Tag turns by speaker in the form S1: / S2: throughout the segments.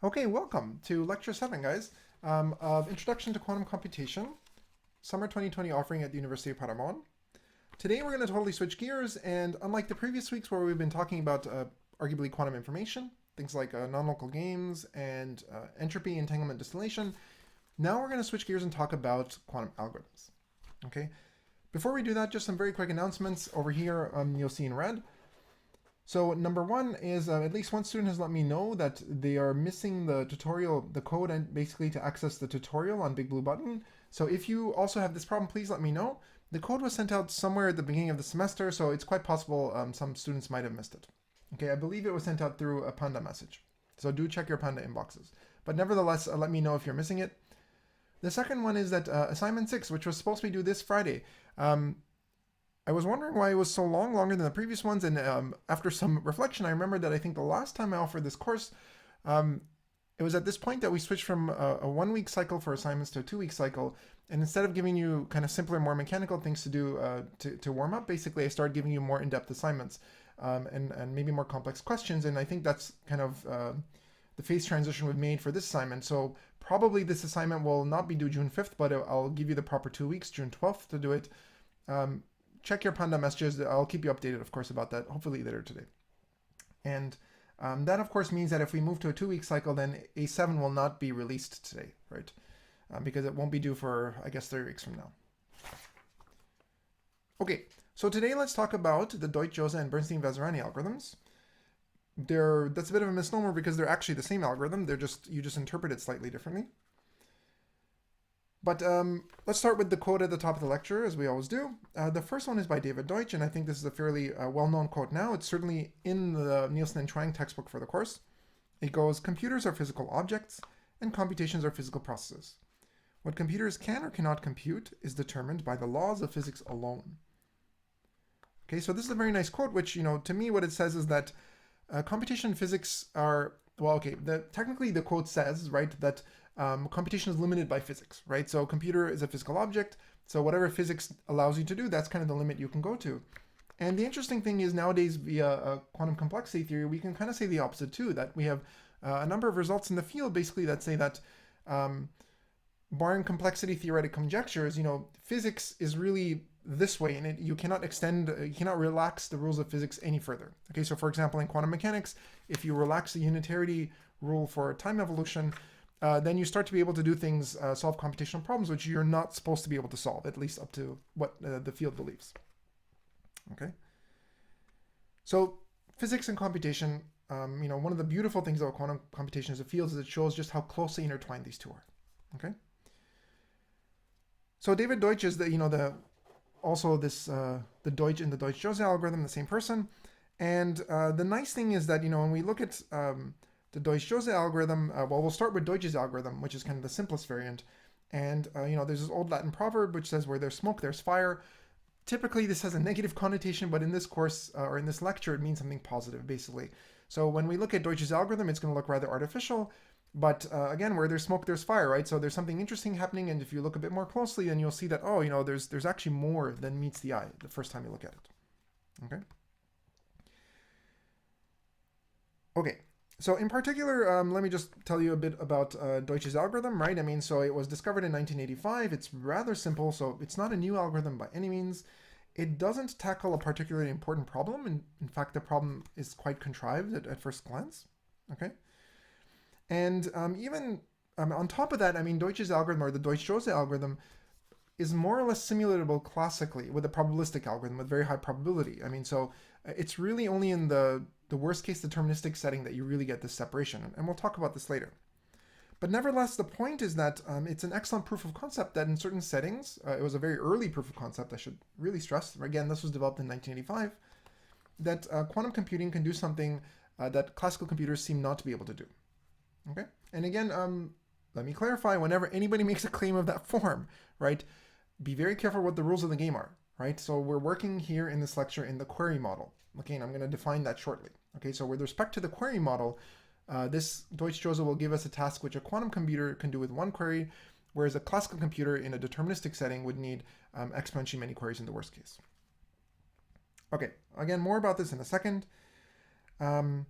S1: Okay, welcome to Lecture 7, guys, of Introduction to Quantum Computation, Summer 2020 offering at the University of Paderborn. Today we're going to totally switch gears, and unlike the previous weeks where we've been talking about arguably quantum information, things like non-local games and entropy, entanglement, distillation, now we're going to switch gears and talk about quantum algorithms. Okay. Before we do that, just some very quick announcements over here you'll see in red. So number one is at least one student has let me know that they are missing the tutorial, the code, and basically to access the tutorial on Big Blue Button. So if you also have this problem, please let me know. The code was sent out somewhere at the beginning of the semester, so it's quite possible some students might have missed it. Okay, I believe it was sent out through a Panda message. So do check your Panda inboxes. But nevertheless, let me know if you're missing it. The second one is that assignment 6, which was supposed to be due this Friday, I was wondering why it was so long, longer than the previous ones, and after some reflection, I remembered that I think the last time I offered this course, it was at this point that we switched from a 1-week cycle for assignments to a 2-week cycle, and instead of giving you kind of simpler, more mechanical things to do to warm up, basically I started giving you more in-depth assignments and maybe more complex questions, and I think that's kind of the phase transition we've made for this assignment. So probably this assignment will not be due June 5th, but I'll give you the proper 2 weeks, June 12th, to do it. Check your Panda messages. I'll keep you updated, of course, about that, hopefully later today. And that, of course, means that if we move to a 2-week cycle, then A7 will not be released today, right? Because it won't be due for, I guess, 3 weeks from now. Okay, so today let's talk about the Deutsch-Josza and Bernstein-Vazirani algorithms. That's a bit of a misnomer because they're actually the same algorithm. You just interpret it slightly differently. But let's start with the quote at the top of the lecture, as we always do. The first one is by David Deutsch, and I think this is a fairly well-known quote now. It's certainly in the Nielsen and Chuang textbook for the course. It goes, "Computers are physical objects, and computations are physical processes. What computers can or cannot compute is determined by the laws of physics alone." Okay, so this is a very nice quote, which, to me, what it says is that computation and physics are, well, okay, technically the quote says, right, that computation is limited by physics, right? So a computer is a physical object, so whatever physics allows you to do, that's kind of the limit you can go to. And the interesting thing is nowadays via quantum complexity theory, we can kind of say the opposite too, that we have a number of results in the field basically that say that barring complexity theoretic conjectures, physics is really this way, and you cannot you cannot relax the rules of physics any further. Okay, so for example, in quantum mechanics, if you relax the unitarity rule for time evolution, then you start to be able to do things, solve computational problems, which you're not supposed to be able to solve, at least up to what the field believes. Okay. So physics and computation, one of the beautiful things about quantum computation as a field is it shows just how closely intertwined these two are. Okay. So David Deutsch is the Deutsch in the Deutsch-Josza algorithm, the same person. And the nice thing is that, when we look at the Deutsch-Josza algorithm, we'll start with Deutsch's algorithm, which is kind of the simplest variant. And, there's this old Latin proverb which says where there's smoke, there's fire. Typically, this has a negative connotation, but in this course, or in this lecture, it means something positive, basically. So when we look at Deutsch's algorithm, it's going to look rather artificial. But again, where there's smoke, there's fire, right? So there's something interesting happening, and if you look a bit more closely, then you'll see that, there's actually more than meets the eye the first time you look at it. Okay? Okay. So in particular, let me just tell you a bit about Deutsch's algorithm, right? I mean, so it was discovered in 1985. It's rather simple, so it's not a new algorithm by any means. It doesn't tackle a particularly important problem. In fact, the problem is quite contrived at first glance, okay? And even on top of that, I mean, Deutsch's algorithm, or the Deutsch-Josza algorithm, is more or less simulatable classically with a probabilistic algorithm with very high probability. I mean, so it's really only in the worst case deterministic setting that you really get this separation. And we'll talk about this later. But nevertheless, the point is that it's an excellent proof of concept that in certain settings, it was a very early proof of concept, I should really stress. Again, this was developed in 1985, that quantum computing can do something that classical computers seem not to be able to do. Okay? And again, let me clarify, whenever anybody makes a claim of that form, right, be very careful what the rules of the game are, right? So we're working here in this lecture in the query model. Okay, and I'm going to define that shortly. Okay, so with respect to the query model, this Deutsch-Josza will give us a task which a quantum computer can do with one query, whereas a classical computer in a deterministic setting would need exponentially many queries in the worst case. Okay, again, more about this in a second. And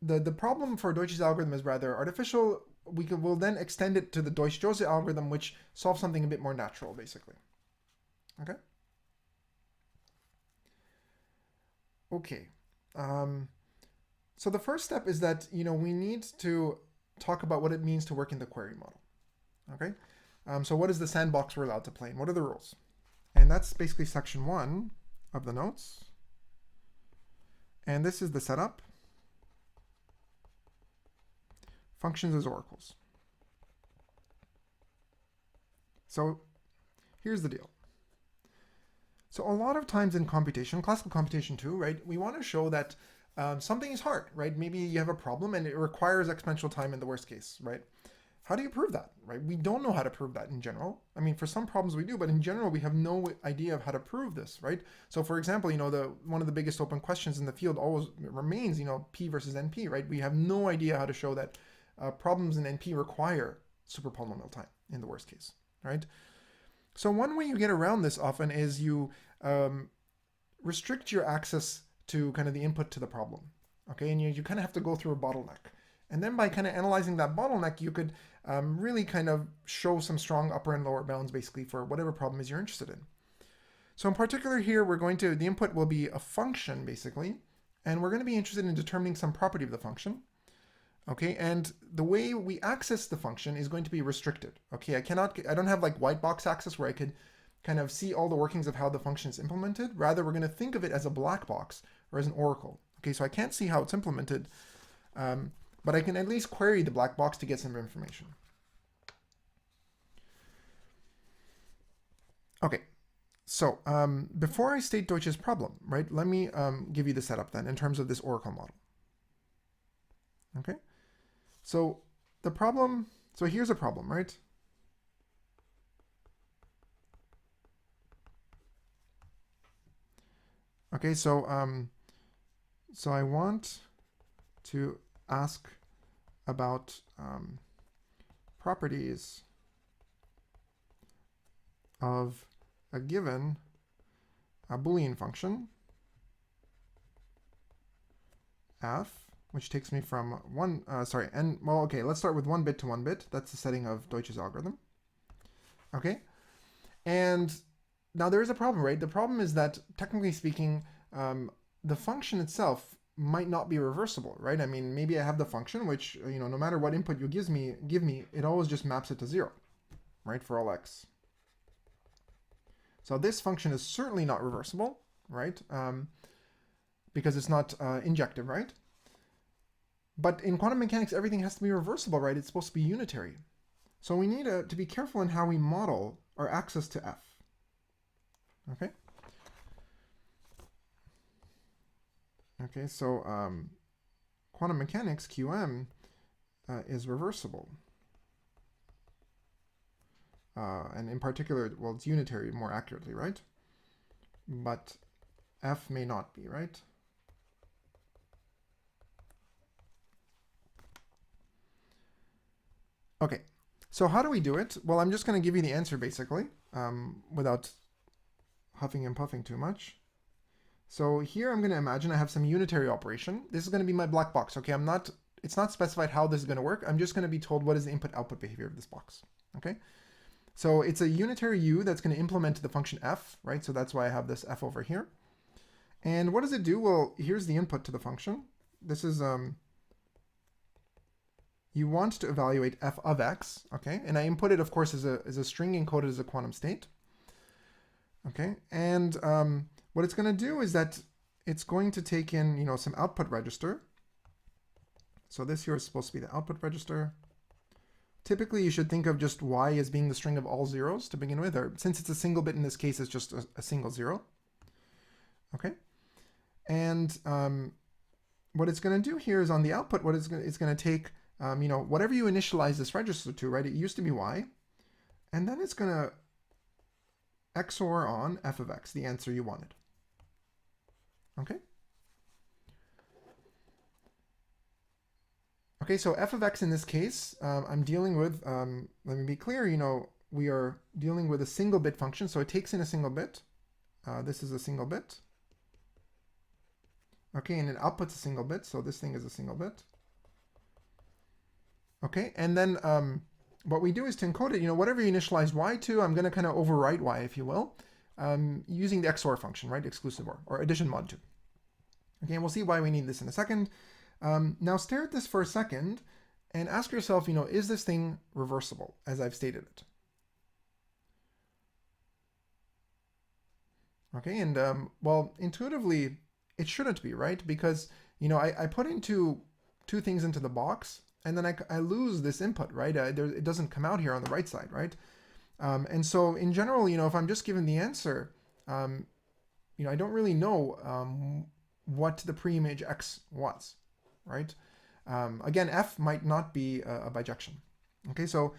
S1: the problem for Deutsches algorithm is rather artificial. We'll then extend it to the Deutsch-Josza algorithm, which solves something a bit more natural, basically. Okay. Okay. So the first step is that we need to talk about what it means to work in the query model. Okay. So what is the sandbox we're allowed to play in? What are the rules? And that's basically section 1 of the notes. And this is the setup. Functions as oracles. So here's the deal. So a lot of times in computation, classical computation too, right, we want to show that something is hard, right? Maybe you have a problem and it requires exponential time in the worst case, right? How do you prove that, right? We don't know how to prove that in general. I mean, for some problems we do, but in general, we have no idea of how to prove this, right? So for example, one of the biggest open questions in the field always remains, P versus NP, right? We have no idea how to show that problems in NP require superpolynomial time in the worst case, right? So one way you get around this often is you restrict your access to kind of the input to the problem, okay? And you kind of have to go through a bottleneck. And then by kind of analyzing that bottleneck, you could really kind of show some strong upper and lower bounds basically for whatever problem is you're interested in. So in particular here, the input will be a function basically, and we're going to be interested in determining some property of the function. Okay, and the way we access the function is going to be restricted. Okay, I don't have like white box access where I could kind of see all the workings of how the function is implemented. Rather, we're going to think of it as a black box or as an oracle. Okay, so I can't see how it's implemented, but I can at least query the black box to get some information. Okay, so before I state Deutsch's problem, right, let me give you the setup then in terms of this oracle model. Okay, so here's a problem, right? Okay, so I want to ask about properties of a given Boolean function f, which takes me from let's start with 1 bit to 1 bit. That's the setting of Deutsches algorithm. Okay, and now there is a problem, right? The problem is that technically speaking, the function itself might not be reversible, right? I mean, maybe I have the function which, no matter what input you give me, it always just maps it to 0, right, for all x. So this function is certainly not reversible, right? Because it's not injective, right? But in quantum mechanics, everything has to be reversible, right? It's supposed to be unitary. So we need to be careful in how we model our access to f. Okay? Okay, so quantum mechanics, QM, is reversible. And in particular, well, it's unitary more accurately, right? But f may not be, right? Okay, so how do we do it? Well, I'm just going to give you the answer basically, without huffing and puffing too much. So here I'm going to imagine I have some unitary operation. This is going to be my black box. Okay, it's not specified how this is going to work. I'm just going to be told what is the input-output behavior of this box. Okay, so it's a unitary u that's going to implement the function f, right? So that's why I have this f over here. And what does it do? Well, here's the input to the function. This is you want to evaluate f of x, okay? And I input it, of course, as a string encoded as a quantum state. Okay, and what it's going to do is that it's going to take in, some output register. So this here is supposed to be the output register. Typically, you should think of just y as being the string of all zeros to begin with, or since it's a single bit in this case, it's just a single zero. Okay, and what it's going to do here is on the output, it's going to take, whatever you initialize this register to, right? It used to be y, and then it's going to XOR on f of x, the answer you wanted. Okay? Okay, so f of x in this case, I'm dealing with, let me be clear, we are dealing with a single bit function, so it takes in a single bit. This is a single bit. Okay, and it outputs a single bit, so this thing is a single bit. Okay, and then what we do is to encode it, whatever you initialize y to, I'm going to kind of overwrite y, if you will, using the XOR function, right? Exclusive or addition mod 2. Okay, and we'll see why we need this in a second. Now stare at this for a second and ask yourself, is this thing reversible, as I've stated it? Okay, and well, intuitively, it shouldn't be, right? Because, I put two things into the box, and then I lose this input, right? It doesn't come out here on the right side, right? And so in general, if I'm just given the answer, I don't really know what the pre-image X was, right? Again, F might not be a bijection. Okay, so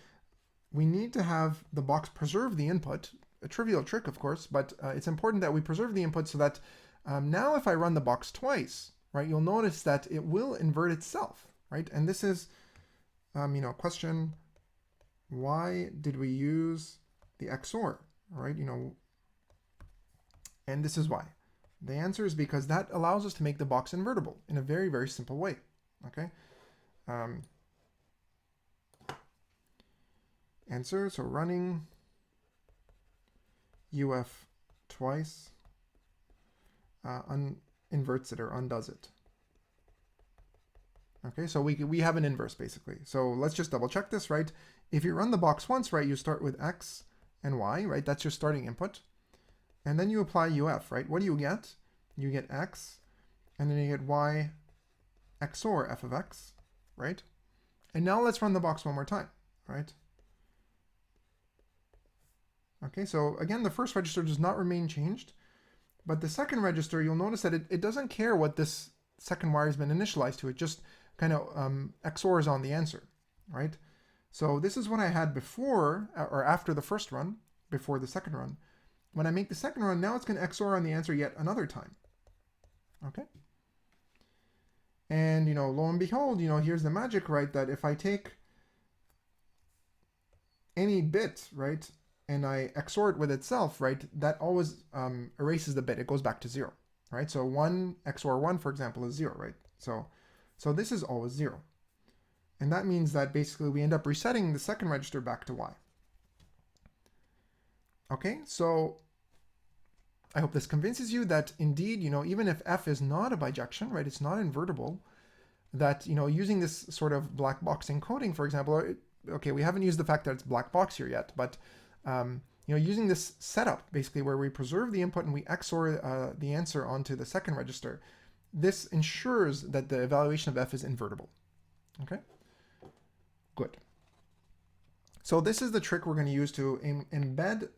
S1: we need to have the box preserve the input. A trivial trick, of course, but it's important that we preserve the input so that now if I run the box twice, right, you'll notice that it will invert itself, right? And this is, question, why did we use the XOR, right? And this is why. The answer is because that allows us to make the box invertible in a very, very simple way, okay? Answer, so running UF twice inverts it or undoes it. Okay, so we have an inverse basically. So let's just double check this, right? If you run the box once, right, you start with X and Y, right? That's your starting input. And then you apply UF, right? What do you get? You get X, and then you get Y XOR F of X, right? And now let's run the box one more time, right? Okay, so again, the first register does not remain changed, but the second register, you'll notice that it doesn't care what this second wire has been initialized to. It just kind of XORs on the answer, right? So this is what I had before or after the first run, before the second run. When I make the second run, now it's going to XOR on the answer yet another time, okay? And, lo and behold, here's the magic, right? That if I take any bit, right, and I XOR it with itself, right, that always erases the bit. It goes back to 0, right? So 1 XOR 1, for example, is 0, right? So this is always 0. And that means that basically we end up resetting the second register back to Y. Okay, so I hope this convinces you that indeed, even if F is not a bijection, right, it's not invertible, that, using this sort of black box encoding, for example, okay, we haven't used the fact that it's black box here yet, but using this setup basically where we preserve the input and we XOR the answer onto the second register, this ensures that the evaluation of F is invertible. Okay, good. So this is the trick we're going to use to embed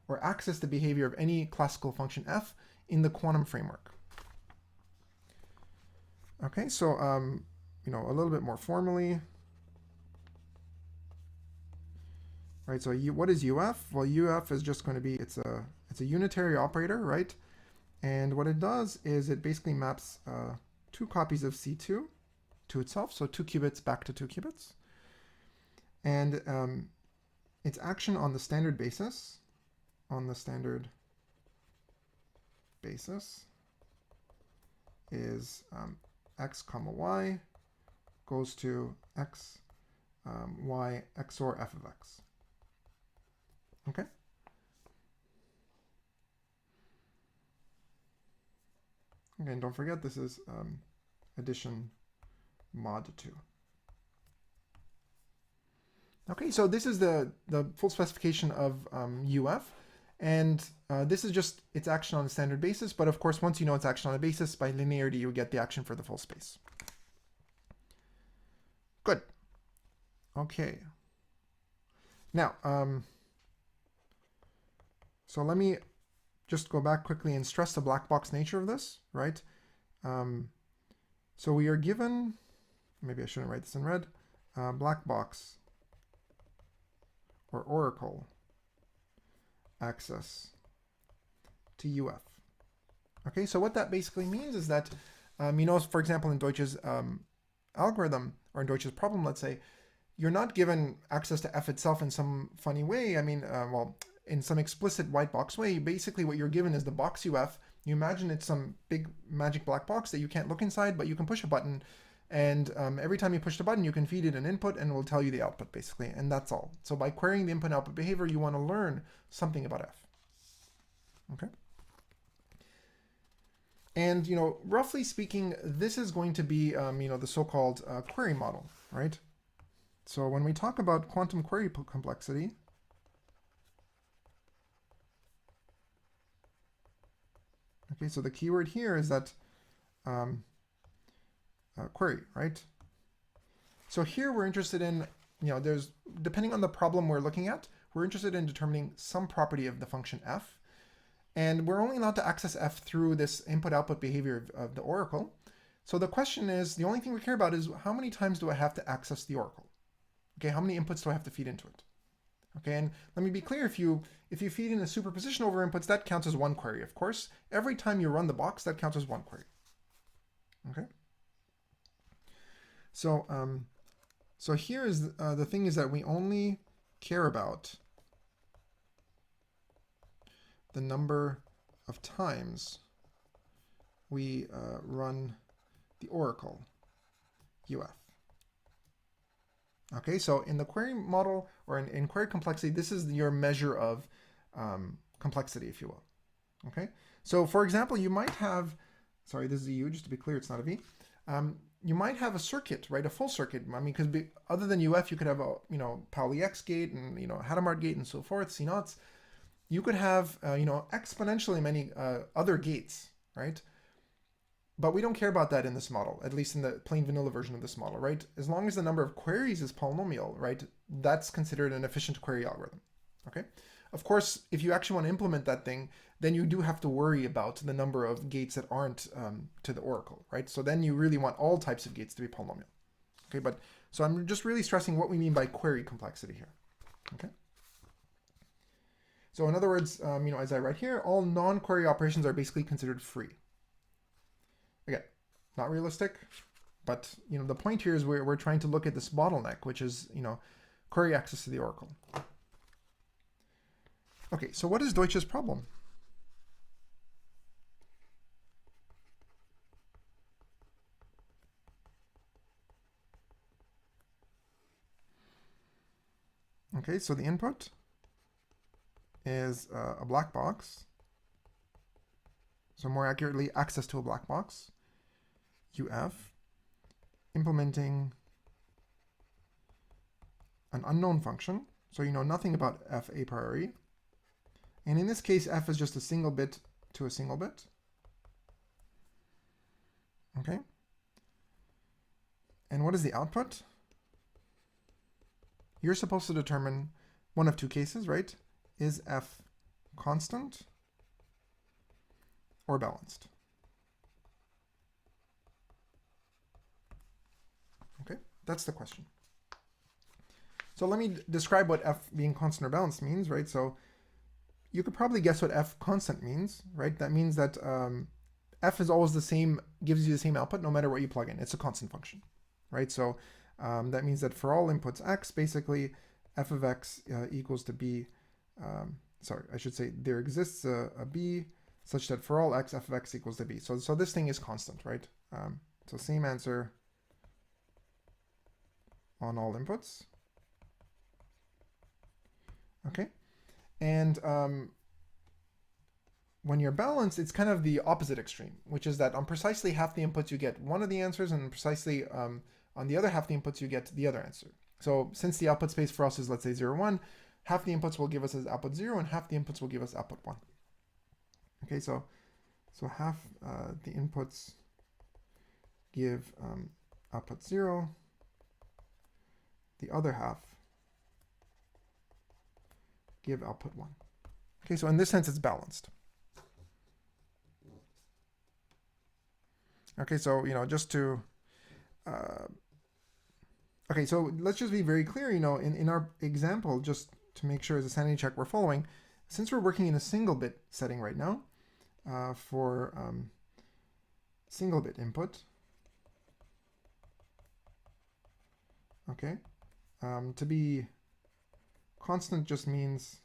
S1: or access the behavior of any classical function F in the quantum framework. Okay, so a little bit more formally. Right, so what is UF? Well, UF is just going to be, it's a unitary operator, right? And what it does is it basically maps 2 copies of C2 to itself, so 2 qubits back to 2 qubits. And its action on the standard basis, is X comma Y goes to X, Y XOR F of X. Okay. Again, don't forget this is addition mod 2. Okay, so this is the full specification of UF, and this is just its action on a standard basis, but of course once you know its action on a basis, by linearity you get the action for the full space. Good. Okay. Now, so let me just go back quickly and stress the black box nature of this, right? So we are given, maybe I shouldn't write this in red, black box or oracle access to UF. Okay, so what that basically means is that, for example, in Deutsch's algorithm, or in Deutsch's problem, let's say, you're not given access to F itself in some funny way. I mean, well, in some explicit white box way. Basically, what you're given is the box UF. You imagine it's some big magic black box that you can't look inside, but you can push a button, and every time you push the button, you can feed it an input and it will tell you the output, basically, and that's all. So by querying the input-output behavior, you want to learn something about f. Okay? And, roughly speaking, this is going to be, the so-called query model, right? So when we talk about quantum query complexity, okay, so the keyword here is that query, right? So here we're interested in, there's, depending on the problem we're looking at, we're interested in determining some property of the function f. And we're only allowed to access f through this input-output behavior of the oracle. So the question is, the only thing we care about is how many times do I have to access the oracle? Okay, how many inputs do I have to feed into it? Okay, and let me be clear, if you feed in a superposition over inputs, that counts as one query, of course. Every time you run the box, that counts as one query. Okay? So, so here is the thing is that we only care about the number of times we run the oracle UF. Okay, so in the query model, or in query complexity, this is your measure of complexity, if you will. Okay, so for example, you might have, sorry, this is a U, just to be clear, it's not a V. You might have a circuit, right, a full circuit. I mean, because other than UF, you could have a, Pauli X gate and, Hadamard gate and so forth, C naughts. You could have, exponentially many other gates, right? But we don't care about that in this model, at least in the plain vanilla version of this model, right? As long as the number of queries is polynomial, right, that's considered an efficient query algorithm, okay? Of course, if you actually want to implement that thing, then you do have to worry about the number of gates that aren't to the oracle, right? So then you really want all types of gates to be polynomial, okay? But so I'm just really stressing what we mean by query complexity here, okay? So in other words, as I write here, all non-query operations are basically considered free. Again, not realistic, but the point here is we're trying to look at this bottleneck, which is query access to the oracle. Okay, so what is Deutsch's problem? Okay, so the input is a black box. So more accurately, access to a black box. UF, implementing an unknown function. So you know nothing about f a priori. And in this case, f is just a single bit to a single bit. Okay. And what is the output? You're supposed to determine one of two cases, right? Is f constant or balanced? Okay, that's the question. So let me describe what f being constant or balanced means, right? So you could probably guess what f constant means, right? That means that f is always the same, gives you the same output no matter what you plug in. It's a constant function, right? So that means that for all inputs x, basically f of x equals to b, sorry, I should say there exists a b such that for all x, f of x equals to b. So this thing is constant, right? So same answer on all inputs. Okay, and when you're balanced, it's kind of the opposite extreme, which is that on precisely half the inputs you get one of the answers, and precisely on the other half the inputs you get the other answer. So since the output space for us is, let's say, 0, 1, half the inputs will give us as output 0, and half the inputs will give us output 1. Okay, so half the inputs give output 0, the other half give output 1. Okay, so in this sense, it's balanced. Okay, so, just to, okay, so let's just be very clear, in our example, just to make sure as a sanity check we're following, since we're working in a single bit setting right now, for single bit input, okay, to be constant just means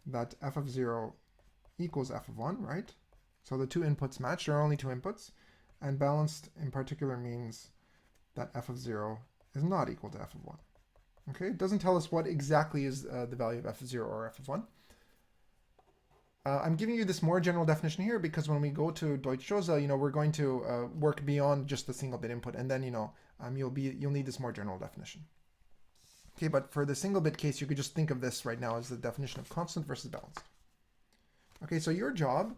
S1: that f of 0 equals f of 1, right? So the two inputs match. There are only two inputs. And balanced in particular means that f of 0 is not equal to f of 1. Okay, it doesn't tell us what exactly is the value of f of 0 or f of 1. I'm giving you this more general definition here because when we go to Deutsch-Josza, we're going to work beyond just the single bit input, and then you'll need this more general definition. Okay, but for the single bit case, you could just think of this right now as the definition of constant versus balanced. Okay, so your job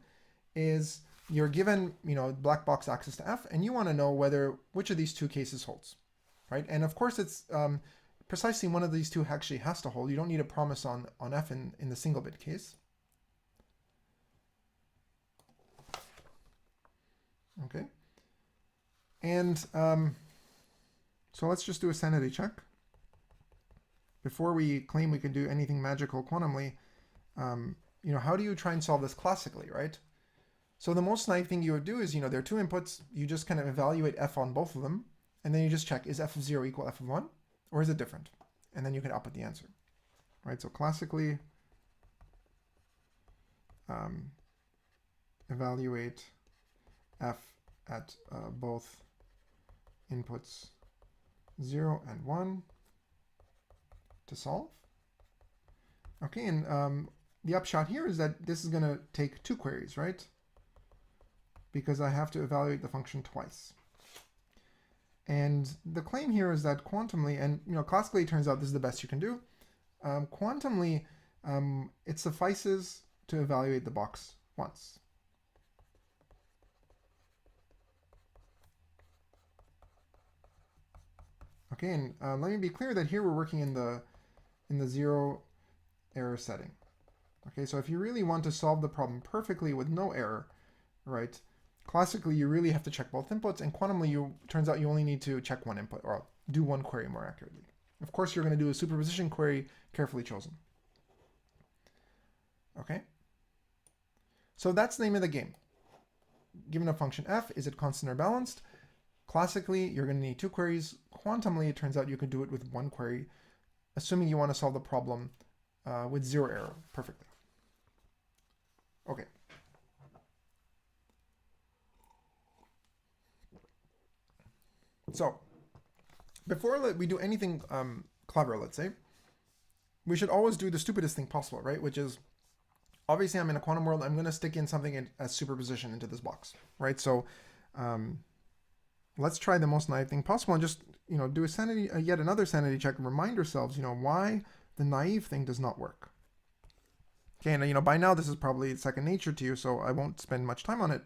S1: is you're given black box access to f, and you want to know which of these two cases holds, right? And of course, it's precisely one of these two actually has to hold. You don't need a promise on f in the single bit case. Okay, and so let's just do a sanity check. Before we claim we can do anything magical quantumly, how do you try and solve this classically, right? So the most naive thing you would do is, there are two inputs, you just kind of evaluate f on both of them, and then you just check, is f of 0 equal f of 1, or is it different? And then you can output the answer, right? So classically, evaluate f at both inputs 0 and 1 to solve. Okay, and the upshot here is that this is going to take two queries, right? Because I have to evaluate the function twice. And the claim here is that quantumly, and classically it turns out this is the best you can do, quantumly it suffices to evaluate the box once. Okay, and let me be clear that here we're working in the zero error setting. Okay, so if you really want to solve the problem perfectly with no error, right, classically you really have to check both inputs, and quantumly turns out you only need to check one input, or do one query more accurately. Of course, you're going to do a superposition query carefully chosen. Okay, so that's the name of the game. Given a function f, is it constant or balanced? Classically, you're going to need two queries. Quantumly, it turns out you can do it with one query, assuming you want to solve the problem with zero error perfectly. Okay. So, before we do anything clever, let's say, we should always do the stupidest thing possible, right? Which is, obviously I'm in a quantum world, I'm going to stick in something as superposition into this box, right? So, let's try the most naive thing possible and just, do a sanity, yet another sanity check and remind ourselves, why the naive thing does not work. Okay, and by now this is probably second nature to you, so I won't spend much time on it.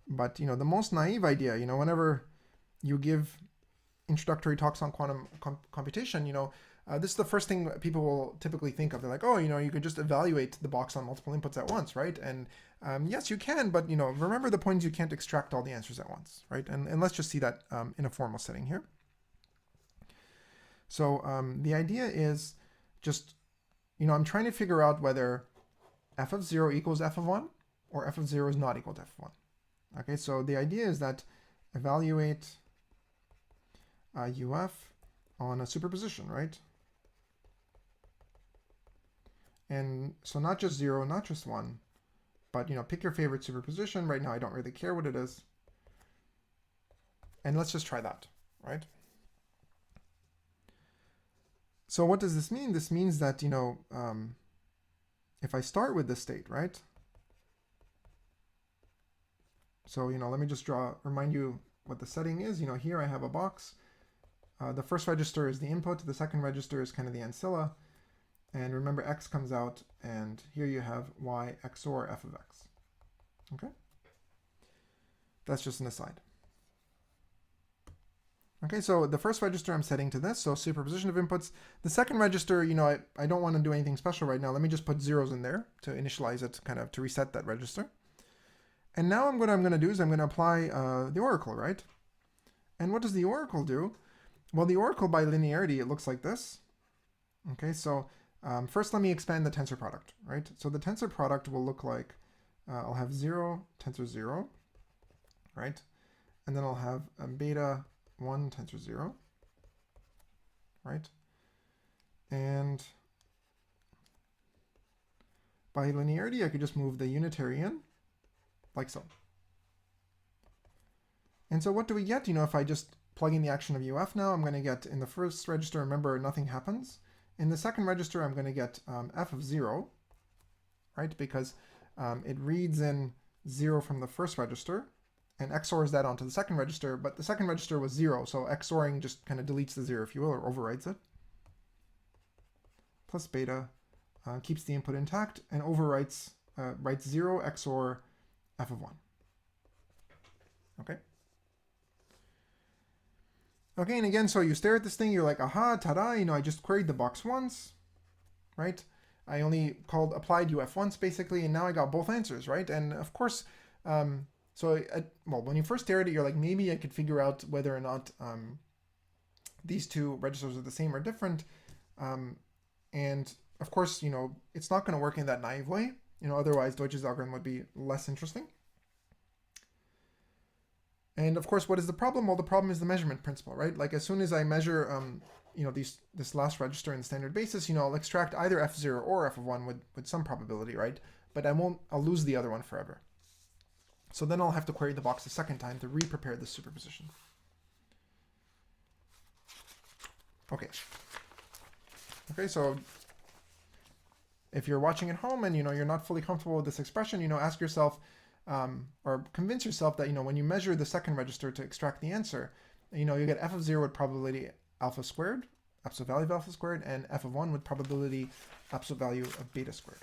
S1: But, the most naive idea, whenever you give introductory talks on quantum computation, this is the first thing people will typically think of. They're like, oh, you could just evaluate the box on multiple inputs at once, right? And yes, you can, but remember the point is you can't extract all the answers at once, right? And let's just see that in a formal setting here. So the idea is just, I'm trying to figure out whether f of 0 equals f of 1 or f of 0 is not equal to f of 1. Okay, so the idea is that evaluate UF on a superposition, right? And so not just 0, not just 1, but pick your favorite superposition. Right now I don't really care what it is. And let's just try that, right? So what does this mean? This means that, if I start with this state, right? So, let me just remind you what the setting is. Here I have a box. The first register is the input. The second register is kind of the ancilla. And remember, x comes out, and here you have y XOR f of x. Okay? That's just an aside. Okay, so the first register I'm setting to this, so superposition of inputs. The second register, I don't want to do anything special right now. Let me just put zeros in there to initialize it, kind of to reset that register. And now what I'm going to do is I'm going to apply the oracle, right? And what does the oracle do? Well, the oracle by linearity, it looks like this. Okay, so first let me expand the tensor product, right? So the tensor product will look like, I'll have 0, tensor 0, right? And then I'll have beta 1 tensor 0, right? And by linearity, I could just move the unitary in, like so. And so what do we get? If I just plug in the action of UF now, I'm going to get in the first register, remember, nothing happens. In the second register, I'm going to get f of 0, right? Because it reads in 0 from the first register and XORs that onto the second register, but the second register was 0, so XORing just kind of deletes the 0, if you will, or overwrites it. Plus beta keeps the input intact and overwrites, writes 0 XOR f of 1. Okay? Okay, and again, so you stare at this thing, you're like, aha, ta-da, I just queried the box once, right? I only applied UF once, basically, and now I got both answers, right? And of course, well, when you first stare at it, you're like, maybe I could figure out whether or not these two registers are the same or different. And of course, it's not going to work in that naive way. Otherwise, Deutsch's algorithm would be less interesting. And of course, what is the problem? Well, the problem is the measurement principle, right? Like as soon as I measure, this last register in the standard basis, I'll extract either f0 or f of 1 with some probability, right? But I'll lose the other one forever. So then I'll have to query the box a second time to re-prepare this superposition. Okay. Okay, so if you're watching at home and you're not fully comfortable with this expression, ask yourself, or convince yourself that when you measure the second register to extract the answer, you get f of 0 with probability alpha squared, absolute value of alpha squared, and f of 1 with probability absolute value of beta squared.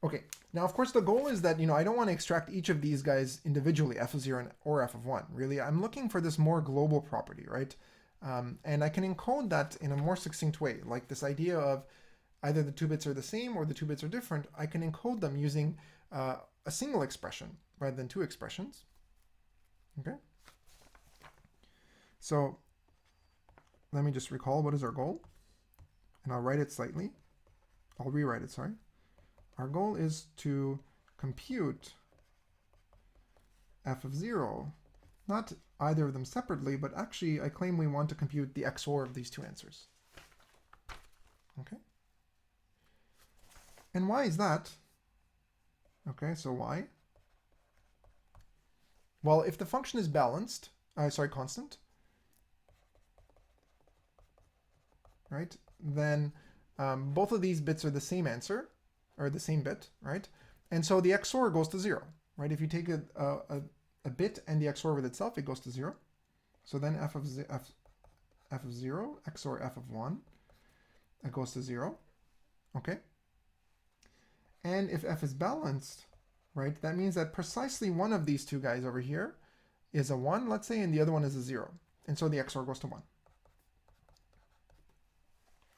S1: Okay, now of course the goal is that I don't want to extract each of these guys individually, f of 0 or f of 1. Really, I'm looking for this more global property, right? And I can encode that in a more succinct way, like this idea of either the two bits are the same or the two bits are different. I can encode them using a single expression rather than two expressions. Okay. So let me just recall what is our goal, and I'll write it slightly. I'll rewrite it, sorry. Our goal is to compute f of 0, not either of them separately, but actually I claim we want to compute the XOR of these two answers. Okay. And why is that? Okay, so why? Well, if the function is balanced, constant, right, then both of these bits are the same answer, or the same bit, right? And so the XOR goes to 0, right? If you take a bit and the XOR with itself, it goes to 0. So then f of 0 XOR f of 1, it goes to 0, okay? And if f is balanced, right, that means that precisely one of these two guys over here is a 1, let's say, and the other one is a 0. And so the XOR goes to 1.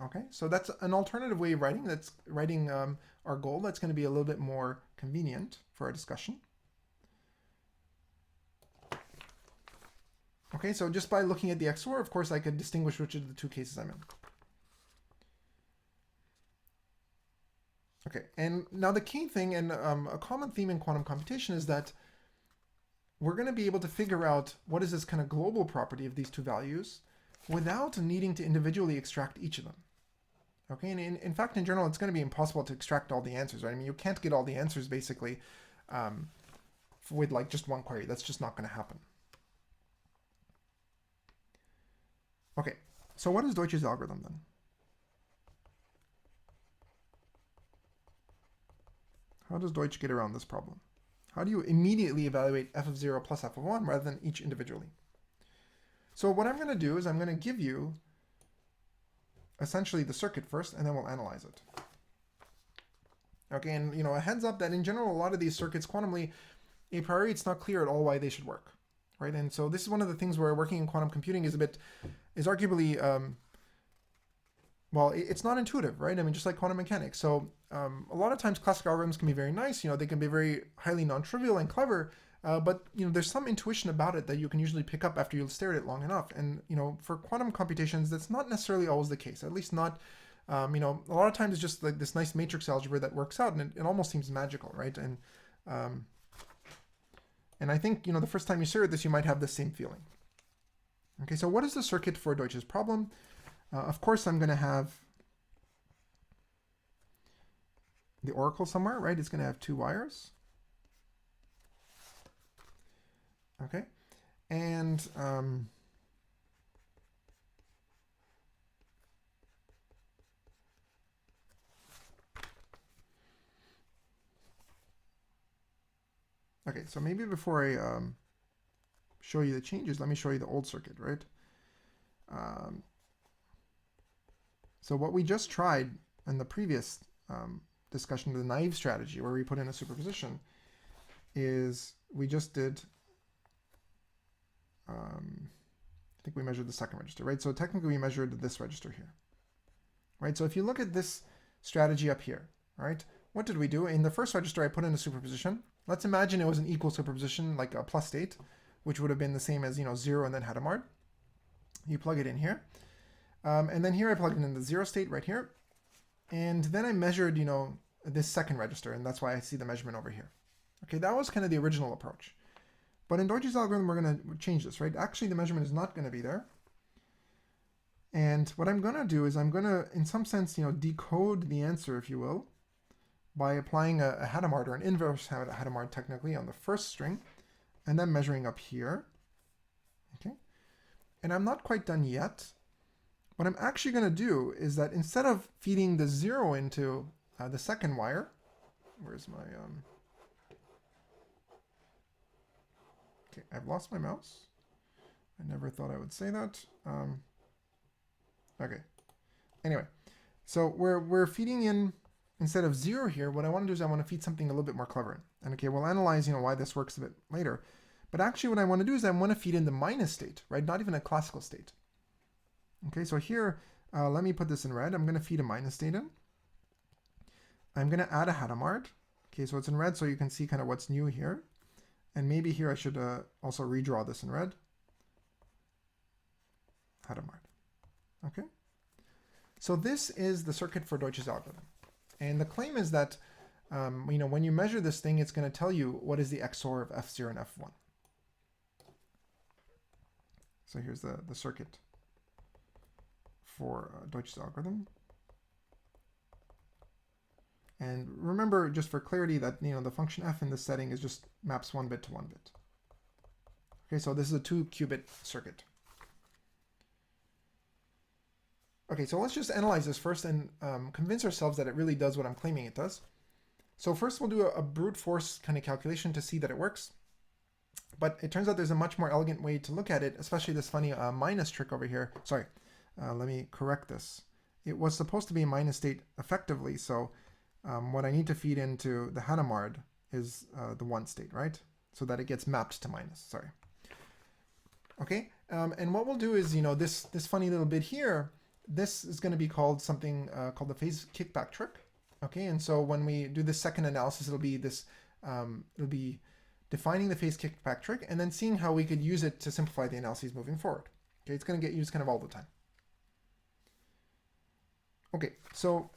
S1: Okay, so that's an alternative way of writing. That's writing our goal. That's going to be a little bit more convenient for our discussion. Okay, so just by looking at the XOR, of course, I could distinguish which of the two cases I'm in. Okay, and now the key thing, and a common theme in quantum computation, is that we're going to be able to figure out what is this kind of global property of these two values without needing to individually extract each of them. Okay, and in fact, in general, it's going to be impossible to extract all the answers, right? I mean, you can't get all the answers, basically, with like just one query. That's just not going to happen. Okay, so what is Deutsch's algorithm then? How does Deutsch get around this problem? How do you immediately evaluate f of 0 plus f of 1 rather than each individually? So what I'm going to do is I'm going to give you essentially the circuit first, and then we'll analyze it. Okay, and a heads up that in general, a lot of these circuits quantumly, a priori, it's not clear at all why they should work, right? And so this is one of the things where working in quantum computing is arguably, well, it's not intuitive, right? I mean, just like quantum mechanics. So a lot of times classical algorithms can be very nice, they can be very highly non-trivial and clever, but there's some intuition about it that you can usually pick up after you've stared at it long enough. And for quantum computations, that's not necessarily always the case. At least not, a lot of times it's just like this nice matrix algebra that works out, and it almost seems magical, right? And I think the first time you stare at this, you might have the same feeling. Okay, so what is the circuit for Deutsch's problem? Of course, I'm going to have the oracle somewhere, right? It's going to have two wires. Okay. And okay, so maybe before I show you the changes, let me show you the old circuit, right? So what we just tried in the previous discussion of the naive strategy, where we put in a superposition, is we just did, I think we measured the second register, right? So technically we measured this register here, right? So if you look at this strategy up here, right? What did we do? In the first register, I put in a superposition. Let's imagine it was an equal superposition, like a plus state, which would have been the same as, 0 and then Hadamard. You plug it in here. And then here I plugged in the 0 state right here. And then I measured, this second register, and that's why I see the measurement over here. Okay, that was kind of the original approach. But in Deutsch's algorithm, we're going to change this, right? Actually, the measurement is not going to be there. And what I'm going to do is I'm going to, in some sense, decode the answer, if you will, by applying a Hadamard, or an inverse Hadamard technically, on the first string, and then measuring up here. Okay, and I'm not quite done yet. What I'm actually going to do is that instead of feeding the 0 into the second wire, where's my okay, I've lost my mouse. I never thought I would say that. Okay, anyway, so we're feeding in, instead of 0 here, what I want to do is I want to feed something a little bit more clever. And okay, we'll analyze why this works a bit later. But actually what I want to do is I want to feed in the minus state, right? Not even a classical state. Okay, so here, let me put this in red. I'm going to feed a minus state in. I'm going to add a Hadamard. Okay, so it's in red, so you can see kind of what's new here. And maybe here I should also redraw this in red. Hadamard. Okay. So this is the circuit for Deutsches algorithm. And the claim is that, when you measure this thing, it's going to tell you what is the XOR of F0 and F1. So here's the circuit for Deutsches algorithm. And remember, just for clarity, that the function f in this setting is just maps 1 bit to 1 bit. Okay, so this is a 2-qubit circuit. Okay, so let's just analyze this first and convince ourselves that it really does what I'm claiming it does. So first we'll do a brute force kind of calculation to see that it works. But it turns out there's a much more elegant way to look at it, especially this funny minus trick over here. Sorry, let me correct this. It was supposed to be a minus state effectively, so what I need to feed into the Hadamard is the 1 state, right? So that it gets mapped to minus, sorry. Okay, and what we'll do is, this funny little bit here, this is going to be called something called the phase kickback trick. Okay, and so when we do this second analysis, it'll be this, it'll be defining the phase kickback trick and then seeing how we could use it to simplify the analyses moving forward. Okay, it's going to get used kind of all the time. Okay, so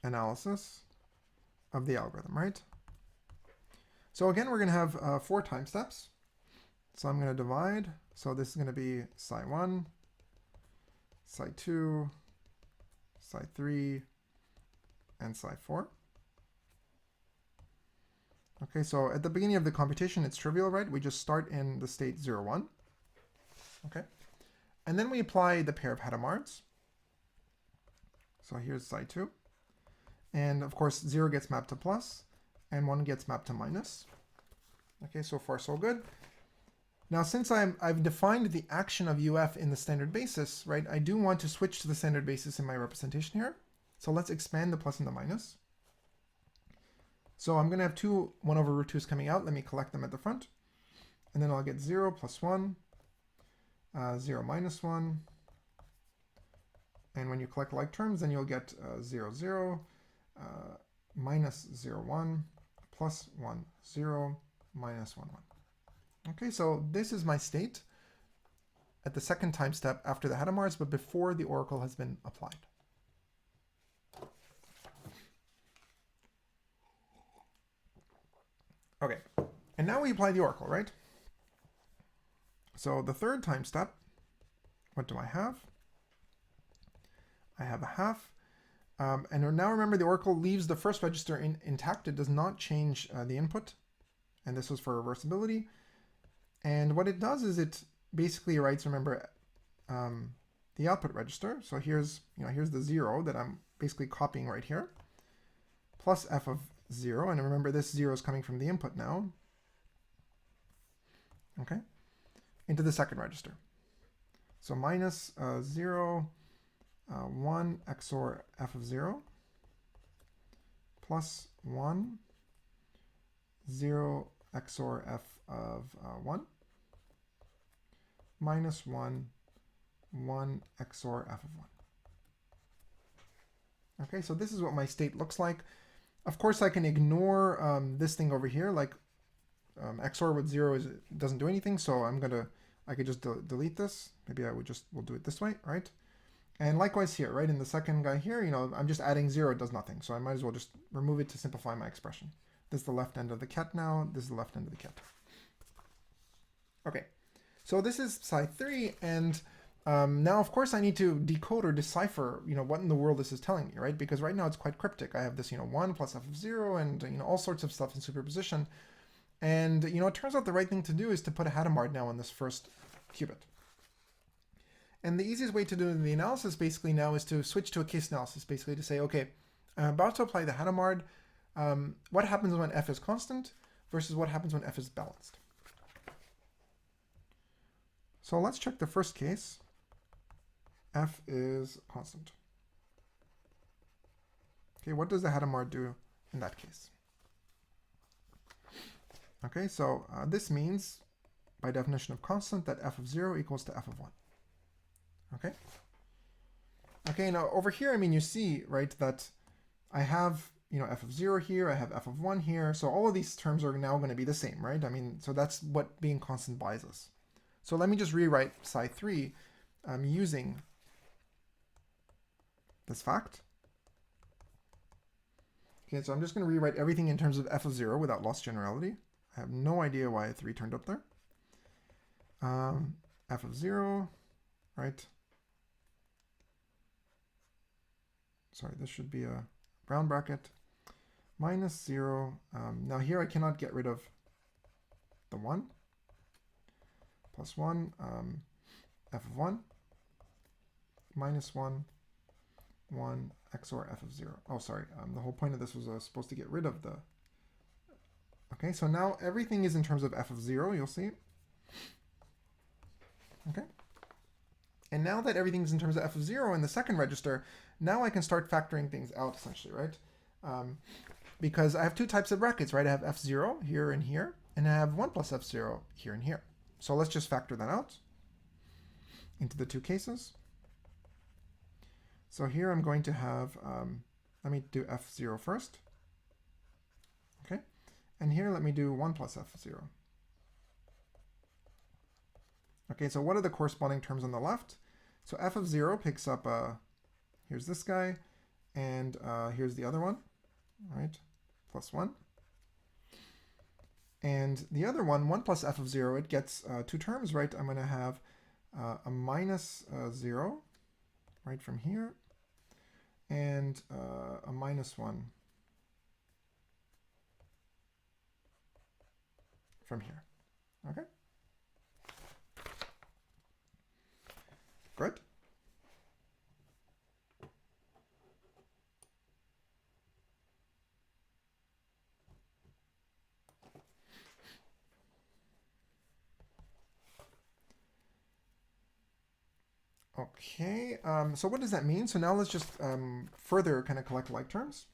S1: analysis of the algorithm, right? So again, we're going to have 4 time steps. So I'm going to divide. So this is going to be psi 1, psi 2, psi 3, and psi 4. Okay, so at the beginning of the computation, it's trivial, right? We just start in the state 0, 1. Okay. And then we apply the pair of Hadamards. So here's psi 2. And of course, 0 gets mapped to plus, and 1 gets mapped to minus. Okay, so far so good. Now, since I've defined the action of UF in the standard basis, right, I do want to switch to the standard basis in my representation here. So let's expand the plus and the minus. So I'm going to have 2 1 over root 2's coming out. Let me collect them at the front. And then I'll get 0 plus 1, 0 minus 1. And when you collect like terms, then you'll get 0, 0, minus 0, 1, plus 1, 0, minus 1, 1. Okay, so this is my state at the second time step after the Hadamards, but before the oracle has been applied. Okay, and now we apply the oracle, right? So the third time step, what do I have? I have a half. And now remember, the oracle leaves the first register intact. It does not change the input. And this was for reversibility. And what it does is it basically writes, remember, the output register. So here's the 0 that I'm basically copying right here, plus f of 0. And remember, this 0 is coming from the input now. Okay, into the second register. So minus 0, 1 XOR f of 0, plus 1, 0 XOR f of 1, minus 1, 1 XOR f of 1. Okay, so this is what my state looks like. Of course, I can ignore this thing over here, like XOR with 0 doesn't do anything, so I could just delete this. Maybe we'll do it this way, right? And likewise here, right? In the second guy here, I'm just adding 0, it does nothing. So I might as well just remove it to simplify my expression. This is the left end of the ket now. This is the left end of the ket. Okay, so this is psi 3, and now of course I need to decode or decipher, what in the world this is telling me, right? Because right now it's quite cryptic. I have this, 1 plus f of 0 and, all sorts of stuff in superposition. And, it turns out the right thing to do is to put a Hadamard now on this first qubit. And the easiest way to do the analysis basically now is to switch to a case analysis, basically to say, okay, I'm about to apply the Hadamard. What happens when f is constant versus what happens when f is balanced? So let's check the first case. F is constant. Okay, what does the Hadamard do in that case? Okay, so this means, by definition of constant, that f of 0 equals to f of 1. Okay? Okay, now over here, you see, right, that I have, f of 0 here, I have f of 1 here, so all of these terms are now going to be the same, right? So that's what being constant buys us. So let me just rewrite psi 3 using this fact. Okay, so I'm just going to rewrite everything in terms of f of 0 without loss generality. I have no idea why 3 turned up there. F of 0, right? Sorry, this should be a brown bracket. Minus 0. Now here I cannot get rid of the 1. Plus 1, f of 1. Minus 1, 1 XOR f of 0. Oh, sorry. The whole point of this was I was supposed to get rid of the... Okay, so now everything is in terms of f of 0, you'll see. Okay. And now that everything's in terms of f of 0 in the second register, now I can start factoring things out, essentially, right? Because I have two types of brackets, right? I have f0 here and here, and I have 1 plus f0 here and here. So let's just factor that out into the two cases. So here I'm going to have, let me do f0 first. Okay. And here let me do 1 plus f0. Okay, so what are the corresponding terms on the left? So f of 0 picks up, here's this guy, and here's the other one, right? Plus 1. And the other one, 1 plus f of 0, it gets two terms, right? I'm going to have a minus 0, right, from here, and a minus 1 from here. Okay? Good. Okay, so what does that mean? So now let's just further kind of collect like terms.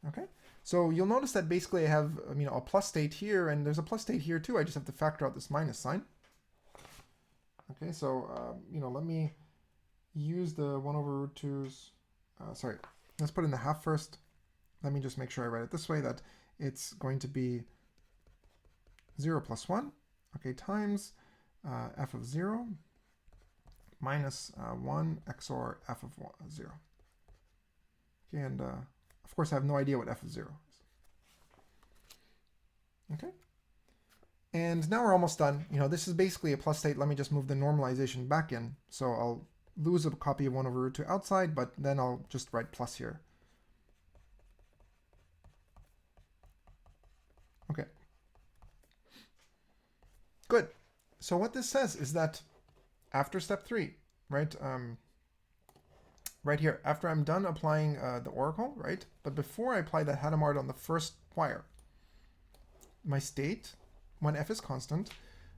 S1: Okay, so you'll notice that basically I have a plus state here, and there's a plus state here too. I just have to factor out this minus sign. Okay, so let me use the 1 over root 2's. Sorry, let's put in the half first. Let me just make sure I write it this way, that it's going to be 0 plus 1, okay, times f of 0 minus 1 XOR f of 0. Okay, and of course I have no idea what f of 0 is. Okay. And now we're almost done. This is basically a plus state. Let me just move the normalization back in. So I'll lose a copy of 1 over root 2 outside, but then I'll just write plus here. Okay. Good. So what this says is that after step 3, right, right here, after I'm done applying the oracle, right, but before I apply that Hadamard on the first wire, my state, when f is constant,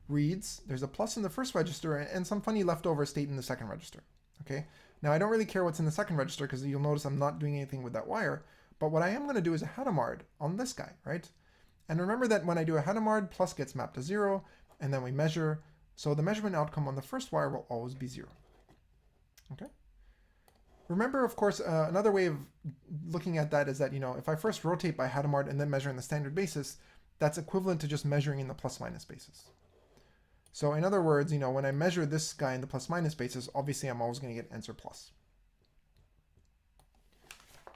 S1: reads, there's a plus in the first register and some funny leftover state in the second register. Okay. Now I don't really care what's in the second register because you'll notice I'm not doing anything with that wire. But what I am going to do is a Hadamard on this guy, right? And remember that when I do a Hadamard, plus gets mapped to 0, and then we measure. So the measurement outcome on the first wire will always be 0. Okay. Remember, of course, another way of looking at that is that, if I first rotate by Hadamard and then measure in the standard basis, that's equivalent to just measuring in the plus minus basis. So in other words, when I measure this guy in the plus minus basis, obviously I'm always going to get answer plus.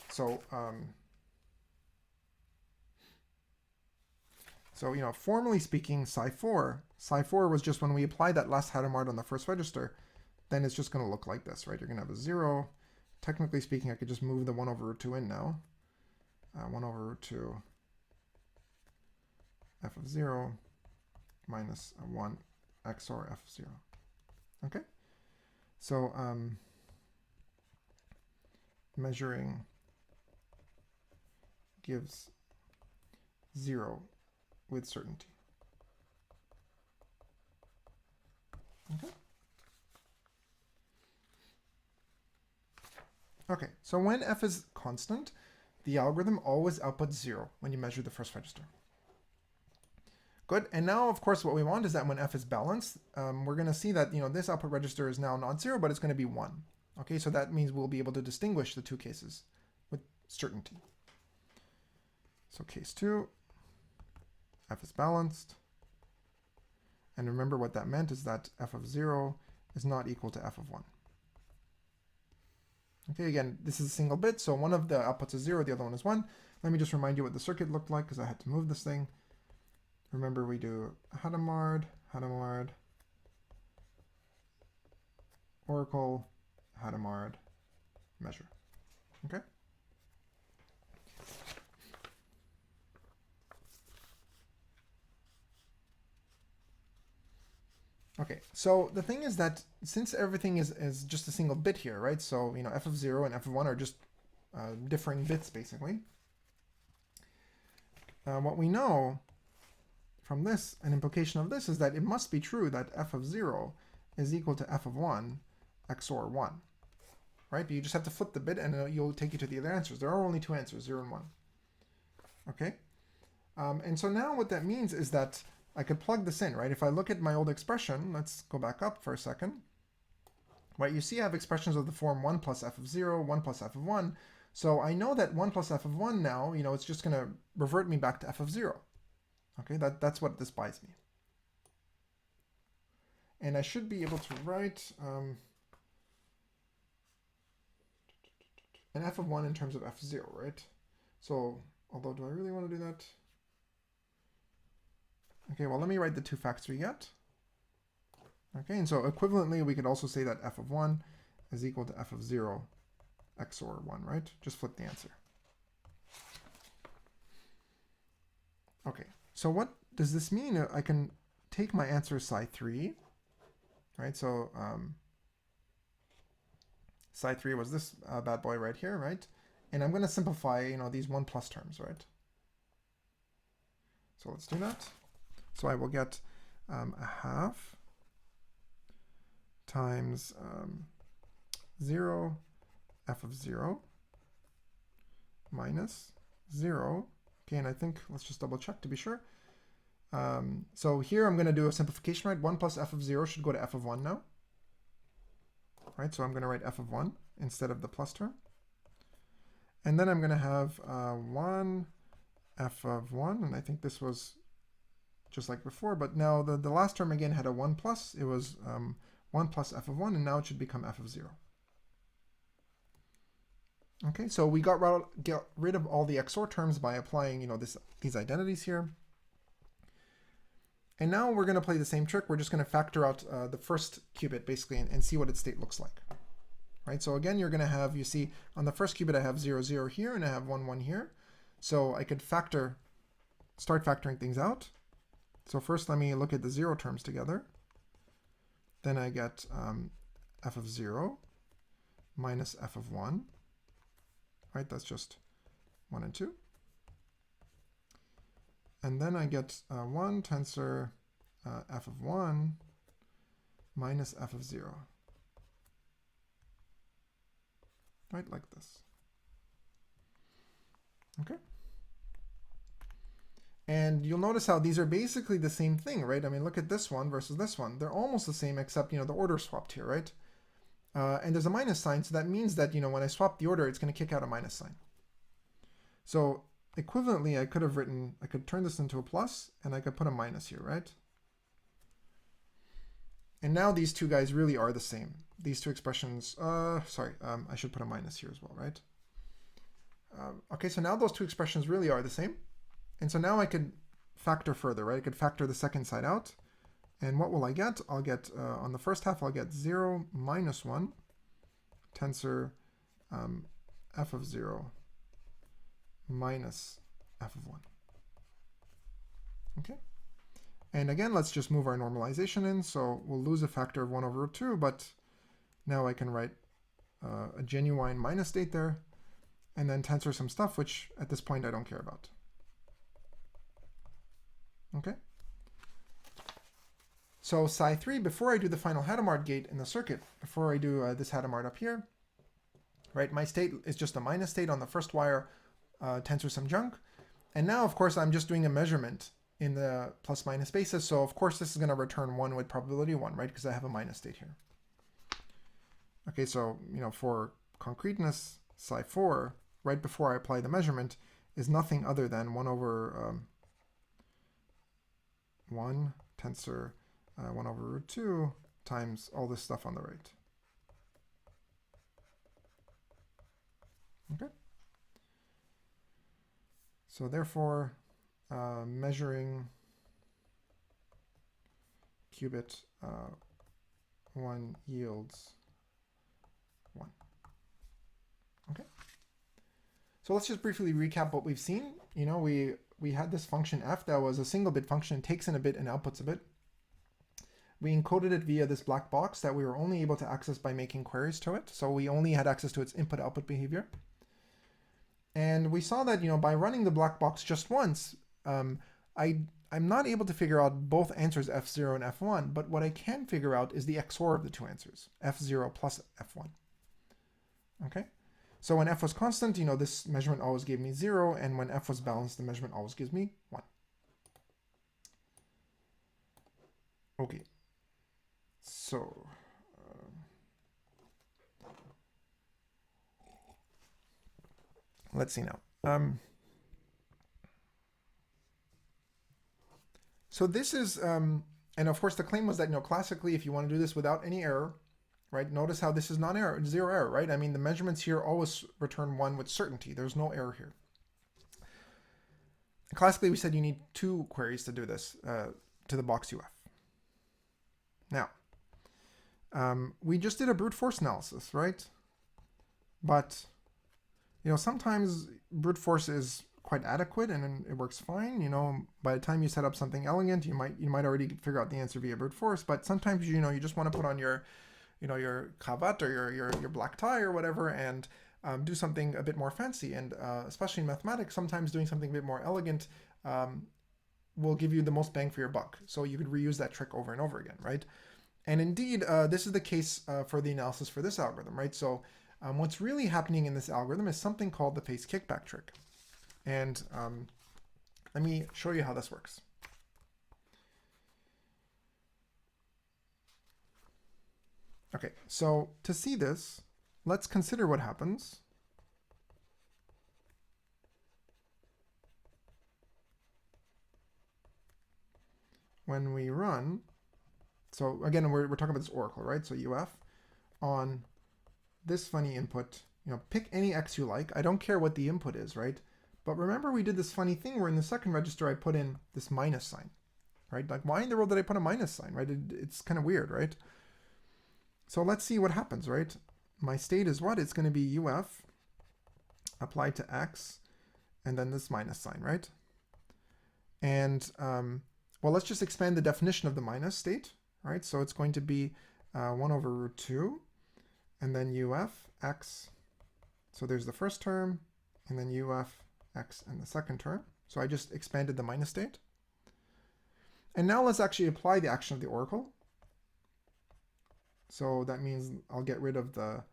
S1: So, formally speaking, psi4 was just when we apply that last Hadamard on the first register, then it's just going to look like this, right? You're going to have a 0. Technically speaking, I could just move the 1 over root 2 in now. 1 over root 2 f of 0 minus 1 XOR f of 0. Okay? So measuring gives 0 with certainty. Okay? Okay, so when f is constant, the algorithm always outputs 0 when you measure the first register. Good, and now of course what we want is that when f is balanced, we're going to see that this output register is now not 0, but it's going to be 1. Okay, so that means we'll be able to distinguish the two cases with certainty. So case 2, f is balanced, and remember what that meant is that f of 0 is not equal to f of 1. Okay, again, this is a single bit, so one of the outputs is 0, the other one is 1. Let me just remind you what the circuit looked like because I had to move this thing. Remember, we do Hadamard, oracle, Hadamard, measure. Okay? Okay, so the thing is that since everything is just a single bit here, right? So, f of 0 and f of 1 are just differing bits, basically. What we know from this, an implication of this, is that it must be true that f of 0 is equal to f of 1 XOR 1, right? But you just have to flip the bit and you'll take you to the other answers. There are only two answers, 0 and 1. Okay? And so now what that means is that I could plug this in, right? If I look at my old expression, let's go back up for a second. Right, you see I have expressions of the form 1 plus f of 0, 1 plus f of 1. So I know that 1 plus f of 1 now, it's just going to revert me back to f of 0. Okay, that's what this buys me. And I should be able to write an f of 1 in terms of f of 0, right? So, although do I really want to do that? Okay, well, let me write the two facts we get. Okay, and so equivalently, we could also say that f of 1 is equal to f of 0 XOR 1, right? Just flip the answer. Okay, so what does this mean? I can take my answer psi3, right? So psi3 was this bad boy right here, right? And I'm going to simplify, these 1 plus terms, right? So let's do that. So I will get a half times 0 f of 0 minus 0. Okay, and I think, let's just double check to be sure. So here I'm going to do a simplification, right? 1 plus f of 0 should go to f of 1 now. Right, so I'm going to write f of 1 instead of the plus term. And then I'm going to have 1 f of 1, and I think this was just like before, but now the last term again had a 1 plus. It was 1 plus f of 1, and now it should become f of 0. Okay, so we got rid of all the XOR terms by applying, these identities here. And now we're going to play the same trick. We're just going to factor out the first qubit, basically, and see what its state looks like. right? So again, you're going to have, you see, on the first qubit, I have 0, 0 here, and I have 1, 1 here. So I could start factoring things out. So first, let me look at the 0 terms together. Then I get f of 0 minus f of 1, right? That's just 1 and 2. And then I get 1 tensor f of 1 minus f of 0, right? Like this. Okay. And you'll notice how these are basically the same thing, right? I mean, look at this one versus this one. They're almost the same, except, the order swapped here, right? And there's a minus sign, so that means that, when I swap the order, it's going to kick out a minus sign. So equivalently, I could turn this into a plus, and I could put a minus here, right? And now these two guys really are the same. These two expressions, I should put a minus here as well, right? Okay, so now those two expressions really are the same. And so now I could factor further, right? I could factor the second side out. And what will I get? I'll get, on the first half, I'll get 0 minus 1 tensor f of 0 minus f of 1. Okay? And again, let's just move our normalization in. So we'll lose a factor of 1 over 2, but now I can write a genuine minus state there, and then tensor some stuff, which at this point I don't care about. Okay. So psi3, before I do the final Hadamard gate in the circuit, before I do this Hadamard up here, right, my state is just a minus state on the first wire, tensor some junk. And now, of course, I'm just doing a measurement in the plus minus basis. So, of course, this is going to return 1 with probability 1, right, because I have a minus state here. Okay, so, for concreteness, psi4, right before I apply the measurement, is nothing other than 1 over 1 tensor 1 over root 2 times all this stuff on the right. Okay. So therefore, measuring qubit 1 yields 1. Okay. So let's just briefly recap what we've seen. We had this function f that was a single bit function, takes in a bit and outputs a bit. We encoded it via this black box that we were only able to access by making queries to it. So we only had access to its input-output behavior. And we saw that, by running the black box just once, I'm not able to figure out both answers f0 and f1, but what I can figure out is the XOR of the two answers, f0 plus f1. Okay? So when f was constant, this measurement always gave me 0, and when f was balanced, the measurement always gives me 1. Okay. So, let's see now. So this is, and of course the claim was that, classically, if you want to do this without any error, right, notice how this is non-error, 0 error, right? I mean, the measurements here always return 1 with certainty. There's no error here. Classically, we said you need 2 queries to do this to the box UF. Now, we just did a brute force analysis, right? But, sometimes brute force is quite adequate and it works fine. By the time you set up something elegant, you might already figure out the answer via brute force. But sometimes, you just want to put on your cravat or your black tie or whatever and do something a bit more fancy. And especially in mathematics, sometimes doing something a bit more elegant will give you the most bang for your buck. So you could reuse that trick over and over again, right? And indeed, this is the case for the analysis for this algorithm, right? So what's really happening in this algorithm is something called the phase kickback trick. And let me show you how this works. Okay, so to see this, let's consider what happens when we run. So again, we're talking about this oracle, right? So UF on this funny input, pick any X you like. I don't care what the input is, right? But remember we did this funny thing where in the second register I put in this minus sign, right? Like, why in the world did I put a minus sign, right? It's kind of weird, right? So let's see what happens, right? my state is what? It's going to be UF applied to x, and then this minus sign, right? And, well, let's just expand the definition of the minus state, right? So it's going to be 1 over root 2, and then UF x. So there's the first term, and then UF x in the second term. So I just expanded the minus state. And now let's actually apply the action of the oracle. So that means I'll get rid of the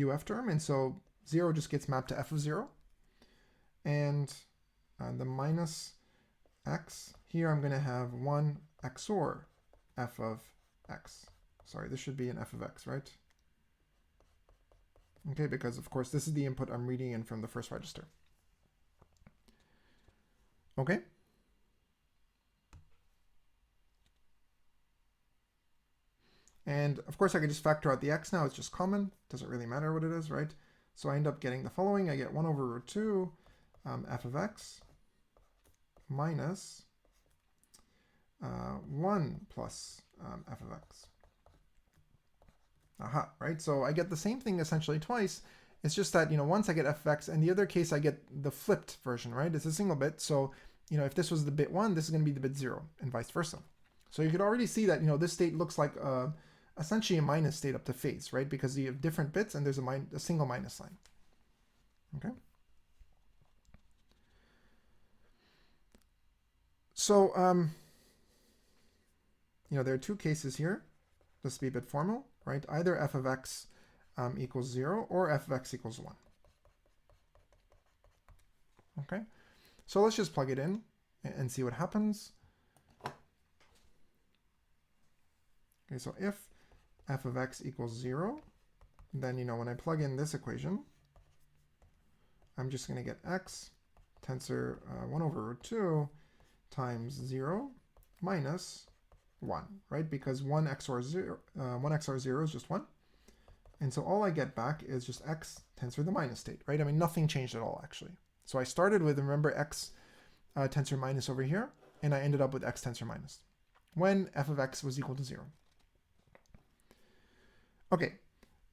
S1: UF term, and so 0 just gets mapped to f of 0. And the minus x, here I'm going to have 1 XOR f of x. Sorry, this should be an f of x, right? Okay, because of course this is the input I'm reading in from the first register. Okay. And of course I could just factor out the x now, it's just common, doesn't really matter what it is, right? So I end up getting the following. I get 1 over root 2 f of x minus 1 plus f of x. Aha, right? So I get the same thing essentially twice. It's just that, once I get f of x, and the other case I get the flipped version, right? It's a single bit. So, if this was the bit 1, this is going to be the bit 0, and vice versa. So you could already see that, this state looks like essentially a minus state up to phase, right? Because you have different bits and there's a single minus sign. Okay. So, there are two cases here. This will be a bit formal, right? Either f of x equals 0 or f of x equals 1. Okay, so let's just plug it in and see what happens. Okay, so if f of x equals 0, then, when I plug in this equation, I'm just going to get x tensor 1 over root 2 times 0 minus 1, right? Because 1 XOR 0 is just 1. And so all I get back is just x tensor the minus state, right? I mean, nothing changed at all, actually. So I started with, remember, x tensor minus over here, and I ended up with x tensor minus when f of x was equal to 0. Okay,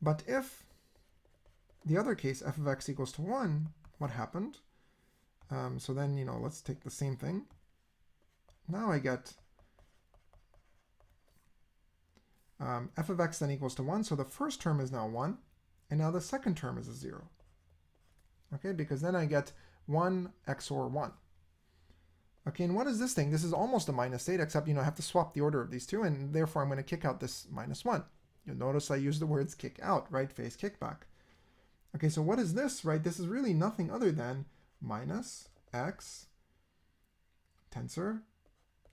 S1: but if the other case, f of x equals to 1, what happened? So then, let's take the same thing. Now I get f of x then equals to 1. So the first term is now 1, and now the second term is a 0. Okay, because then I get 1 XOR 1. Okay, and what is this thing? This is almost a minus state, except, I have to swap the order of these two, and therefore I'm going to kick out this minus 1. You'll notice I use the words kick out, right? Phase kickback. Okay, so what is this, right? This is really nothing other than minus x tensor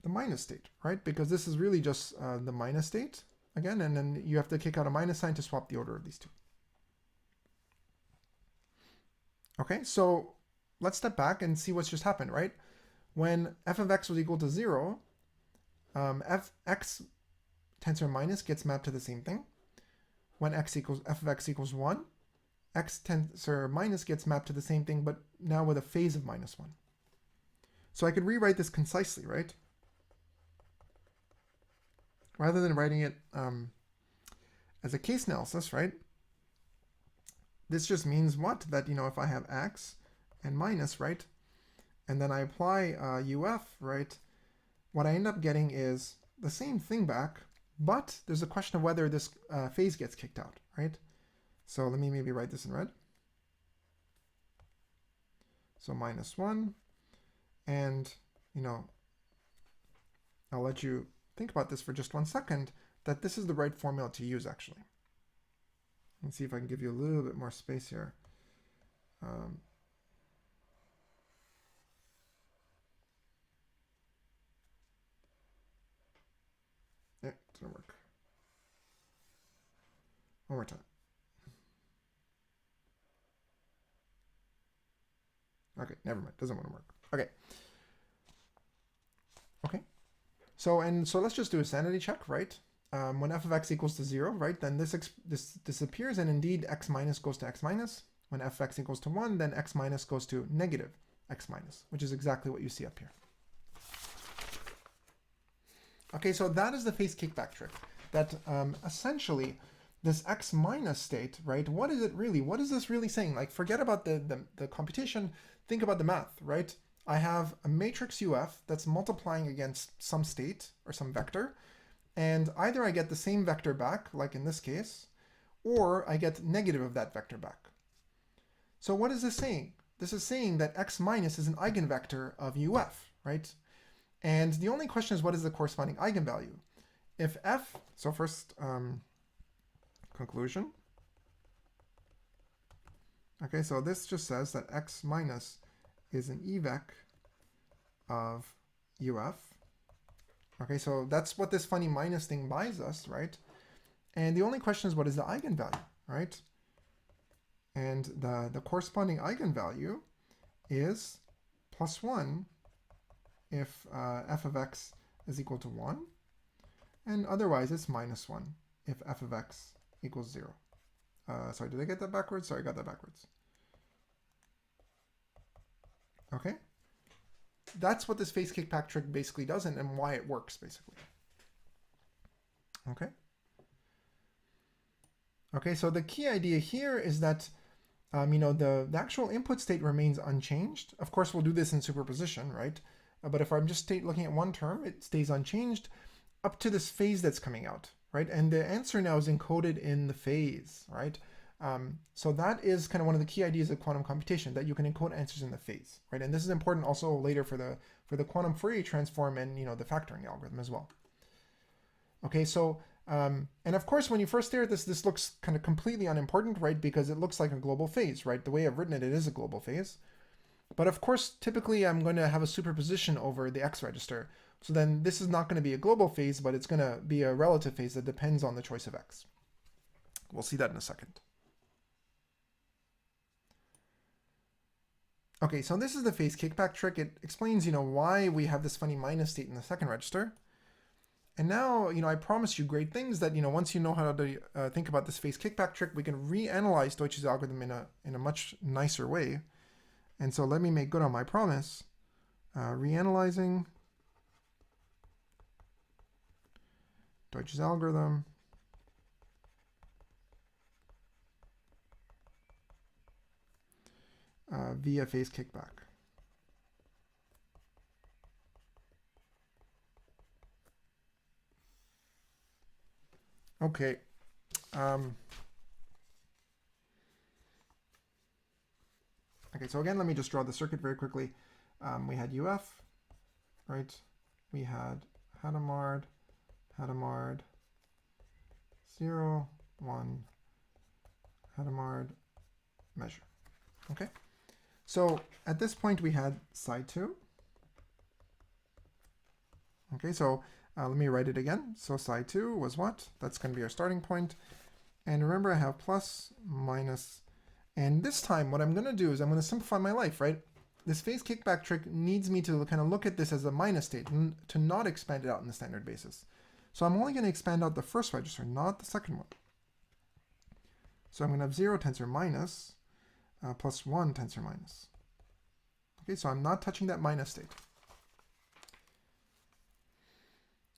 S1: the minus state, right? Because this is really just the minus state again, and then you have to kick out a minus sign to swap the order of these two. Okay, so let's step back and see what's just happened, right? When f of x was equal to 0, x tensor minus gets mapped to the same thing. When f of x equals 1, x tensor minus gets mapped to the same thing, but now with a phase of minus 1. So I could rewrite this concisely, right? Rather than writing it as a case analysis, right? This just means what? That, if I have x and minus, right? And then I apply UF, right? What I end up getting is the same thing back, but there's a question of whether this phase gets kicked out, right? So let me maybe write this in red. So minus 1. And, I'll let you think about this for just 1 second, that this is the right formula to use, actually. Let's see if I can give you a little bit more space here. Yeah, it didn't work. One more time. Okay, never mind. Doesn't want to work. Okay. Okay. So let's just do a sanity check, right? When f of x equals to 0, right, then this disappears, and indeed x minus goes to x minus. When f of x equals to 1, then x minus goes to negative x minus, which is exactly what you see up here. Okay, so that is the phase kickback trick. that essentially this x minus state, right? What is it really? What is this really saying? Like, forget about the computation, think about the math, right? I have a matrix UF that's multiplying against some state or some vector, and either I get the same vector back, like in this case, or I get negative of that vector back. So what is this saying? This is saying that x minus is an eigenvector of UF, right? And the only question is, what is the corresponding eigenvalue? If f, so first, conclusion. Okay, so this just says that x minus is an evec of UF. Okay, so that's what this funny minus thing buys us, right? And the only question is, what is the eigenvalue, right? And the corresponding eigenvalue is +1 if f of x is equal to 1, and otherwise it's -1 if f of x equals 0. Sorry, did I get that backwards? Sorry, I got that backwards. Okay? That's what this phase kickback trick basically does, and why it works, basically. Okay? Okay, so the key idea here is that the actual input state remains unchanged. Of course, we'll do this in superposition, right? But if I'm just looking at one term, it stays unchanged up to this phase that's coming out, right? And the answer now is encoded in the phase, right? So that is kind of one of the key ideas of quantum computation, that you can encode answers in the phase, right? And this is important also later for the quantum Fourier transform and the factoring algorithm as well. Okay, so and of course, when you first stare at this looks kind of completely unimportant, right? Because it looks like a global phase, right? The way I've written it, it is a global phase. But of course, typically I'm going to have a superposition over the x register. So then this is not going to be a global phase, but it's going to be a relative phase that depends on the choice of x. We'll see that in a second. Okay, so this is the phase kickback trick. It explains, why we have this funny minus state in the second register. And now, I promise you great things that, once you know how to think about this phase kickback trick, we can reanalyze Deutsch's algorithm in a much nicer way. And so let me make good on my promise. Reanalyzing Deutsch's algorithm via phase kickback. Okay. Okay, so again, let me just draw the circuit very quickly. We had UF, right? We had Hadamard, 0, 1, Hadamard, measure. Okay, so at this point we had psi 2. Okay, so let me write it again. So psi 2 was what? That's going to be our starting point. And remember, I have plus, minus, and this time what I'm going to do is I'm going to simplify my life, right? This phase kickback trick needs me to kind of look at this as a minus state, to not expand it out in the standard basis. So I'm only going to expand out the first register, not the second one. So I'm going to have 0 tensor minus plus 1 tensor minus. Okay, so I'm not touching that minus state.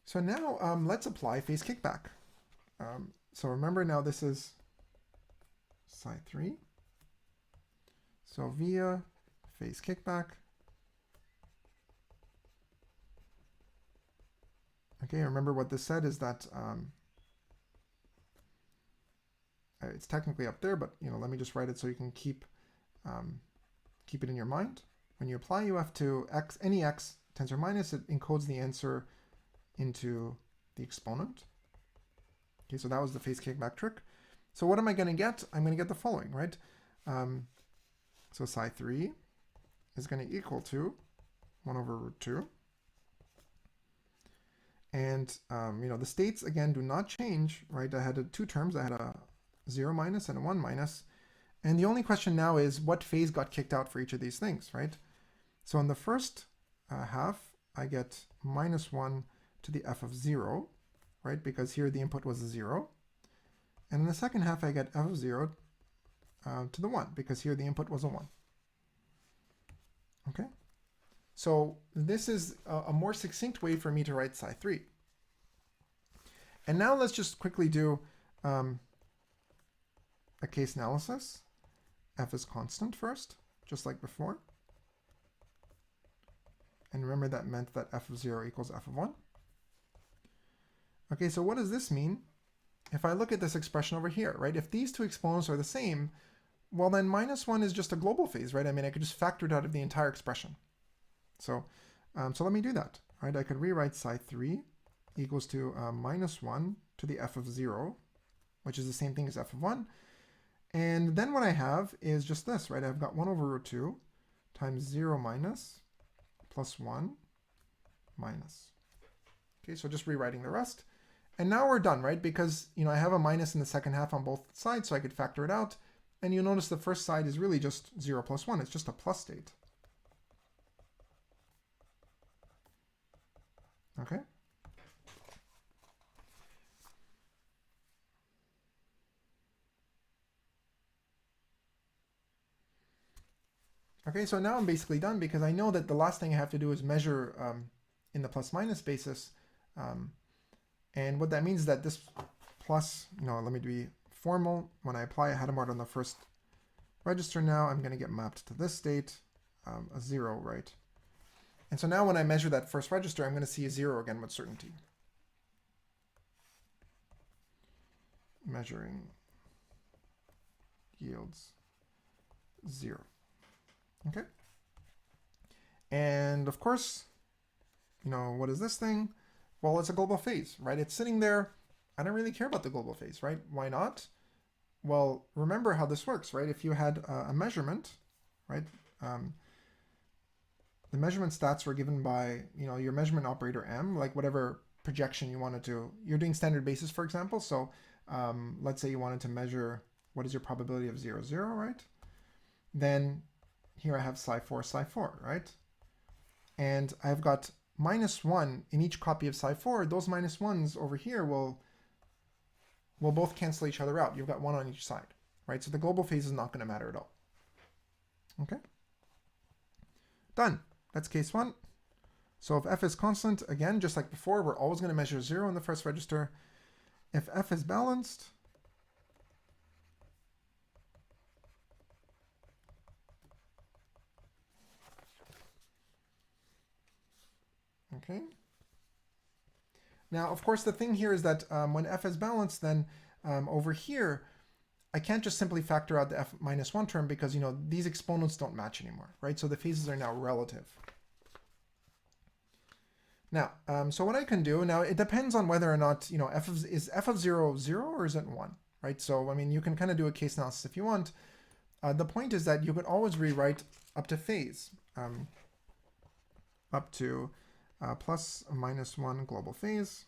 S1: So now let's apply phase kickback. So remember, now this is psi 3. So via phase kickback. Okay, remember what this said is that it's technically up there, but let me just write it so you can keep it in your mind. When you apply UF to x, any x tensor minus, it encodes the answer into the exponent. Okay, so that was the phase kickback trick. So what am I going to get? I'm going to get the following, right? So psi 3 is going to equal to 1 over root 2. And, the states, again, do not change, right? I had two terms. I had a 0 minus and a 1 minus. And the only question now is what phase got kicked out for each of these things, right? So in the first half, I get -1 to the f of 0, right? Because here the input was a 0. And in the second half, I get f of 0 to the 1, because here the input was a 1. Okay? So this is a more succinct way for me to write psi 3. And now let's just quickly do a case analysis. F is constant first, just like before. And remember that meant that f of 0 equals f of 1. Okay, so what does this mean? If I look at this expression over here, right? If these two exponents are the same, well then -1 is just a global phase, right? I mean, I could just factor it out of the entire expression. So let me do that, right? I could rewrite psi 3 equals to -1 to the f of 0, which is the same thing as f of 1. And then what I have is just this, right? I've got 1 over root 2 times 0 minus plus 1 minus. Okay, so just rewriting the rest. And now we're done, right? Because, you know, I have a minus in the second half on both sides, so I could factor it out. And you'll notice the first side is really just 0 plus 1. It's just a plus state. Okay? Okay, so now I'm basically done because I know that the last thing I have to do is measure in the plus minus basis. And what that means is that this plus, you know, let me be formal. When I apply a Hadamard on the first register now, I'm going to get mapped to this state, a 0, right? And so now when I measure that first register, I'm going to see a 0 again with certainty. Measuring yields 0. Okay. And of course, you know, what is this thing? Well, it's a global phase, right? It's sitting there. I don't really care about the global phase, right? Why not? Well, remember how this works, right? If you had a measurement, right? The measurement stats were given by, you know, your measurement operator M, like whatever projection you wanted to. You're doing standard basis, for example. So let's say you wanted to measure what is your probability of 0, 0, right? Then here I have psi 4, right? And I've got -1 in each copy of psi 4. Those -1s over here will both cancel each other out. You've got 1 on each side, right? So the global phase is not going to matter at all. Okay? Done. That's case 1. So if f is constant, again, just like before, we're always going to measure 0 in the first register. If f is balanced, okay. Now, of course, the thing here is that when f is balanced, then over here, I can't just simply factor out the f minus 1 term because, you know, these exponents don't match anymore, right? So the phases are now relative. Now, so what I can do, now it depends on whether or not, you know, is f of 0, 0 or is it 1, right? So, I mean, you can kind of do a case analysis if you want. The point is that you could always rewrite up to phase, up to plus or minus 1 global phase.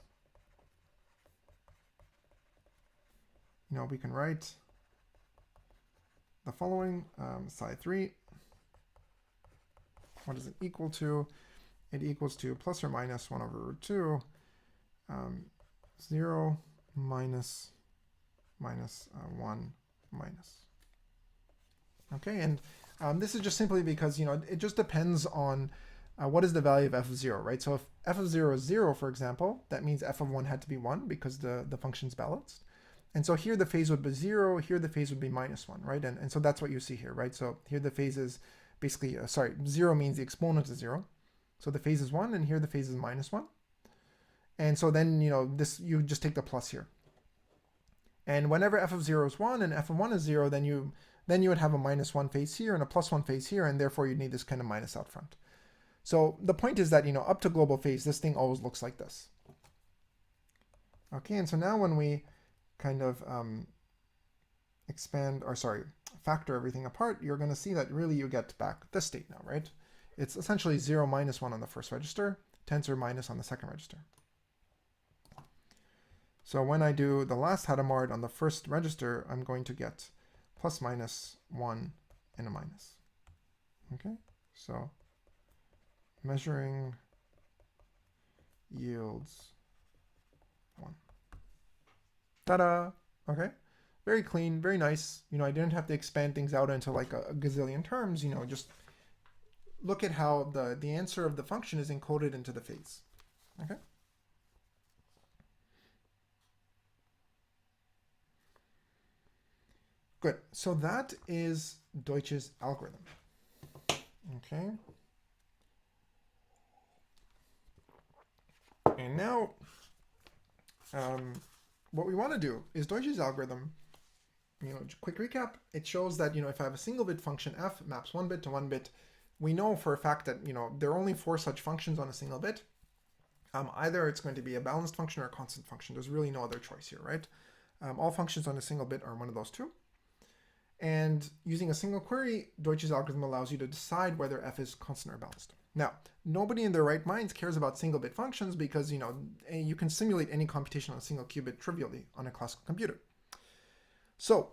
S1: You know, we can write the following, psi 3. What is it equal to? It equals to plus or minus 1 over root 2, 0 minus 1 minus. Okay, and this is just simply because, you know, it just depends on what is the value of f of 0, right? So if f of 0 is 0, for example, that means f of 1 had to be 1 because the function's balanced. And so here the phase would be 0, here the phase would be -1, right? And so that's what you see here, right? So here the phase is basically, 0 means the exponent is 0. So the phase is 1, and here the phase is -1. And so then, you know, this, you just take the plus here. And whenever f of 0 is 1 and f of 1 is 0, then you would have a -1 phase here and a +1 phase here, and therefore you need this kind of minus out front. So the point is that, you know, up to global phase, this thing always looks like this. Okay, and so now when we kind of factor everything apart, you're going to see that really you get back this state now, right? It's essentially 0 minus 1 on the first register, tensor minus on the second register. So when I do the last Hadamard on the first register, I'm going to get plus minus 1 and a minus. Okay, so measuring yields 1. Ta-da! Okay, very clean, very nice. You know, I didn't have to expand things out into like a gazillion terms, you know, just look at how the answer of the function is encoded into the phase. Okay. Good. So that is Deutsches algorithm. Okay. And now, what we want to do is Deutsches algorithm. Quick recap. It shows that if I have a single bit function f maps one bit to one bit, we know for a fact that there are only 4 such functions on a single bit. Either it's going to be a balanced function or a constant function. There's really no other choice here, right? All functions on a single bit are one of those two. And using a single query, Deutsches algorithm allows you to decide whether f is constant or balanced. Now, nobody in their right minds cares about single bit functions because you can simulate any computation on a single qubit trivially on a classical computer. So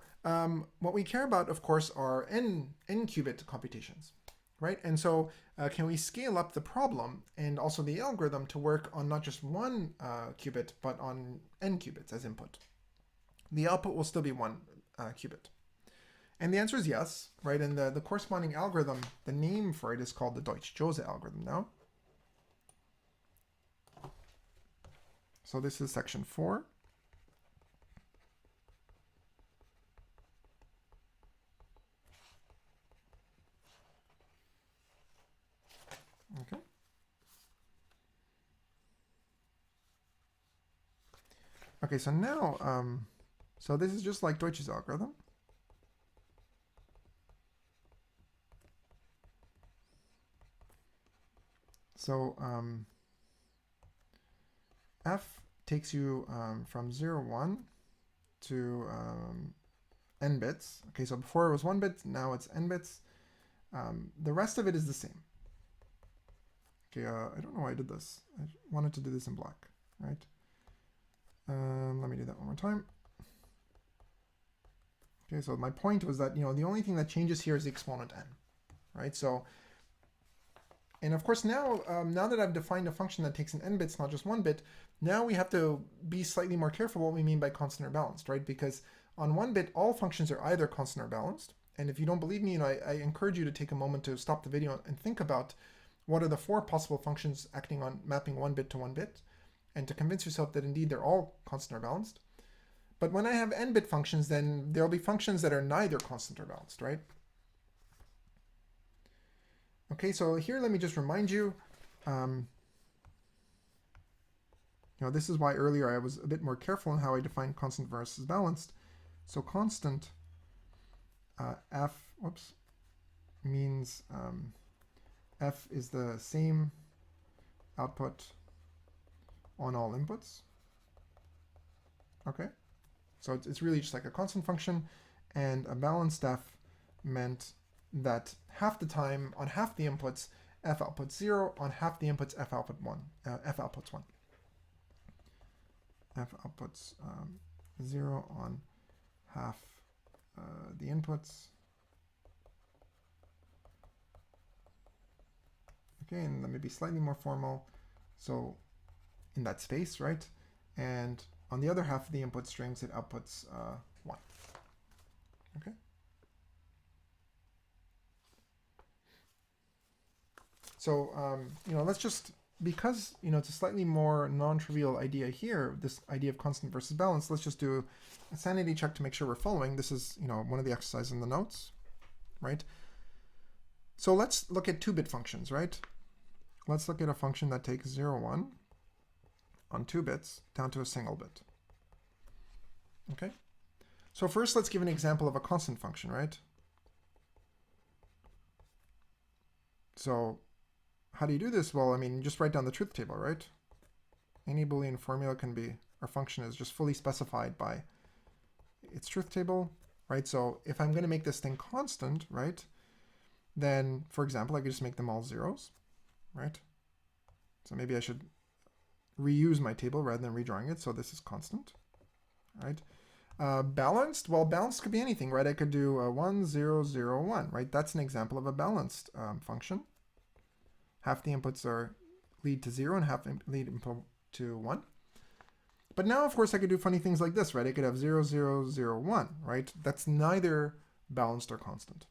S1: what we care about, of course, are n qubit computations, right? And so can we scale up the problem and also the algorithm to work on not just one qubit, but on n qubits as input? The output will still be 1 qubit. And the answer is yes, right? And the corresponding algorithm, the name for it is called the Deutsch-Josza algorithm now. So this is section 4. Okay. Okay, so now, so this is just like Deutsch's algorithm. So f takes you from 0, 1 to n bits. Okay, so before it was 1 bit, now it's n bits. The rest of it is the same. Okay, I don't know why I did this. I wanted to do this in black, right? Let me do that one more time. Okay, so my point was that, the only thing that changes here is the exponent n, right? So, and of course now, now that I've defined a function that takes an n bits, not just 1 bit, now we have to be slightly more careful what we mean by constant or balanced, right? Because on 1 bit, all functions are either constant or balanced. And if you don't believe me, I encourage you to take a moment to stop the video and think about what are the 4 possible functions acting on mapping 1 bit to 1 bit, and to convince yourself that indeed they're all constant or balanced. But when I have n-bit functions, then there'll be functions that are neither constant or balanced, right? Okay, so here let me just remind you, this is why earlier I was a bit more careful in how I defined constant versus balanced. So constant f, means f is the same output on all inputs. Okay, so it's really just like a constant function, and a balanced f meant that half the time on half the inputs f outputs 0, on half the inputs f outputs 1. F outputs 0 on half the inputs. Okay, and let me be slightly more formal. So in that space, right? And on the other half of the input strings, it outputs 1. Okay. So, let's just, because, it's a slightly more non-trivial idea here, this idea of constant versus balance, let's just do a sanity check to make sure we're following. This is, one of the exercises in the notes, right? So let's look at 2-bit functions, right? Let's look at a function that takes 0, 1 on 2 bits down to a single bit. Okay? So first, let's give an example of a constant function, right? So how do you do this? Well, I mean, just write down the truth table, right? Any Boolean formula can be, our function is just fully specified by its truth table, right? So if I'm going to make this thing constant, right, then, for example, I could just make them all zeros, right? So maybe I should reuse my table rather than redrawing it. So this is constant, right? Balanced, well, balanced could be anything, right? I could do 1, 0, 0, 1, right? That's an example of a balanced function. Half the inputs lead to 0 and half lead to 1. But now, of course, I could do funny things like this, right? I could have 0, 0, 0, 1, right? That's neither balanced or constant.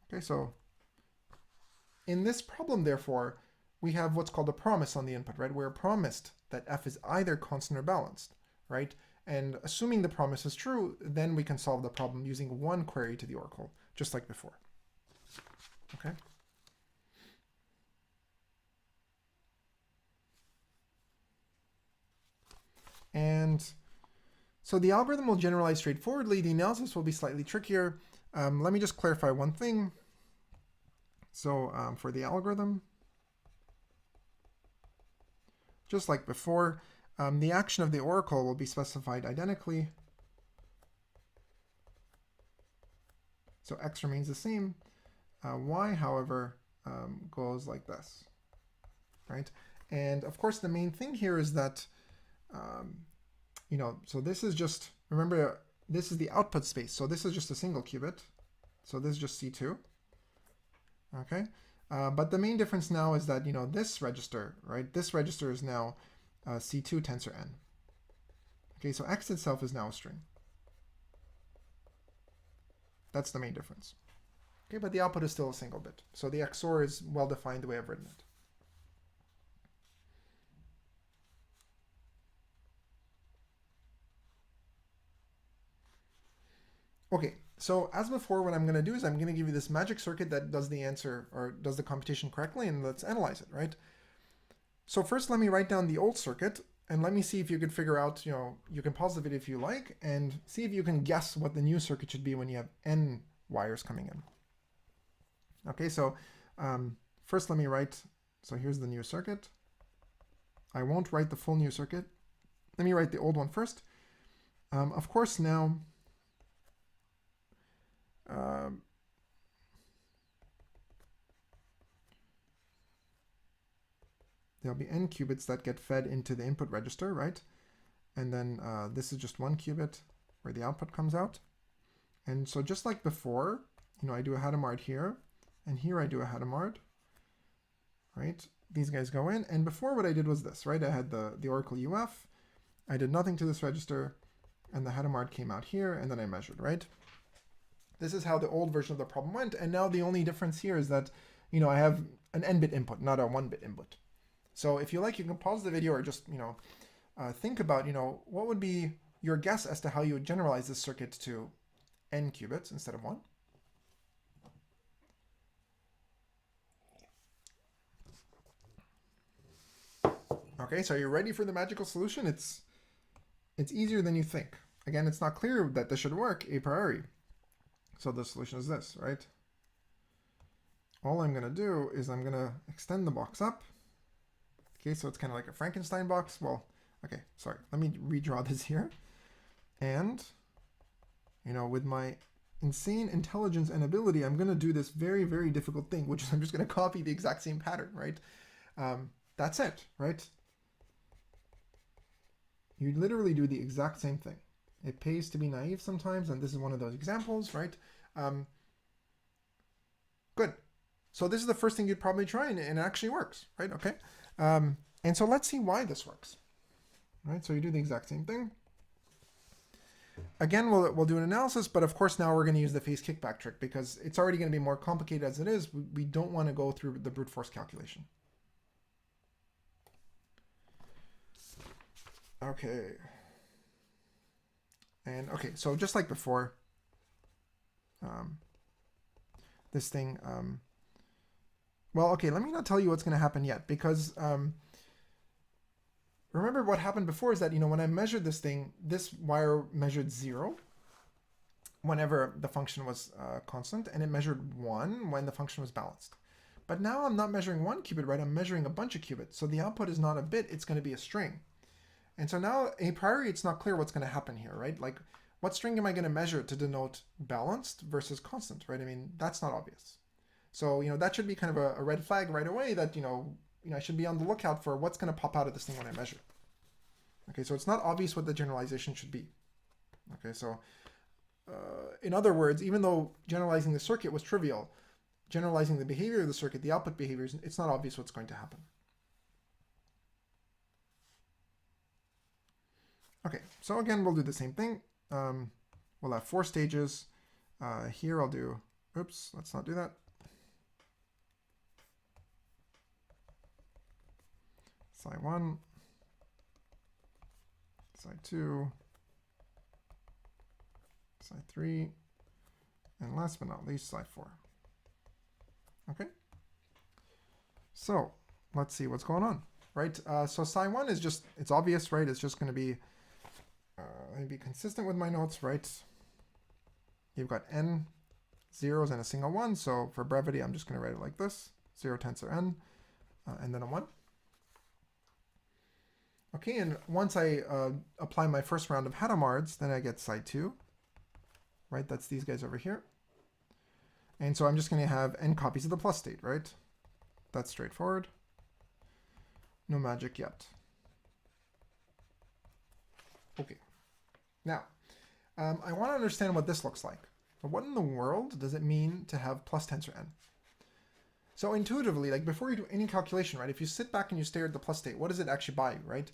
S1: Okay, so in this problem, therefore, we have what's called a promise on the input, right? We're promised that f is either constant or balanced, right? And assuming the promise is true, then we can solve the problem using one query to the oracle, just like before. Okay. And so the algorithm will generalize straightforwardly. The analysis will be slightly trickier. Let me just clarify one thing. So for the algorithm, just like before, the action of the oracle will be specified identically. So x remains the same. Y, however, goes like this, right? And of course, the main thing here is that, so this is just, remember, this is the output space. So this is just a single qubit. So this is just C2, okay? But the main difference now is that, this register, right? This register is now C2 tensor n. Okay, so x itself is now a string. That's the main difference. Okay, but the output is still a single bit. So the XOR is well defined the way I've written it. Okay, so as before, what I'm going to do is I'm going to give you this magic circuit that does the answer or does the computation correctly, and let's analyze it, right? So first, let me write down the old circuit, and let me see if you could figure out, you can pause the video if you like, and see if you can guess what the new circuit should be when you have n wires coming in. Okay, so first let me write, so here's the new circuit. I won't write the full new circuit. Let me write the old one first. Of course, now, there'll be n qubits that get fed into the input register, right? And then this is just one qubit where the output comes out. And so just like before, I do a Hadamard here, and here I do a Hadamard, right? These guys go in, and before what I did was this, right? I had the oracle UF, I did nothing to this register, and the Hadamard came out here, and then I measured, right? This is how the old version of the problem went, and now the only difference here is that, I have an n-bit input, not a 1-bit input. So if you like, you can pause the video or just, think about, what would be your guess as to how you would generalize this circuit to n qubits instead of 1. Okay, so are you ready for the magical solution? It's easier than you think. Again, it's not clear that this should work a priori. So the solution is this, right? All I'm going to do is I'm going to extend the box up. Okay, so it's kind of like a Frankenstein box. Well, okay, sorry. Let me redraw this here. And, with my insane intelligence and ability, I'm going to do this very, very difficult thing, which is I'm just going to copy the exact same pattern, right? That's it, right? You literally do the exact same thing. It pays to be naive sometimes, and this is one of those examples, right? Good. So this is the first thing you'd probably try, and it actually works, right? Okay. And so let's see why this works, right? So you do the exact same thing. Again, we'll do an analysis, but of course now we're going to use the phase kickback trick because it's already going to be more complicated as it is. We don't want to go through the brute force calculation. Okay. And okay, so just like before, this thing, well, okay, let me not tell you what's going to happen yet, because remember what happened before is that, when I measured this thing, this wire measured 0 whenever the function was constant, and it measured 1 when the function was balanced. But now I'm not measuring 1 qubit, right? I'm measuring a bunch of qubits. So the output is not a bit, it's going to be a string. And so now, a priori, it's not clear what's going to happen here, right? Like, what string am I going to measure to denote balanced versus constant, right? I mean, that's not obvious. So, that should be kind of a red flag right away that, I should be on the lookout for what's going to pop out of this thing when I measure. Okay, so it's not obvious what the generalization should be. Okay, so in other words, even though generalizing the circuit was trivial, generalizing the behavior of the circuit, the output behaviors, it's not obvious what's going to happen. Okay, so again, we'll do the same thing. We'll have 4 stages. Here I'll do, oops, let's not do that. Psi 1, Psi 2, slide 3, and last but not least, slide 4. Okay. So let's see what's going on, right? So psi 1 is just, it's obvious, right? It's just going to be, let me be consistent with my notes, right? You've got n zeros and a single 1. So for brevity, I'm just going to write it like this: 0 tensor n, and then a 1. Okay, and once I apply my first round of Hadamards, then I get psi 2, right? That's these guys over here. And so I'm just going to have n copies of the plus state, right? That's straightforward. No magic yet. Okay. Now, I want to understand what this looks like. So what in the world does it mean to have plus tensor n? So intuitively, like before you do any calculation, right, if you sit back and you stare at the plus state, what does it actually buy you, right?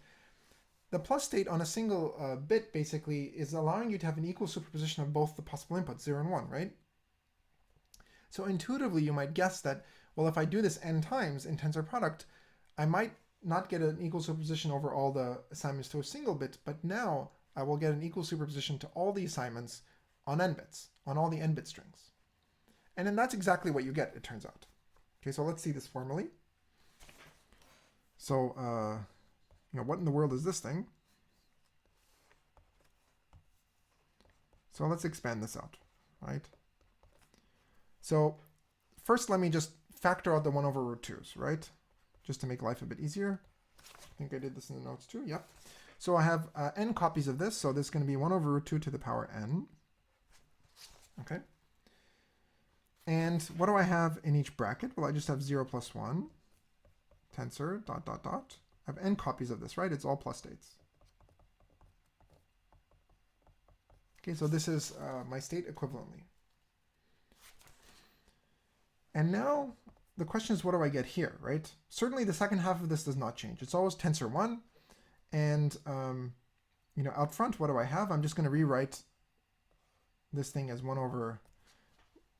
S1: The plus state on a single bit basically is allowing you to have an equal superposition of both the possible inputs, 0 and 1, right? So intuitively, you might guess that, well, if I do this n times in tensor product, I might not get an equal superposition over all the assignments to a single bit, but now I will get an equal superposition to all the assignments on n bits, on all the n bit strings. And then that's exactly what you get, it turns out. Okay, so let's see this formally. So, what in the world is this thing? So let's expand this out, right? So first, let me just factor out the 1 over root 2's, right? Just to make life a bit easier. I think I did this in the notes too. Yep. So I have n copies of this. So this is going to be 1 over root 2 to the power n. Okay. And what do I have in each bracket? Well, I just have 0 plus 1, tensor, dot, dot, dot. I have n copies of this, right? It's all plus states. Okay, so this is my state equivalently. And now the question is, what do I get here, right? Certainly the second half of this does not change. It's always tensor 1. And, out front, what do I have? I'm just going to rewrite this thing as 1 over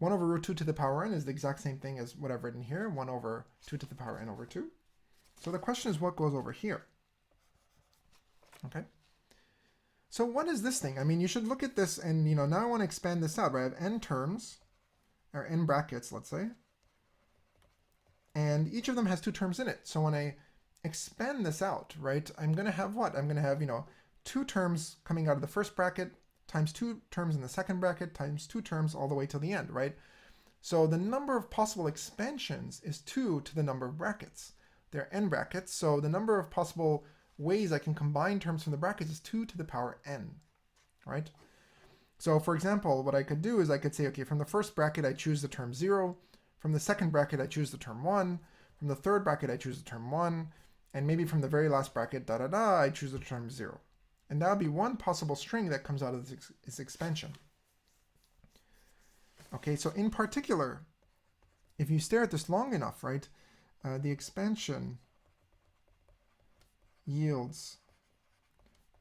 S1: root 2 to the power n is the exact same thing as what I've written here, 1 over 2 to the power n over 2. So the question is, what goes over here? Okay. So what is this thing? I mean, you should look at this and, now I want to expand this out, right? I have n terms, or n brackets, let's say. And each of them has 2 terms in it. So when I expand this out, right, I'm going to have what? I'm going to have, 2 terms coming out of the first bracket times 2 terms in the second bracket times 2 terms all the way till the end, right? So the number of possible expansions is 2 to the number of brackets. There are n brackets, so the number of possible ways I can combine terms from the brackets is 2 to the power n, right? So for example, what I could do is I could say, okay, from the first bracket I choose the term 0, from the second bracket I choose the term 1, from the third bracket I choose the term 1, and maybe from the very last bracket, da da da, I choose the term 0. And that would be one possible string that comes out of this expansion. Okay, so in particular, if you stare at this long enough, right, the expansion yields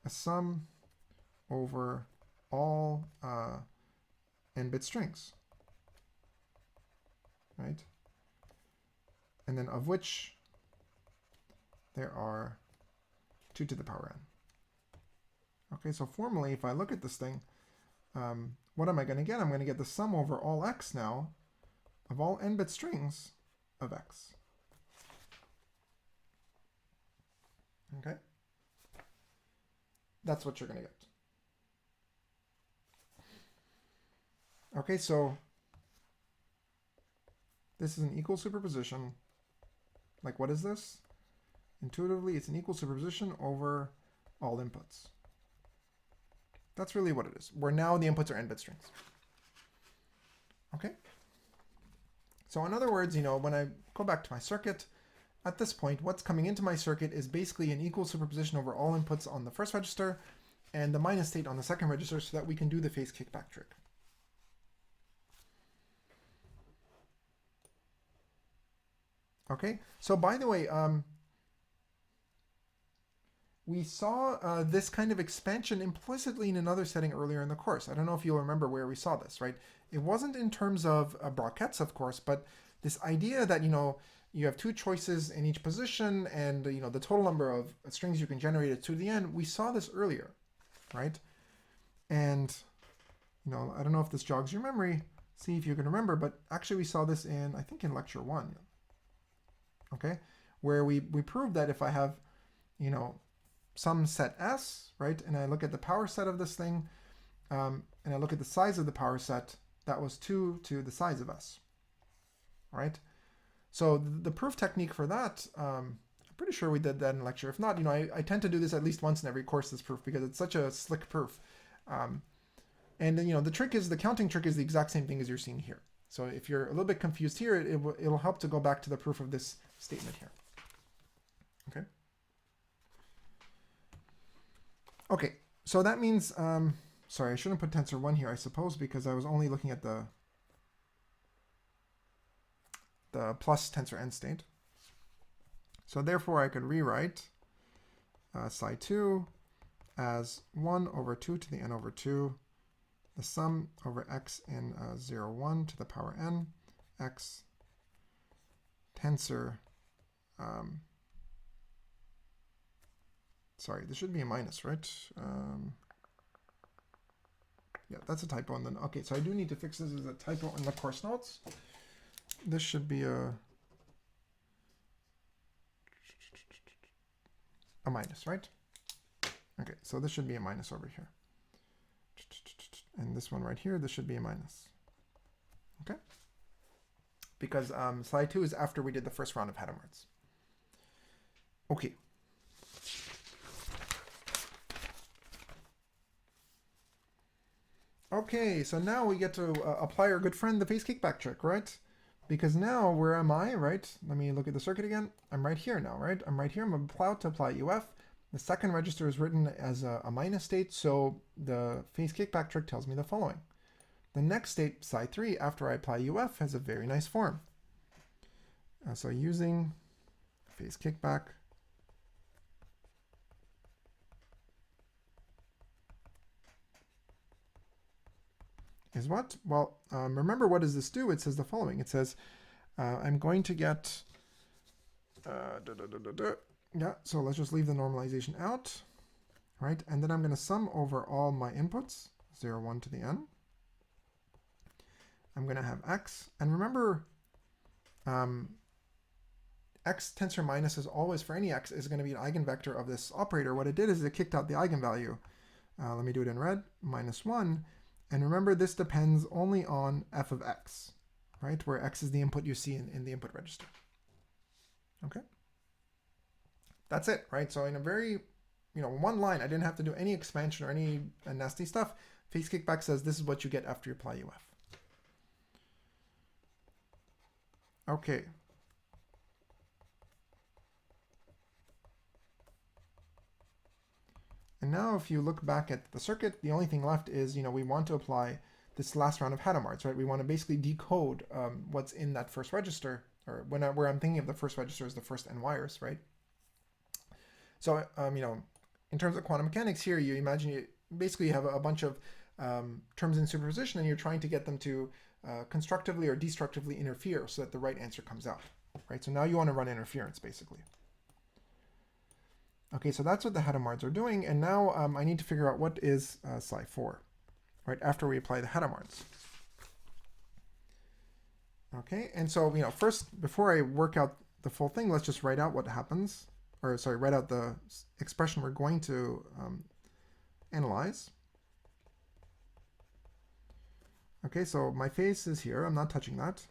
S1: a sum over all n-bit strings, right? And then of which there are 2 to the power n. Okay, so formally, if I look at this thing, what am I going to get? I'm going to get the sum over all x now of all n-bit strings of x. Okay? That's what you're going to get. Okay, so this is an equal superposition. Like, what is this? Intuitively, it's an equal superposition over all inputs. That's really what it is, where now the inputs are n-bit strings. Okay? So in other words, when I go back to my circuit, at this point, what's coming into my circuit is basically an equal superposition over all inputs on the first register and the minus state on the second register so that we can do the phase kickback trick. Okay, so by the way, we saw this kind of expansion implicitly in another setting earlier in the course. I don't know if you'll remember where we saw this, right? It wasn't in terms of brackets, of course, but this idea that, you have 2 choices in each position and, the total number of strings you can generate is 2 to the n. We saw this earlier, right? And, I don't know if this jogs your memory. See if you can remember, but actually we saw this in, I think in lecture 1. Okay, where we proved that if I have, some set S, right, and I look at the power set of this thing, and I look at the size of the power set, that was 2 to the size of S, right? So the proof technique for that, I'm pretty sure we did that in lecture. If not, I tend to do this at least once in every course, this proof, because it's such a slick proof. And then, the trick is, the counting trick is the exact same thing as you're seeing here. So if you're a little bit confused here, it'll help to go back to the proof of this statement here. Okay. Okay, so that means, sorry, I shouldn't put tensor 1 here, I suppose, because I was only looking at the plus tensor n state. So therefore I could rewrite psi 2 as 1 over 2 to the n over 2, the sum over x in 0, 1 to the power n, x tensor, sorry, this should be a minus, right? Yeah, that's a typo. And then, okay, so I do need to fix this as a typo in the course notes. This should be a minus, right? Okay, so this should be a minus over here. And this one right here, this should be a minus. Okay? Because psi 2 is after we did the first round of Hadamard's. Okay. Okay, so now we get to apply our good friend, the phase kickback trick, right? Because now, where am I, right? Let me look at the circuit again. I'm right here now, right? I'm right here. I'm about to apply UF. The second register is written as a minus state, so the phase kickback trick tells me the following. The next state, psi 3, after I apply UF, has a very nice form. So using phase kickback, is what? Well, remember, what does this do? It says the following. It says, I'm going to get, yeah, so let's just leave the normalization out, right? And then I'm going to sum over all my inputs, 0, 1 to the n. I'm going to have x. And remember, x tensor minus is always, for any x, is going to be an eigenvector of this operator. What it did is it kicked out the eigenvalue. Let me do it in red, -1. And remember, this depends only on f of x, right? Where x is the input you see in the input register. Okay? That's it, right? So in a very, one line, I didn't have to do any expansion or any nasty stuff. Phase kickback says this is what you get after you apply UF. Okay. And now if you look back at the circuit, the only thing left is, we want to apply this last round of Hadamard's, right? We want to basically decode what's in that first register, or where I'm thinking of the first register as the first n wires, right? So, in terms of quantum mechanics here, you imagine you basically have a bunch of terms in superposition, and you're trying to get them to constructively or destructively interfere so that the right answer comes out, right? So now you want to run interference, basically. Okay, so that's what the Hadamard's are doing, and now I need to figure out what is psi 4, right, after we apply the Hadamard's. Okay, and so, first, before I work out the full thing, let's just write out what happens, or sorry, write out the expression we're going to analyze. Okay, so my phase is here, I'm not touching that,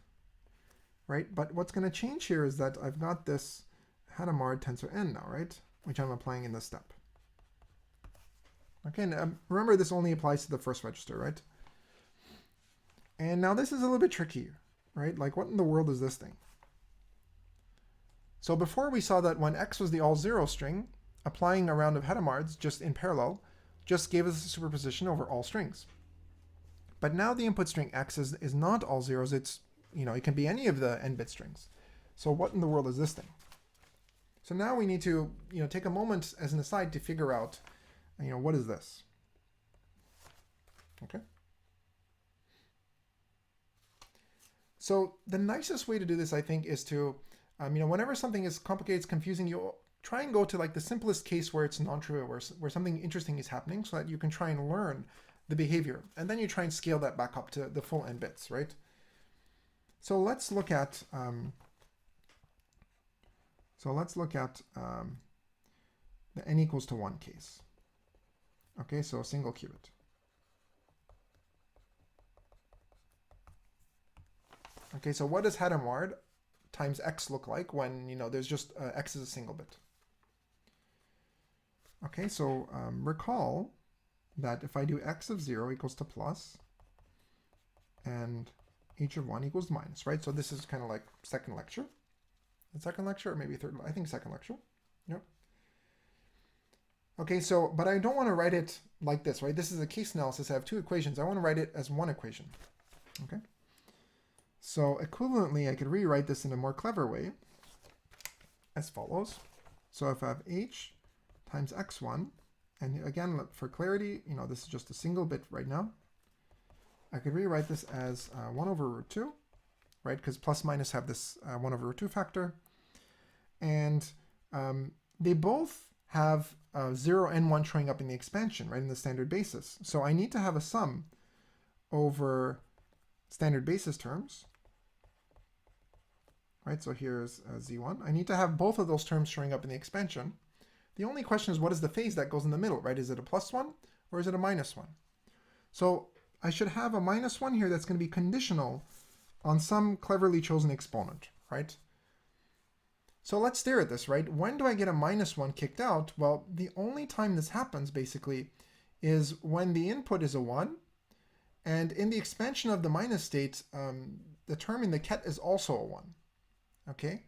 S1: right? But what's going to change here is that I've got this Hadamard tensor n now, right? Which I'm applying in this step. Okay, now remember, this only applies to the first register, right? And now this is a little bit tricky, right? Like, what in the world is this thing? So before we saw that when x was the all zero string, applying a round of Hadamard's just in parallel just gave us a superposition over all strings. But now the input string x is not all zeros, it's, it can be any of the n-bit strings. So what in the world is this thing? So now we need to, take a moment as an aside to figure out, what is this? Okay. So the nicest way to do this, I think, is to, whenever something is complicated, it's confusing, you try and go to like the simplest case where it's non-trivial, where something interesting is happening, so that you can try and learn the behavior. And then you try and scale that back up to the full n bits, right? So let's look at the n equals to 1 case. Okay, so a single qubit. Okay, so what does Hadamard times x look like when, there's just x is a single bit? Okay, so recall that if I do x of 0 equals to plus and h of 1 equals to minus, right? So this is kind of like second lecture. The second lecture, or maybe third, I think second lecture. Yep. Okay, so, but I don't want to write it like this, right? This is a case analysis. I have two equations. I want to write it as one equation. Okay. So equivalently, I could rewrite this in a more clever way as follows. So if I have h times x1, and again, for clarity, this is just a single bit right now. I could rewrite this as 1 over root 2, right? Because plus minus have this 1 over root 2 factor. And they both have 0 and 1 showing up in the expansion, right, in the standard basis. So I need to have a sum over standard basis terms, right? So here's z1. I need to have both of those terms showing up in the expansion. The only question is, what is the phase that goes in the middle, right? Is it a plus 1 or is it a minus 1? So I should have a minus 1 here that's going to be conditional on some cleverly chosen exponent, right? So let's stare at this, right? When do I get a minus 1 kicked out? Well, the only time this happens, basically, is when the input is a 1, and in the expansion of the minus state, the term in the ket is also a 1, okay?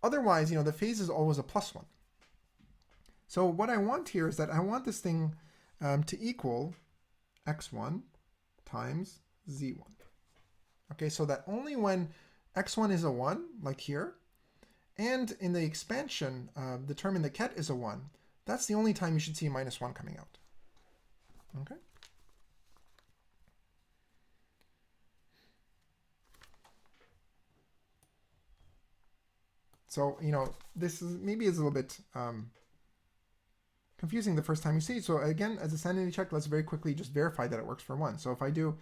S1: Otherwise, the phase is always a plus 1. So what I want here is that I want this thing to equal x1 times z1. Okay, so that only when x1 is a 1, like here, and in the expansion, the term in the ket is a 1, that's the only time you should see a minus 1 coming out. Okay? So, this is maybe is a little bit confusing the first time you see it. So again, as a sanity check, let's very quickly just verify that it works for 1. So if I do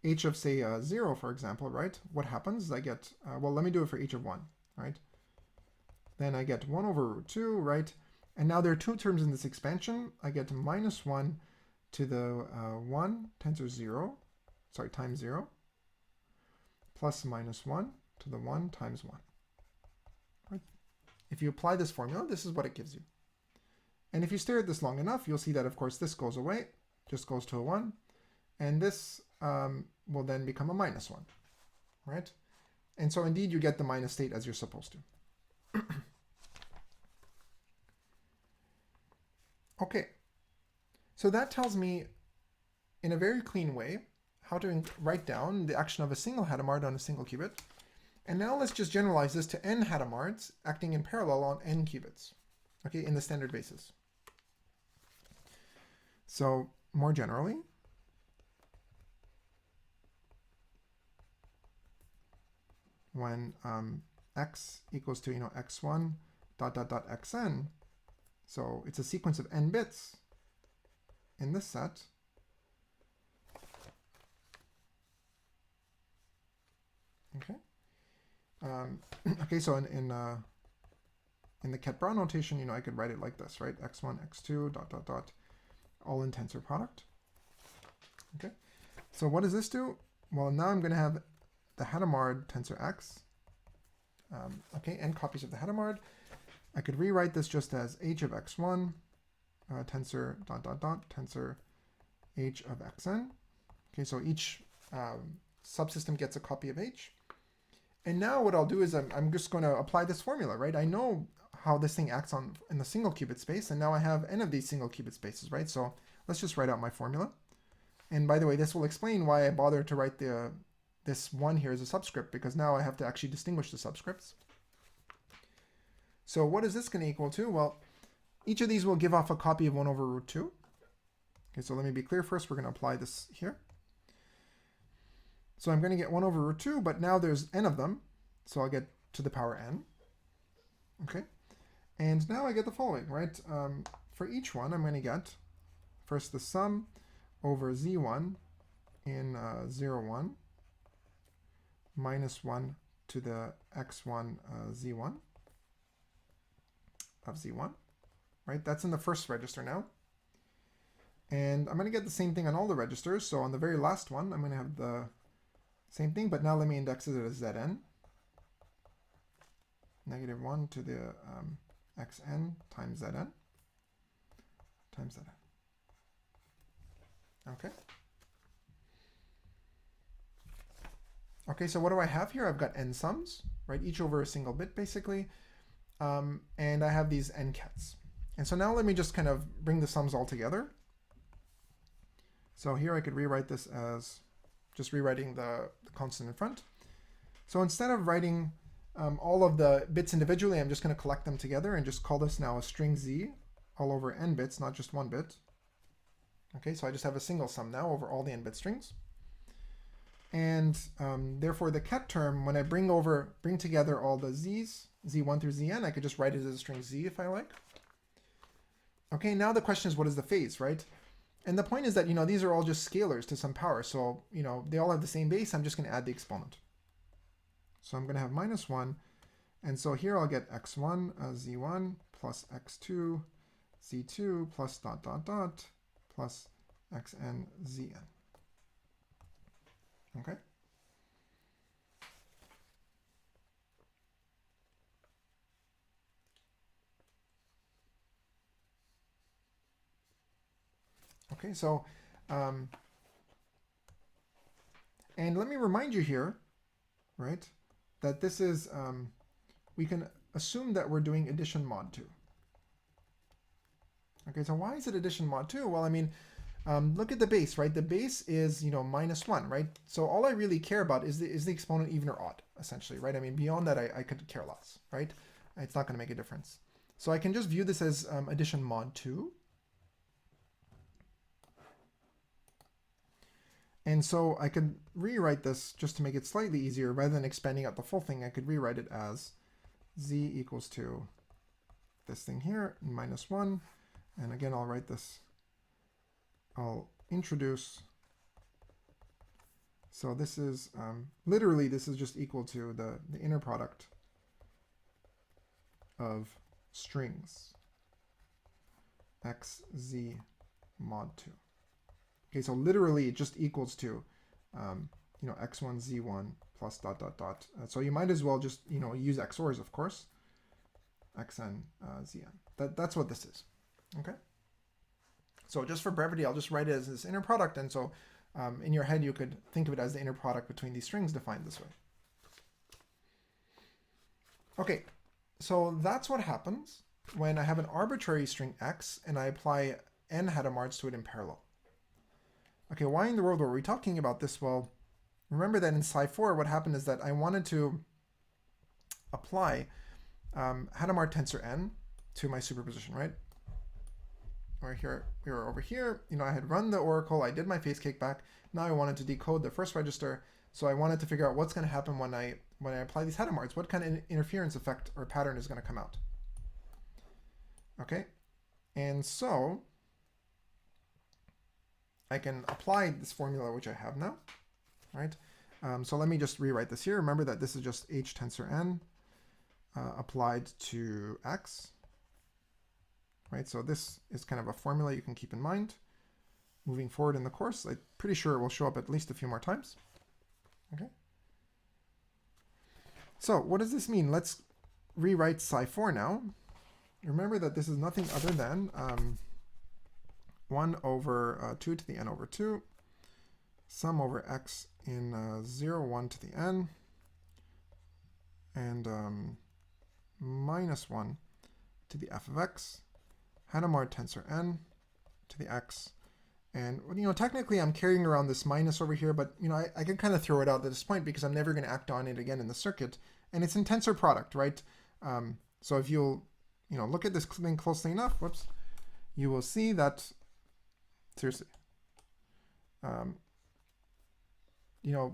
S1: h of, say, 0, for example, right, what happens is I get, well, let me do it for h of 1, right? Then I get 1 over root 2, right? And now there are two terms in this expansion. I get minus 1 to the 1 tensor 0, sorry, times 0, plus minus 1 to the 1 times 1. Right? If you apply this formula, this is what it gives you. And if you stare at this long enough, you'll see that, of course, this goes away, just goes to a 1. And this will then become a minus 1, right? And so indeed, you get the minus state as you're supposed to. Okay, so that tells me in a very clean way how to write down the action of a single Hadamard on a single qubit. And now let's just generalize this to n Hadamards acting in parallel on n qubits, okay, in the standard basis. So more generally, when x equals to, x1 dot dot dot xn, so it's a sequence of n bits in this set. Okay. Okay, so in the Ket-Brown notation, I could write it like this, right? x1, x2, dot dot dot, all in tensor product. Okay. So what does this do? Well, now I'm going to have the Hadamard tensor x. Okay, n copies of the Hadamard. I could rewrite this just as h of x1 tensor dot dot dot tensor h of xn. Okay, so each subsystem gets a copy of h. And now what I'll do is I'm just going to apply this formula, right? I know how this thing acts in the single qubit space, and now I have n of these single qubit spaces, right? So let's just write out my formula. And by the way, this will explain why I bother to write this 1 here as a subscript, because now I have to actually distinguish the subscripts. So what is this going to equal to? Well, each of these will give off a copy of 1 over root 2. Okay, so let me be clear first. We're going to apply this here. So I'm going to get 1 over root 2, but now there's n of them. So I'll get to the power n. Okay. And now I get the following, right? For each one, I'm going to get first the sum over z1 in 0, 1 minus 1 to the x1 z1 of z1, right? That's in the first register now. And I'm going to get the same thing on all the registers. So on the very last one, I'm going to have the same thing, but now let me index it as Zn. Negative 1 to the xn times Zn times Zn. Okay. Okay, so what do I have here? I've got n sums, right? Each over a single bit, basically. And I have these n cats. And so now let me just kind of bring the sums all together. So here I could rewrite this as just rewriting the constant in front. So instead of writing all of the bits individually, I'm just going to collect them together and just call this now a string z all over n bits, not just one bit. Okay, so I just have a single sum now over all the n-bit strings. And therefore the ket term, when I bring together all the z's, z1 through zn, I could just write it as a string z if I like. Okay, now the question is, what is the phase, right? And the point is that, these are all just scalars to some power. So, they all have the same base. I'm just going to add the exponent. So I'm going to have minus 1. And so here I'll get x1 z1 plus x2 z2 plus dot dot dot plus xn zn. Okay. Okay, so, and let me remind you here, right, that this is, we can assume that we're doing addition mod 2. Okay, so why is it addition mod 2? Well, I mean, look at the base, right? The base is, minus 1, right? So all I really care about is the exponent even or odd, essentially, right? I mean, beyond that, I could care less, right? It's not going to make a difference. So I can just view this as addition mod 2. And so I could rewrite this just to make it slightly easier. Rather than expanding out the full thing, I could rewrite it as z equals to this thing here, minus 1. And again, I'll write this. I'll introduce. So this is, literally, this is just equal to the inner product of strings x, z, mod 2. Okay, so literally it just equals to, x1, z1 plus dot, dot, dot. So you might as well just, use XORs, of course. xn, zn. That's what this is. Okay. So just for brevity, I'll just write it as this inner product. And so in your head, you could think of it as the inner product between these strings defined this way. Okay, so that's what happens when I have an arbitrary string x and I apply n Hadamard's to it in parallel. Okay, why in the world were we talking about this? Well, remember that in Sci4, what happened is that I wanted to apply Hadamard tensor n to my superposition, right? Right here, we were over here. I had run the oracle. I did my phase kickback. Now I wanted to decode the first register. So I wanted to figure out what's going to happen when I apply these Hadamards. What kind of interference effect or pattern is going to come out? Okay, and so I can apply this formula, which I have now, right? So let me just rewrite this here. Remember that this is just H tensor n applied to x, right? So this is kind of a formula you can keep in mind moving forward in the course. I'm pretty sure it will show up at least a few more times. Okay. So what does this mean? Let's rewrite Sci4 now. Remember that this is nothing other than 1 over 2 to the n over 2, sum over x in 0, 1 to the n, and minus 1 to the f of x, Hadamard tensor n to the x. And, technically I'm carrying around this minus over here, but, I can kind of throw it out at this point because I'm never going to act on it again in the circuit. And it's in tensor product, right? So if you'll, look at this thing closely enough, whoops, you will see that, seriously,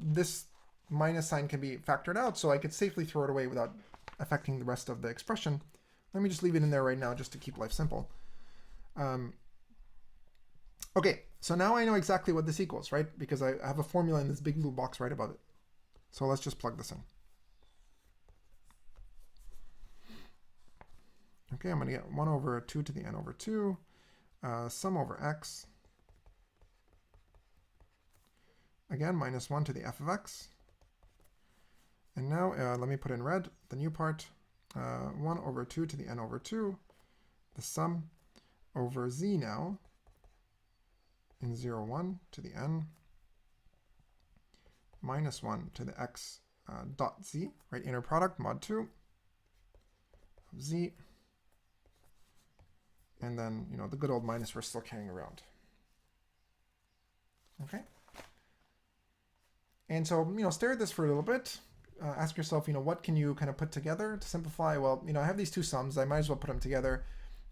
S1: this minus sign can be factored out, so I could safely throw it away without affecting the rest of the expression. Let me just leave it in there right now just to keep life simple. Okay, So now I know exactly what this equals, right? Because I have a formula in this big blue box right above it. So let's just plug this in. Okay, I'm going to get 1 over 2 to the n over 2, sum over x. Again, minus 1 to the f of x. And now let me put in red the new part. 1 over 2 to the n over 2, the sum over z now in 0, 1 to the n minus 1 to the x dot z, right? Inner product mod 2 of z. And then, you know, the good old minus we're still carrying around. Okay. And so, you know, stare at this for a little bit. Ask yourself, you know, what can you kind of put together to simplify? Well, you know, I have these two sums. I might as well put them together.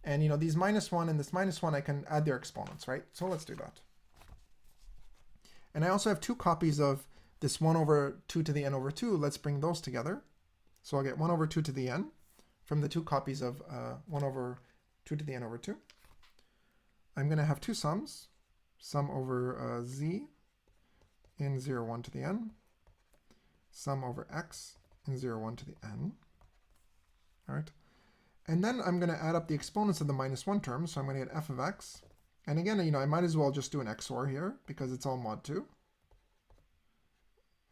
S1: And, you know, these minus 1 and this minus 1, I can add their exponents, right? So let's do that. And I also have 2 copies of this 1 over 2 to the n over 2. Let's bring those together. So I'll get 1 over 2 to the n from the 2 copies of 1 over 2 to the n over 2. I'm going to have 2 sums. Sum over z in 0, 1 to the n. Sum over x in 0, 1 to the n. All right. And then I'm going to add up the exponents of the minus 1 terms. So I'm going to get f of x. And again, you know, I might as well just do an XOR here because it's all mod 2.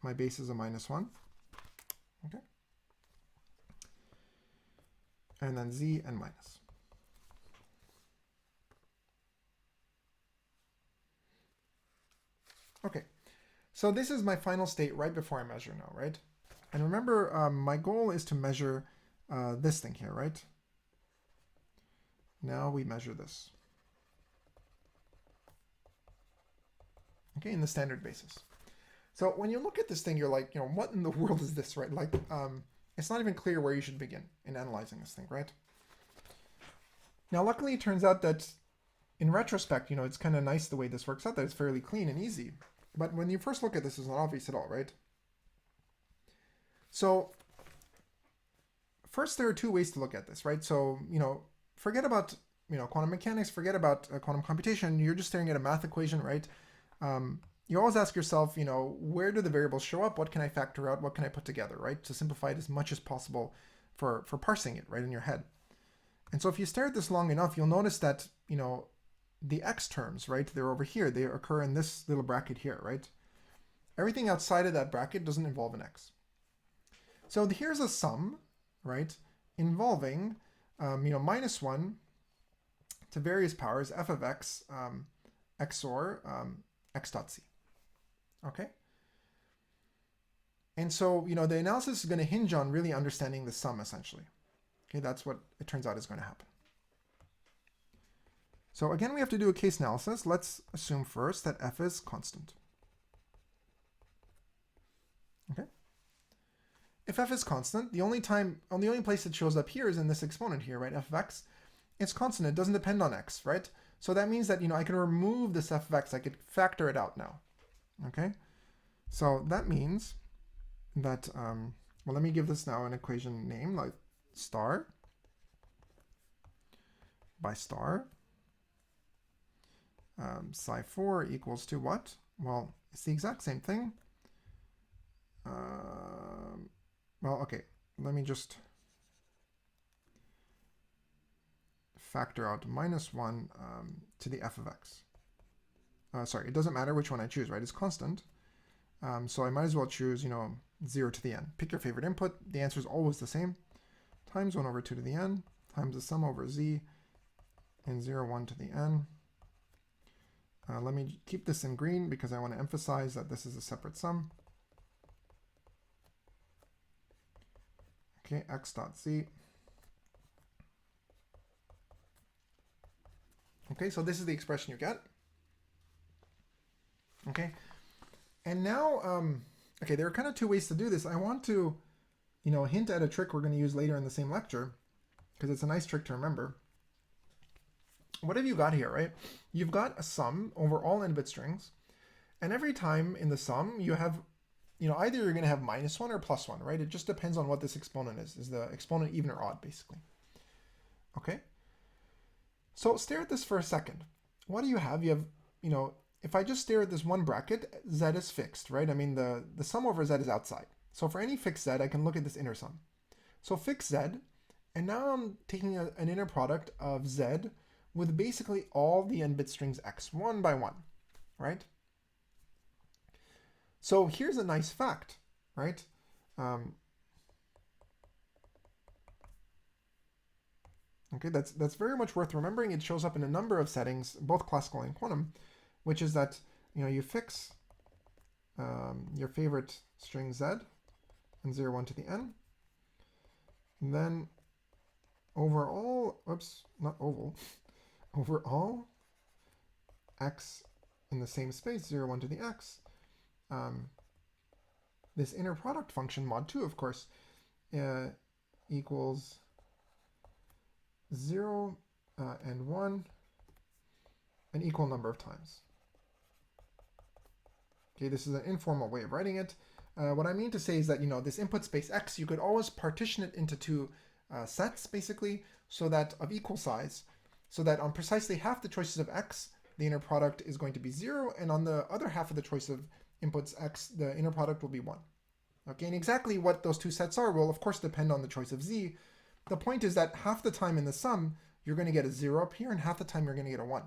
S1: My base is a minus 1. Okay. And then z and minus. Okay. So this is my final state right before I measure now, right? And remember, my goal is to measure this thing here, right? Now we measure this. Okay, in the standard basis. So when you look at this thing, you're like, you know, what in the world is this, right? Like, it's not even clear where you should begin in analyzing this thing, right? Now, luckily, it turns out that in retrospect, you know, it's kind of nice the way this works out, that it's fairly clean and easy. But when you first look at this, it's not obvious at all, right? So first, there are 2 ways to look at this, right? So, you know, forget about, you know, quantum mechanics, forget about quantum computation. You're just staring at a math equation, right? You always ask yourself, you know, where do the variables show up? What can I factor out? What can I put together, right? To simplify it as much as possible for parsing it, right, in your head. And so if you stare at this long enough, you'll notice that, you know, the x terms, right, they're over here. They occur in this little bracket here, right? Everything outside of that bracket doesn't involve an x. So here's a sum, right, involving, you know, minus 1 to various powers, f of x, XOR x dot c. Okay? And so, you know, the analysis is going to hinge on really understanding the sum, essentially. Okay, that's what it turns out is going to happen. So again, we have to do a case analysis. Let's assume first that f is constant. Okay? If f is constant, the only place it shows up here is in this exponent here, right? F of x. It's constant. It doesn't depend on x, right? So that means that, you know, I can remove this f of x. I could factor it out now. Okay? So that means that, well, let me give this now an equation name, like star by star. Psi 4 equals to what? Well, it's the exact same thing. Well, okay, let me just factor out minus 1 to the f of x. Sorry, it doesn't matter which one I choose, right? It's constant. So I might as well choose, you know, 0 to the n. Pick your favorite input. The answer is always the same. Times 1 over 2 to the n times the sum over z in 0, 1 to the n. Let me keep this in green because I want to emphasize that this is a separate sum. Okay, x dot z. Okay, so this is the expression you get. Okay, and now, okay, there are kind of 2 ways to do this. I want to, you know, hint at a trick we're going to use later in the same lecture because it's a nice trick to remember. What have you got here, right? You've got a sum over all n-bit strings, and every time in the sum you have, you know, either you're going to have minus 1 or plus 1, right? It just depends on what this exponent is. Is the exponent even or odd, basically? Okay. So stare at this for a second. What do you have? You have, you know, if I just stare at this one bracket, z is fixed, right? I mean, the sum over z is outside. So for any fixed z, I can look at this inner sum. So fix z, and now I'm taking an inner product of z with basically all the n-bit strings x, one by one, right? So here's a nice fact, right? Okay, that's very much worth remembering. It shows up in a number of settings, both classical and quantum, which is that, you know, you fix your favorite string z and 0, 1 to the n, and then over all, oops, not oval, over all x in the same space, 0, 1 to the x, this inner product function, mod 2, of course, equals 0 and 1 an equal number of times. Okay, this is an informal way of writing it. What I mean to say is that, you know, this input space x, you could always partition it into two sets, basically, so that of equal size, so that on precisely half the choices of x, the inner product is going to be 0, and on the other half of the choice of inputs x, the inner product will be 1. Okay, and exactly what those two sets are will, of course, depend on the choice of z. The point is that half the time in the sum, you're going to get a 0 up here, and half the time you're going to get a 1,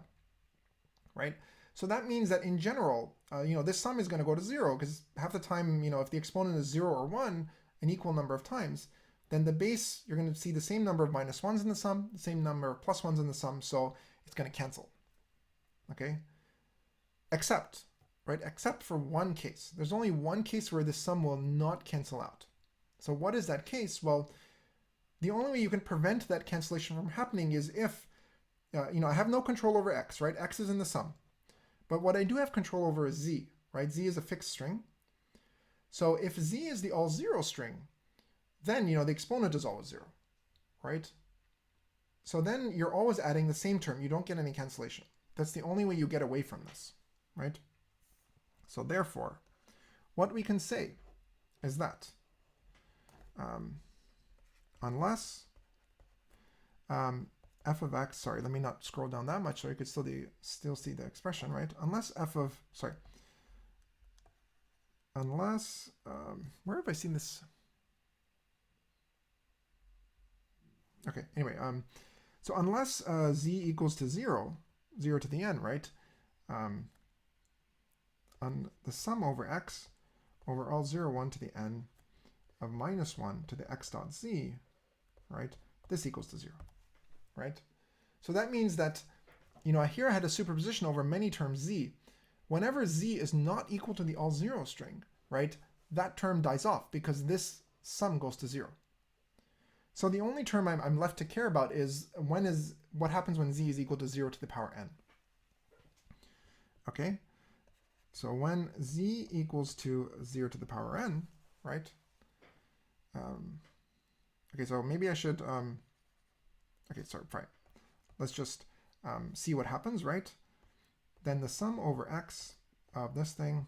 S1: right? So that means that in general, you know, this sum is going to go to 0, because half the time, you know, if the exponent is 0 or 1, an equal number of times, then the base, you're going to see the same number of minus 1s in the sum, the same number of plus 1s in the sum, so it's going to cancel, okay? Except, right, except for one case. There's only one case where this sum will not cancel out. So what is that case? Well, the only way you can prevent that cancellation from happening is if, you know, I have no control over x, right? X is in the sum. But what I do have control over is z, right? Z is a fixed string. So if z is the all 0 string, then, you know, the exponent is always 0, right? So then you're always adding the same term. You don't get any cancellation. That's the only way you get away from this, right? So therefore, what we can say is that unless f of x, sorry, let me not scroll down that much so you could still see the expression, right? Unless f of, sorry, unless, where have I seen this? Okay, anyway, so unless z equals to 0, 0 to the n, right? On the sum over x over all 0, 1 to the n of minus 1 to the x dot z, right? This equals to 0, right? So that means that, you know, here I had a superposition over many terms z. Whenever z is not equal to the all 0 string, right, that term dies off because this sum goes to 0. So the only term I'm left to care about is what happens when z is equal to 0 to the power n. Okay, so when z equals to 0 to the power n, right? Okay, so maybe I should, okay, sorry, fine. Let's just see what happens, right? Then the sum over x of this thing,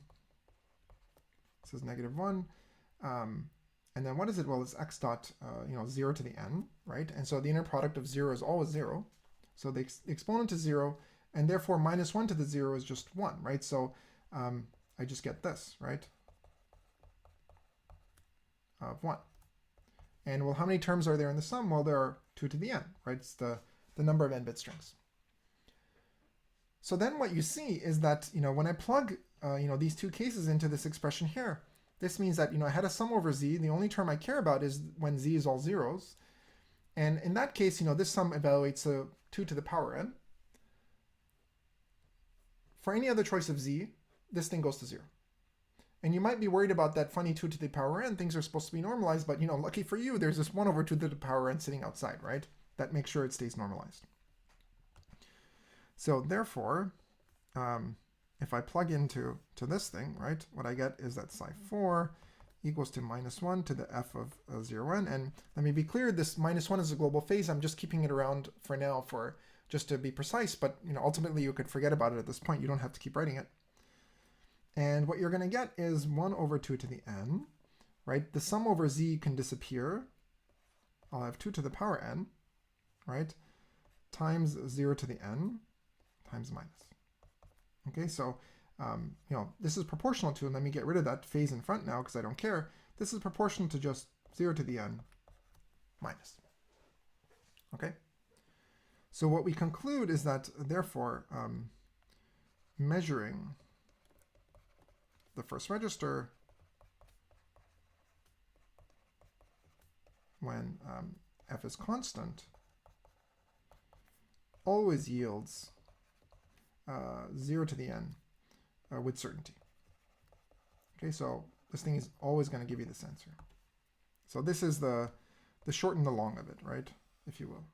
S1: this is negative 1, and then what is it? Well, it's x dot, you know, 0 to the n, right? And so the inner product of 0 is always 0. So the exponent is 0, and therefore minus 1 to the 0 is just 1, right? So I just get this, right? Of 1. And well, how many terms are there in the sum? Well, there are 2 to the n, right? It's the number of n-bit strings. So then what you see is that, you know, when I plug, you know, these two cases into this expression here, this means that, you know, I had a sum over z. The only term I care about is when z is all zeros. And in that case, you know, this sum evaluates 2 to the power n. For any other choice of z, this thing goes to 0. And you might be worried about that funny 2 to the power n. Things are supposed to be normalized, but, you know, lucky for you, there's this 1 over 2 to the power n sitting outside, right? That makes sure it stays normalized. So therefore, if I plug into this thing, right, what I get is that psi 4 equals to minus 1 to the f of 0n. And let me be clear, this minus 1 is a global phase. I'm just keeping it around for now for just to be precise, but, you know, ultimately you could forget about it at this point. You don't have to keep writing it. And what you're going to get is 1 over 2 to the n, right? The sum over z can disappear. I'll have 2 to the power n, right, times 0 to the n times minus. Okay, so this is proportional to, and let me get rid of that phase in front now because I don't care. This is proportional to just 0 to the n minus. Okay? So what we conclude is that, therefore, measuring the first register when f is constant always yields 0 to the n with certainty. Okay, so this thing is always going to give you this answer. So this is the short and the long of it, right, if you will.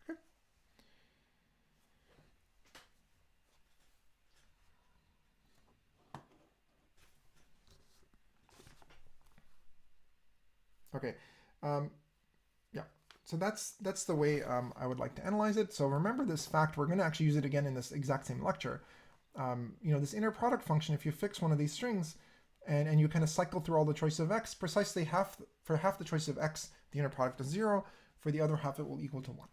S1: Okay. Okay. Yeah. So that's the way I would like to analyze it. So remember this fact. We're going to actually use it again in this exact same lecture. This inner product function, if you fix one of these strings and you kind of cycle through all the choice of x, precisely for half the choice of x, the inner product is 0. For the other half, it will equal to 1.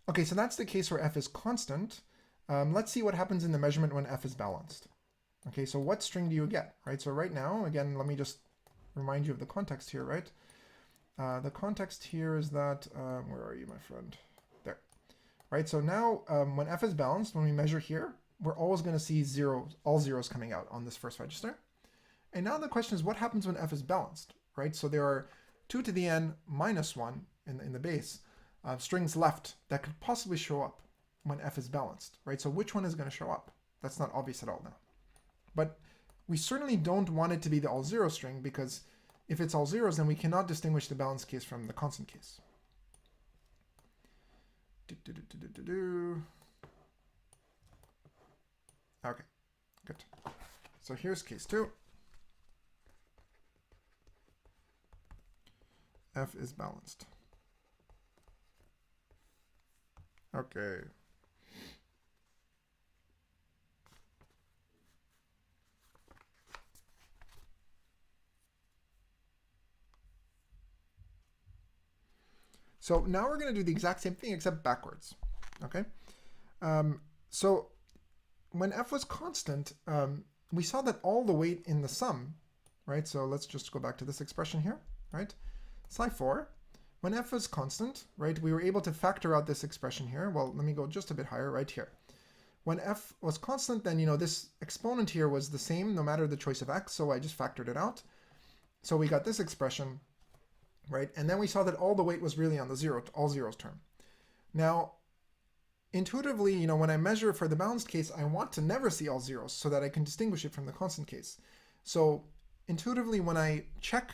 S1: Okay, so that's the case where f is constant. Let's see what happens in the measurement when f is balanced. Okay, so what string do you get, right? So right now, again, let me just remind you of the context here, right? The context here is that, where are you, my friend? There, right? So now when f is balanced, when we measure here, we're always going to see all zeros coming out on this first register. And now the question is, what happens when f is balanced, right? So there are 2 to the n minus 1 in the base strings left that could possibly show up when f is balanced, right? So which one is going to show up? That's not obvious at all now. But we certainly don't want it to be the all zero string, because if it's all zeros, then we cannot distinguish the balanced case from the constant case. Okay, good. So here's case 2. F is balanced. Okay. So now we're going to do the exact same thing except backwards. Okay. So when f was constant, we saw that all the weight in the sum, right? So let's just go back to this expression here, right? Psi 4, when f was constant, right, we were able to factor out this expression here. Well, let me go just a bit higher right here. When f was constant, then, this exponent here was the same no matter the choice of x, so I just factored it out. So we got this expression, right? And then we saw that all the weight was really on the all zeros term. Now, intuitively, when I measure for the balanced case, I want to never see all zeros so that I can distinguish it from the constant case. So intuitively, when I check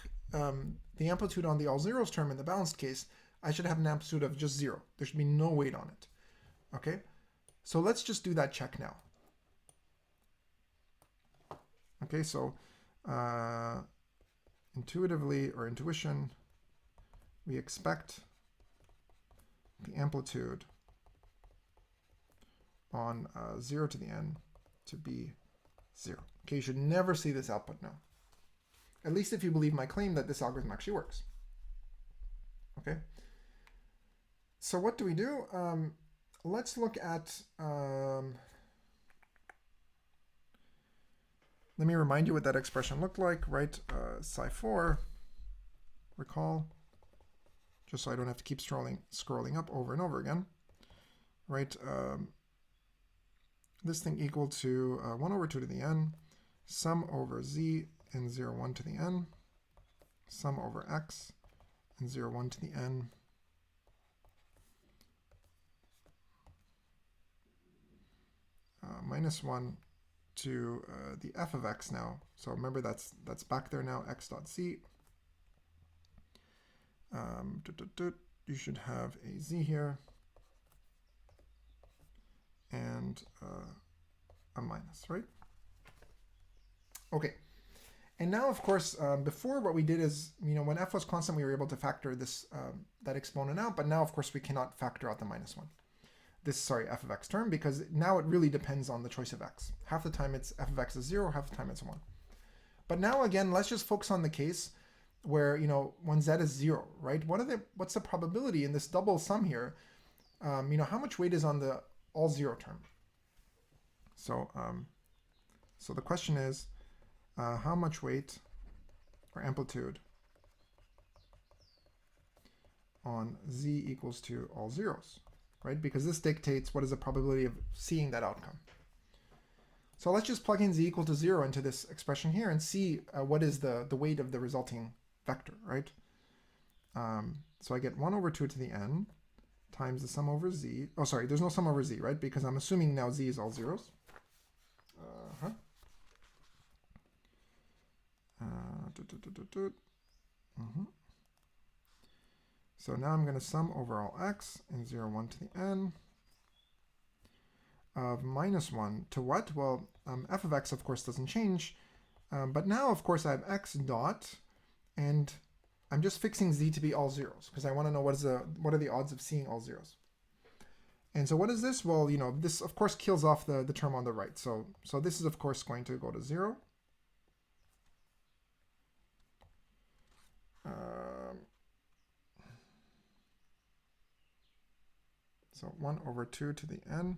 S1: the amplitude on the all zeros term in the balanced case, I should have an amplitude of just 0. There should be no weight on it. Okay? So let's just do that check now. Okay, so intuitively, or intuition, we expect the amplitude on 0 to the n to be 0. Okay, you should never see this output now. At least if you believe my claim that this algorithm actually works. Okay. So what do we do? Let's look at, let me remind you what that expression looked like, right? Psi 4, recall, just so I don't have to keep scrolling up over and over again, right? This thing equal to 1 over 2 to the n, sum over z in 0, 1 to the n, sum over x in 0, 1 to the n, minus 1 to the f of x now. So remember that's back there now, x dot z. You should have a z here and a minus, right? Okay. And now, of course, before what we did is, when f was constant, we were able to factor this that exponent out. But now, of course, we cannot factor out the minus 1. F of x term, because now it really depends on the choice of x. Half the time it's f of x is 0, half the time it's 1. But now, again, let's just focus on the case where, when z is 0, right? What's the probability in this double sum here? How much weight is on the all 0 term? So, so the question is, how much weight or amplitude on z equals to all zeros, right? Because this dictates what is the probability of seeing that outcome. So let's just plug in z equal to 0 into this expression here and see what is the weight of the resulting vector, right? So I get 1 over 2 to the n times the sum over z. Oh, sorry, there's no sum over z, right? Because I'm assuming now z is all zeros. So now I'm going to sum over all x in 0, 1 to the n of minus 1 to what? Well, f of x, of course, doesn't change. But now, of course, I have x dot, and I'm just fixing z to be all zeros because I want to know what are the odds of seeing all zeros. And so what is this? Well, you know, this, of course, kills off the term on the right. So this is, of course, going to go to 0. So 1 over 2 to the n,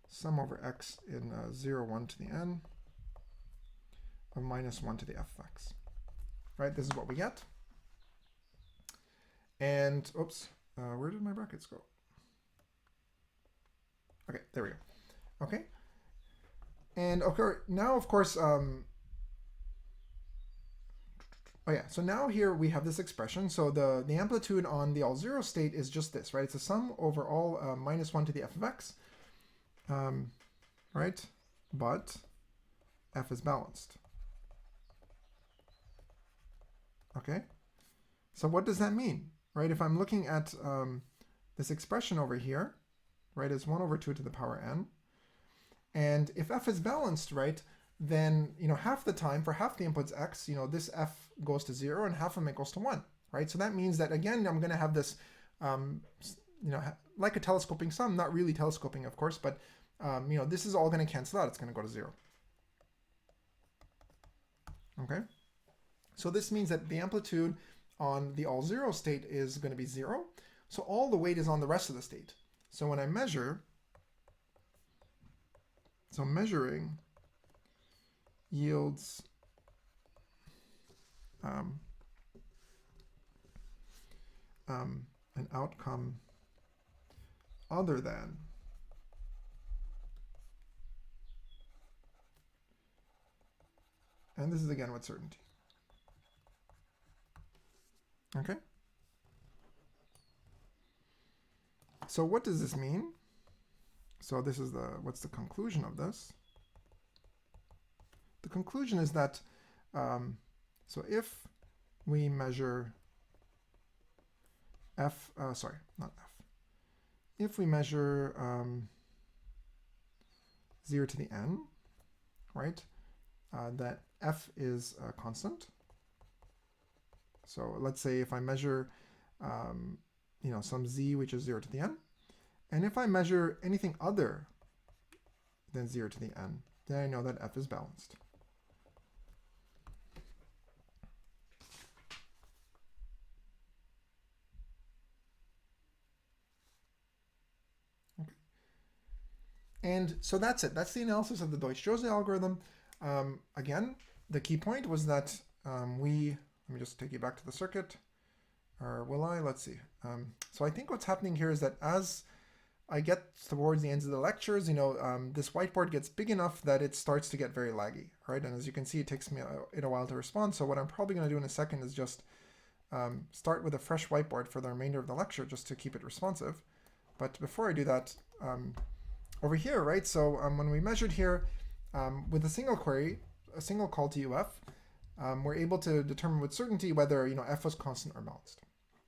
S1: sum over x in 0, 1 to the n of minus 1 to the f of x. Right, this is what we get. And, oops, where did my brackets go? Okay, there we go. Okay. And okay, now, of course, oh yeah, so now here we have this expression. So the amplitude on the all zero state is just this, right? It's a sum over all minus 1 to the f of x, right? But f is balanced. Okay, so what does that mean, right? If I'm looking at this expression over here, right, it's 1 over 2 to the power n, and if f is balanced, right, then, you know, half the time for half the inputs x, you know, this f goes to 0 and half of it goes to 1, right? So that means that, again, I'm going to have this, you know, like a telescoping sum, not really telescoping, of course, but, you know, this is all going to cancel out. It's going to go to 0. Okay? So this means that the amplitude on the all zero state is going to be 0. So all the weight is on the rest of the state. So when I measure, so measuring yields an outcome other than and this is again with certainty. Okay. So what does this mean? So this is what's the conclusion of this? The conclusion is that, so if we measure f, sorry, not f. If we measure 0 to the n, right, that f is constant. So let's say if I measure, you know, some z which is 0 to the n, and if I measure anything other than 0 to the n, then I know that f is balanced. Okay. And so that's it. That's the analysis of the Deutsch-Josza algorithm. Again, the key point was that let me just take you back to the circuit. Or will I? Let's see. So I think what's happening here is that as I get towards the ends of the lectures, you know, this whiteboard gets big enough that it starts to get very laggy, right? And as you can see, it takes me a while to respond. So what I'm probably going to do in a second is just start with a fresh whiteboard for the remainder of the lecture just to keep it responsive. But before I do that, over here, right? So when we measured here with a single query, a single call to UF, we're able to determine with certainty whether, you know, f was constant or balanced.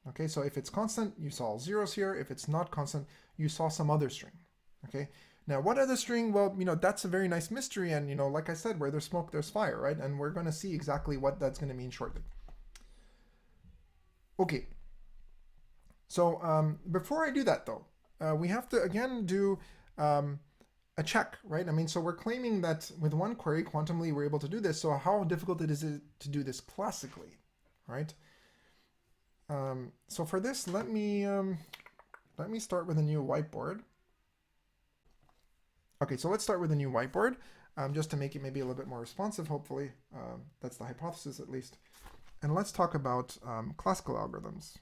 S1: Okay, so if it's constant, you saw all zeros here. If it's not constant, you saw some other string. Okay, now what other string? Well, you know, that's a very nice mystery, and, you know, like I said, where there's smoke, there's fire, right? And we're going to see exactly what that's going to mean shortly. Okay, so before I do that, though, we have to again do a check, right? I mean, so we're claiming that with one query, quantumly, we're able to do this. So how difficult is it to do this classically, right? So for this, let me start with a new whiteboard. Okay, so let's start with a new whiteboard, just to make it maybe a little bit more responsive, hopefully. That's the hypothesis, at least. And let's talk about classical algorithms.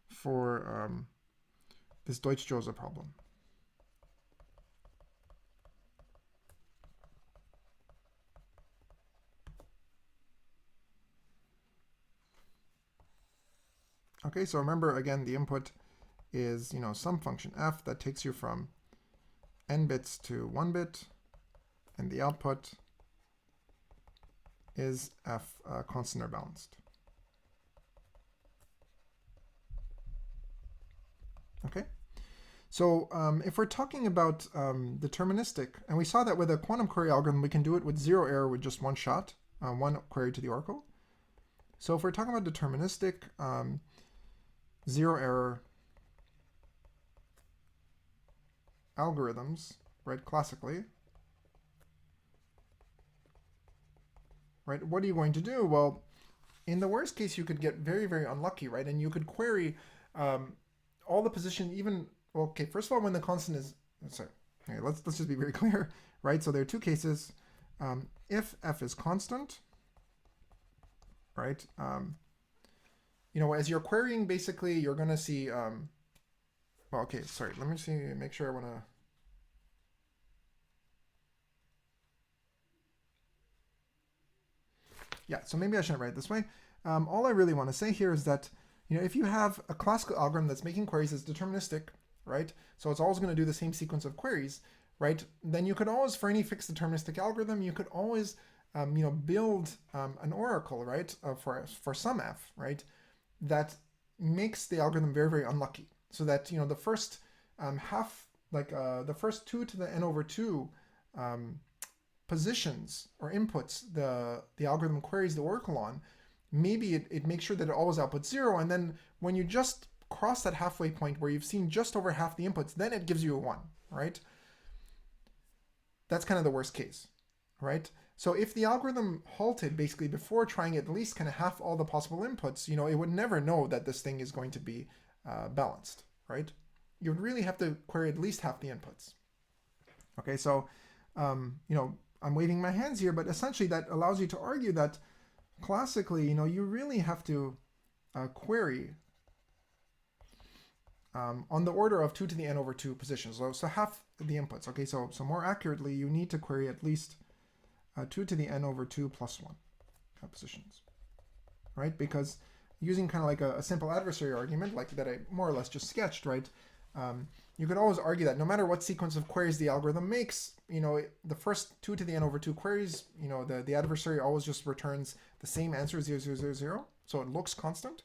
S1: For this Deutsch-Josza problem. Okay, so remember again, the input is, some function f that takes you from n bits to 1 bit, and the output is f constant or balanced. Okay, so if we're talking about deterministic, and we saw that with a quantum query algorithm, we can do it with 0 error with just one shot, one query to the oracle. So if we're talking about deterministic, 0 error algorithms, right, classically, right, what are you going to do? Well, in the worst case, you could get very, very unlucky, right? And you could query all the position, even, well, okay, first of all, when the constant is, sorry, okay, let's just be very clear, right? So there are two cases. If f is constant, right, as you're querying, basically, you're going to see, well, okay, sorry, let me see, make sure I want to, yeah, so maybe I shouldn't write it this way. All I really want to say here is that, if you have a classical algorithm that's making queries that's deterministic, right, so it's always going to do the same sequence of queries, right, then you could always, for any fixed deterministic algorithm, you could always, build an oracle, right, for some f, right, that makes the algorithm very, very unlucky. So that, the first half, the first 2 to the n over 2 positions or inputs the algorithm queries the oracle on, maybe it makes sure that it always outputs 0, and then when you just cross that halfway point where you've seen just over half the inputs, then it gives you a 1, right? That's kind of the worst case, right? So if the algorithm halted basically before trying at least kind of half all the possible inputs, it would never know that this thing is going to be balanced, right? You would really have to query at least half the inputs. Okay, so, I'm waving my hands here, but essentially that allows you to argue that classically, you really have to query on the order of 2 to the n over 2 positions. So half the inputs. Okay, so more accurately, you need to query at least 2 to the n over 2 plus 1 positions, right? Because using kind of like a simple adversary argument, like that I more or less just sketched, right? You could always argue that no matter what sequence of queries the algorithm makes, the first 2 to the n over 2 queries, the adversary always just returns the same answer, 0, 0, 0, 0. So it looks constant.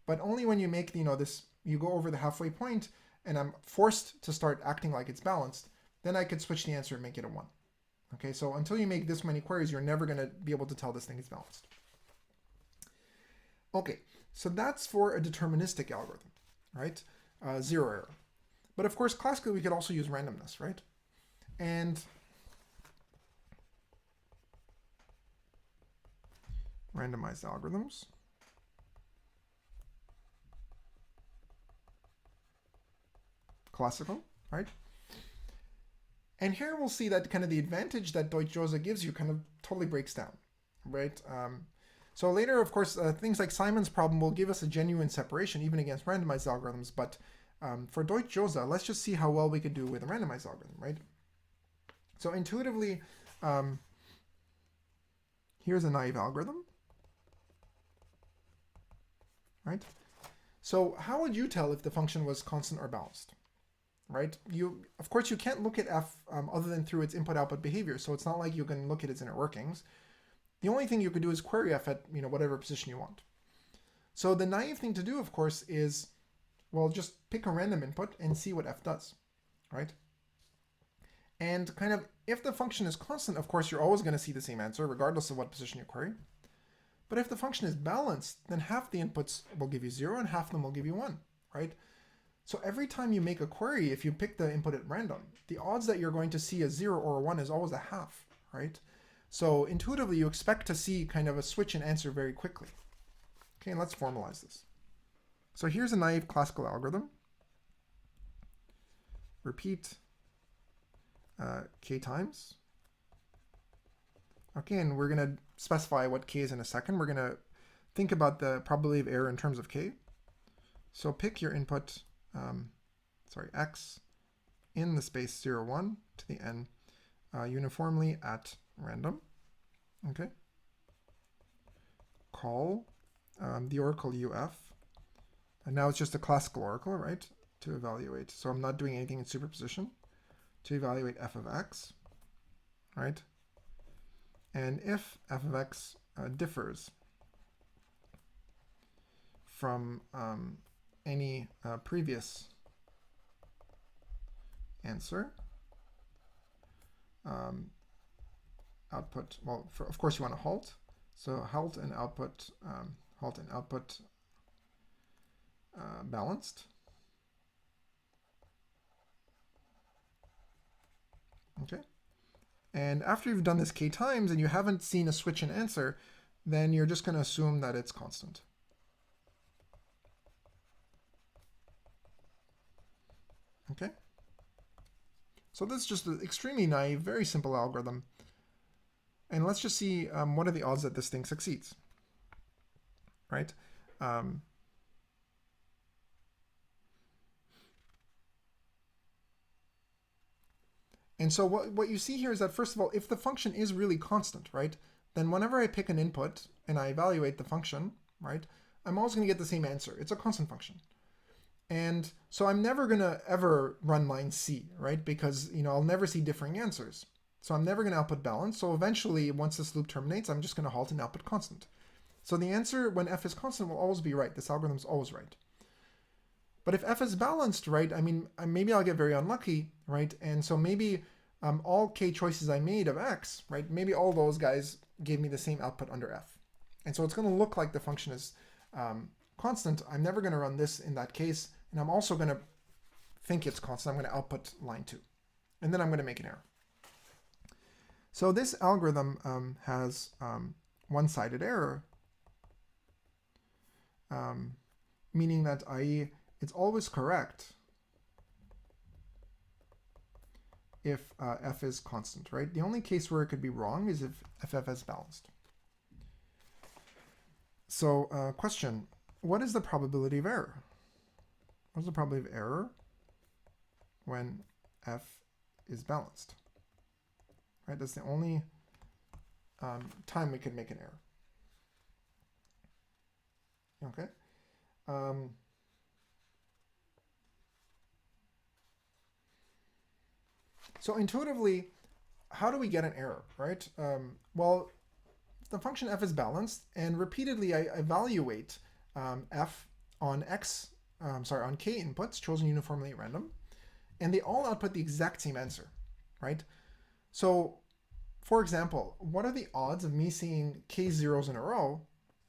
S1: But only when you make, this, you go over the halfway point, and I'm forced to start acting like it's balanced, then I could switch the answer and make it a 1. Okay, so until you make this many queries, you're never going to be able to tell this thing is balanced. Okay, so that's for a deterministic algorithm, right? 0 error. But of course, classically, we could also use randomness, right? And randomized algorithms. Classical, right? And here we'll see that kind of the advantage that Deutsch-Josza gives you kind of totally breaks down, right? So later, of course, things like Simon's problem will give us a genuine separation even against randomized algorithms. But for Deutsch-Josza, let's just see how well we could do with a randomized algorithm, right? So intuitively, here's a naive algorithm, right? So how would you tell if the function was constant or balanced? Right? Of course, you can't look at f other than through its input-output behavior, so it's not like you can look at its inner workings. The only thing you could do is query f at whatever position you want. So the naive thing to do, of course, is, well, just pick a random input and see what f does, right? And kind of, if the function is constant, of course, you're always going to see the same answer, regardless of what position you query. But if the function is balanced, then half the inputs will give you 0 and half of them will give you 1, right? So every time you make a query, if you pick the input at random, the odds that you're going to see a 0 or a 1 is always a half, right? So intuitively, you expect to see kind of a switch in answer very quickly. Okay, and let's formalize this. So here's a naive classical algorithm. Repeat k times. Okay, and we're going to specify what k is in a second. We're going to think about the probability of error in terms of k. So pick your input, x, in the space 0, 1 to the n uniformly at random. Okay. Call the oracle UF. And now it's just a classical oracle, right, to evaluate. So I'm not doing anything in superposition. To evaluate f of x, right? And if f of x differs from any previous answer, output, well, of course you want to halt. So halt and output balanced. Okay. And after you've done this k times and you haven't seen a switch in answer, then you're just going to assume that it's constant. Okay. So this is just an extremely naive, very simple algorithm. And let's just see what are the odds that this thing succeeds, right? And so what you see here is that, first of all, if the function is really constant, right, then whenever I pick an input and I evaluate the function, right, I'm always going to get the same answer. It's a constant function. And so I'm never going to ever run line C, right, because, I'll never see differing answers. So I'm never going to output balance. So eventually, once this loop terminates, I'm just going to halt and output constant. So the answer when f is constant will always be right. This algorithm is always right. But if f is balanced, right, I mean, maybe I'll get very unlucky, right? And so maybe all k choices I made of x, right, maybe all those guys gave me the same output under f. And so it's going to look like the function is constant. I'm never going to run this in that case. And I'm also going to think it's constant. I'm going to output line 2. And then I'm going to make an error. So this algorithm has one-sided error, meaning that i.e. it's always correct if f is constant, right? The only case where it could be wrong is if f is balanced. So question, what is the probability of error? What is the probability of error when f is balanced? Right, that's the only time we can make an error. Okay. So intuitively, how do we get an error, right? Well, the function f is balanced, and repeatedly I evaluate f on on k inputs chosen uniformly at random, and they all output the exact same answer, right? So, for example, what are the odds of me seeing k zeros in a row?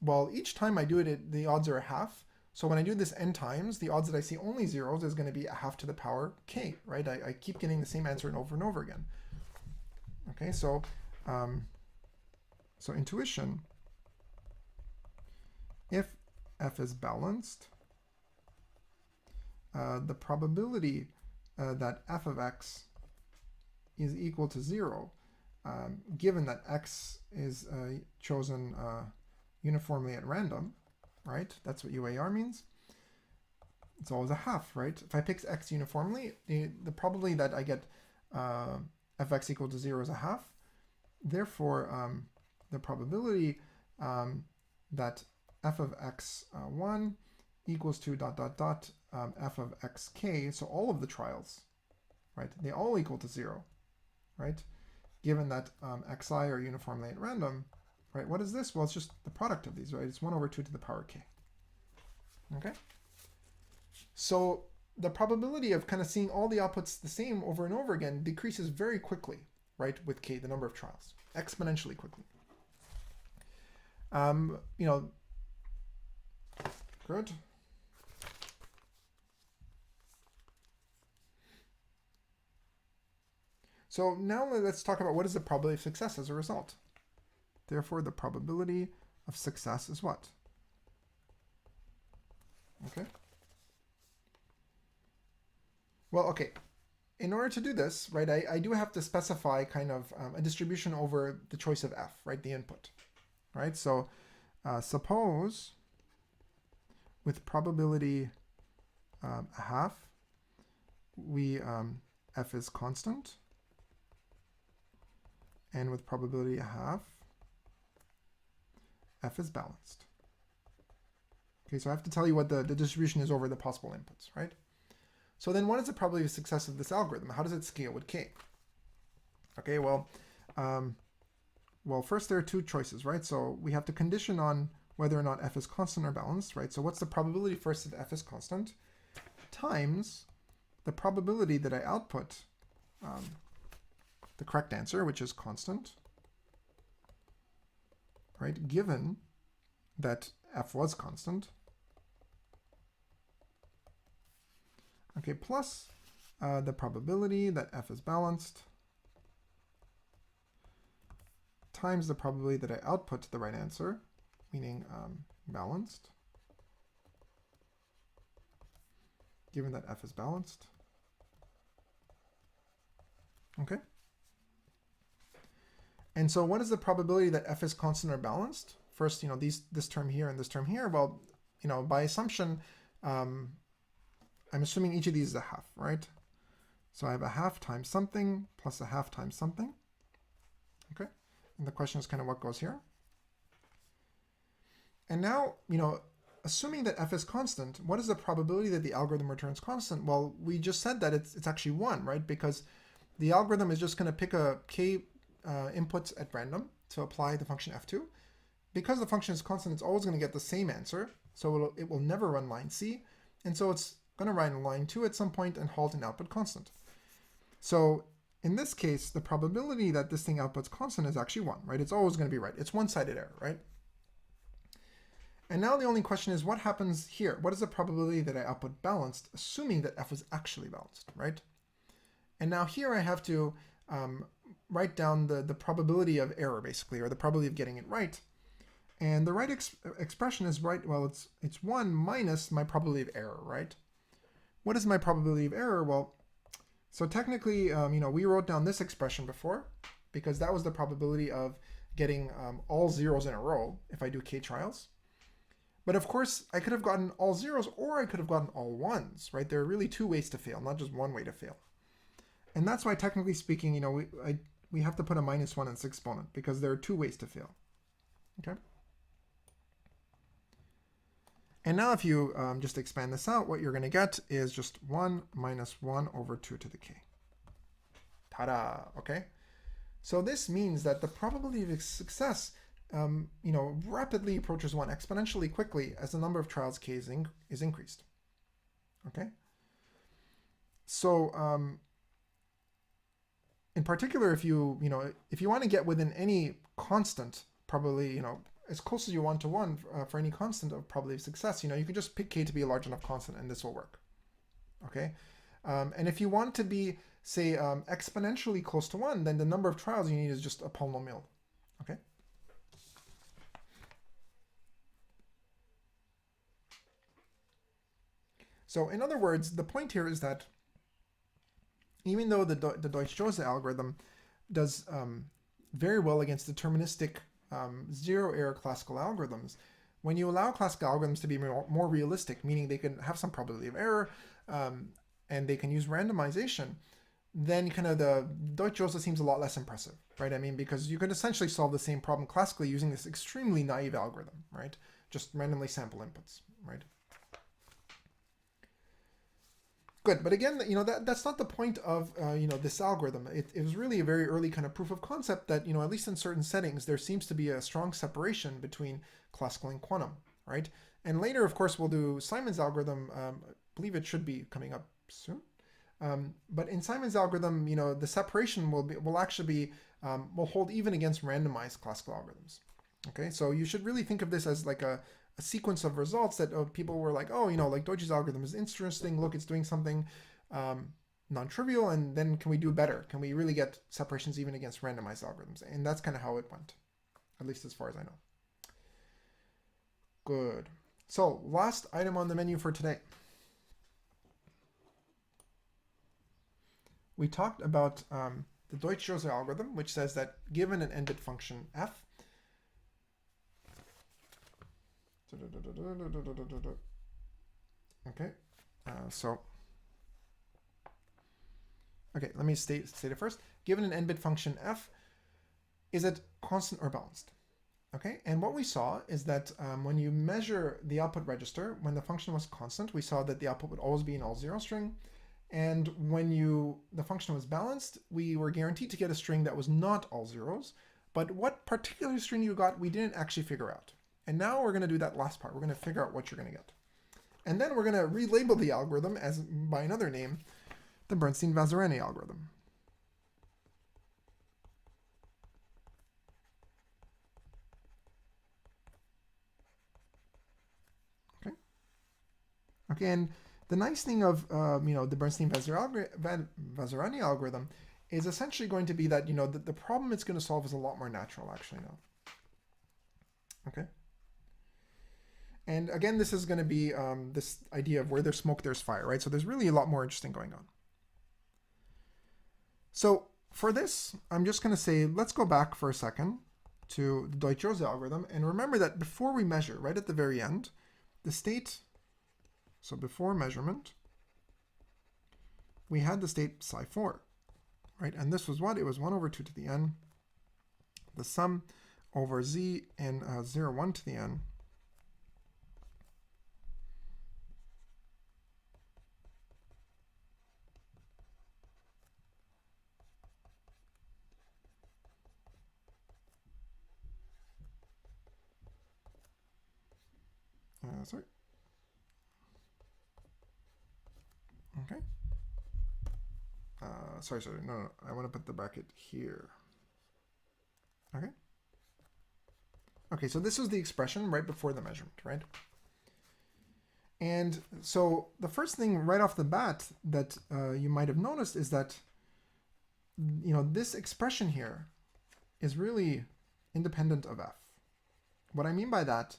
S1: Well, each time I do it, the odds are a half. So when I do this n times, the odds that I see only zeros is going to be a half to the power k, right? I keep getting the same answer and over again. Okay, so so intuition, if f is balanced, the probability that f of x is equal to 0, given that x is chosen uniformly at random, right? That's what UAR means. It's always a half, right? If I pick x uniformly, the probability that I get fx equal to 0 is a half. Therefore, the probability that f of x1 equals to ... f of xk, so all of the trials, right, they all equal to 0, right? Given that xi are uniformly at random, right? What is this? Well, it's just the product of these, right? It's 1/2 to the power k. Okay? So the probability of kind of seeing all the outputs the same over and over again decreases very quickly, right, with k, the number of trials, exponentially quickly. Good. So now let's talk about what is the probability of success as a result. Therefore, the probability of success is what? Okay. Well, okay. In order to do this, right, I do have to specify kind of a distribution over the choice of f, right, the input, right? So suppose with probability a half, we f is constant, and with probability a half, f is balanced. Okay, so I have to tell you what the distribution is over the possible inputs, right? So then what is the probability of success of this algorithm? How does it scale with k? Okay, well, first there are two choices, right? So we have to condition on whether or not f is constant or balanced, right? So what's the probability first that f is constant times the probability that I output the correct answer, which is constant, right? Given that f was constant. Okay, plus the probability that f is balanced times the probability that I output the right answer, meaning balanced, given that f is balanced. Okay. And so what is the probability that f is constant or balanced? First, this term here and this term here. Well, by assumption, I'm assuming each of these is a half, right? So I have a half times something plus a half times something. Okay. And the question is kind of what goes here. And now, assuming that f is constant, what is the probability that the algorithm returns constant? Well, we just said that it's actually 1, right? Because the algorithm is just going to pick a k inputs at random to apply the function f2. Because the function is constant, it's always going to get the same answer. So it will never run line C. And so it's going to run line 2 at some point and halt an output constant. So in this case, the probability that this thing outputs constant is actually 1, right? It's always going to be right. It's one-sided error, right? And now the only question is what happens here? What is the probability that I output balanced, assuming that f was actually balanced, right? And now here I have to write down the probability of error, basically, or the probability of getting it right. And the right expression is right, well, it's 1 minus my probability of error, right? What is my probability of error? Well, so technically, we wrote down this expression before, because that was the probability of getting all zeros in a row if I do k trials. But of course, I could have gotten all zeros, or I could have gotten all ones, right? There are really two ways to fail, not just one way to fail. And that's why, technically speaking, we have to put a -1 in its exponent, because there are two ways to fail. Okay. And now if you just expand this out, what you're going to get is just 1 minus 1 over 2 to the k. Ta-da! Okay. So this means that the probability of success rapidly approaches 1 exponentially quickly as the number of trials k is increased. Okay. So in particular, if you want to get within any constant, probably as close as you want to 1 for any constant of probability of success, you can just pick k to be a large enough constant, and this will work. Okay. And if you want to be, say, exponentially close to 1, then the number of trials you need is just a polynomial. Okay. So in other words, the point here is that even though the Deutsch-Josza algorithm does very well against deterministic zero-error classical algorithms, when you allow classical algorithms to be more realistic, meaning they can have some probability of error and they can use randomization, then kind of the Deutsch-Josza seems a lot less impressive, right? I mean, because you could essentially solve the same problem classically using this extremely naive algorithm, right? Just randomly sample inputs, right? Good, but again, that's not the point of this algorithm. It was really a very early kind of proof of concept that at least in certain settings there seems to be a strong separation between classical and quantum, right? And later, of course, we'll do Simon's algorithm. I believe it should be coming up soon. But in Simon's algorithm, the separation will actually be will hold even against randomized classical algorithms. Okay, so you should really think of this as like a sequence of results that people were like, oh, like Deutsch's algorithm is interesting. Look, it's doing something non-trivial, and then can we do better? Can we really get separations even against randomized algorithms? And that's kind of how it went, at least as far as I know. Good. So last item on the menu for today. We talked about the Deutsch-Josza algorithm, which says that given an n-bit function f, okay, let me state it first. Given an n-bit function f, is it constant or balanced? Okay, and what we saw is that when you measure the output register, when the function was constant, we saw that the output would always be an all zero string. And when the function was balanced, we were guaranteed to get a string that was not all zeros. But what particular string you got, we didn't actually figure out. And now we're going to do that last part. We're going to figure out what you're going to get. And then we're going to relabel the algorithm as by another name, the Bernstein-Vazirani algorithm. Okay, and the nice thing of the Bernstein-Vazirani algorithm is essentially going to be that the problem it's going to solve is a lot more natural actually now. Okay. And again, this is going to be this idea of where there's smoke, there's fire, right? So there's really a lot more interesting going on. So for this, I'm just going to say, let's go back for a second to the Deutsch-Josza algorithm. And remember that before we measure, right at the very end, the state, so before measurement, we had the state psi4, right? And this was what? It was 1 over 2 to the n, the sum over z and 0, 1 to the n. Sorry. Okay. Sorry. No. I want to put the bracket here. Okay. Okay, so this was the expression right before the measurement, right? And so the first thing right off the bat that you might have noticed is that, this expression here is really independent of f. What I mean by that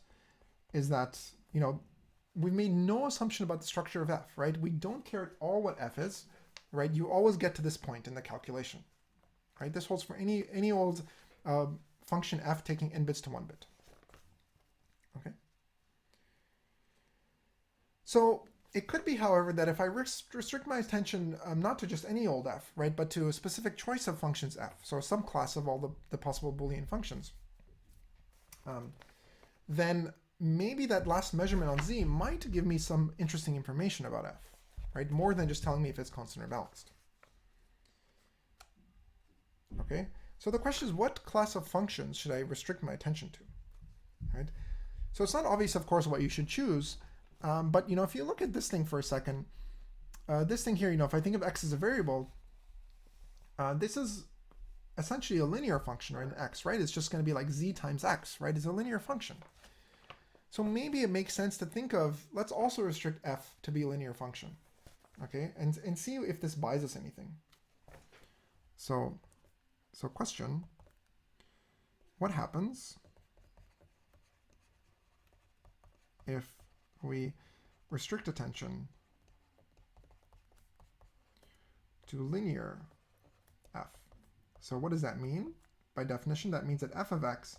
S1: is that, we made no assumption about the structure of f, right? We don't care at all what f is, right? You always get to this point in the calculation, right? This holds for any old function f taking n bits to 1 bit. Okay. So it could be, however, that if I restrict my attention not to just any old f, right, but to a specific choice of functions f, so a subclass of all the possible Boolean functions, then maybe that last measurement on z might give me some interesting information about f, right? More than just telling me if it's constant or balanced. Okay, so the question is, what class of functions should I restrict my attention to, right? So it's not obvious, of course, what you should choose, but if you look at this thing for a second, this thing here, if I think of x as a variable, this is essentially a linear function, or an x, right? It's just going to be like z times x, right? It's a linear function. So maybe it makes sense to think of, let's also restrict f to be a linear function, okay? And see if this buys us anything. So question, what happens if we restrict attention to linear f? So what does that mean? By definition, that means that f of x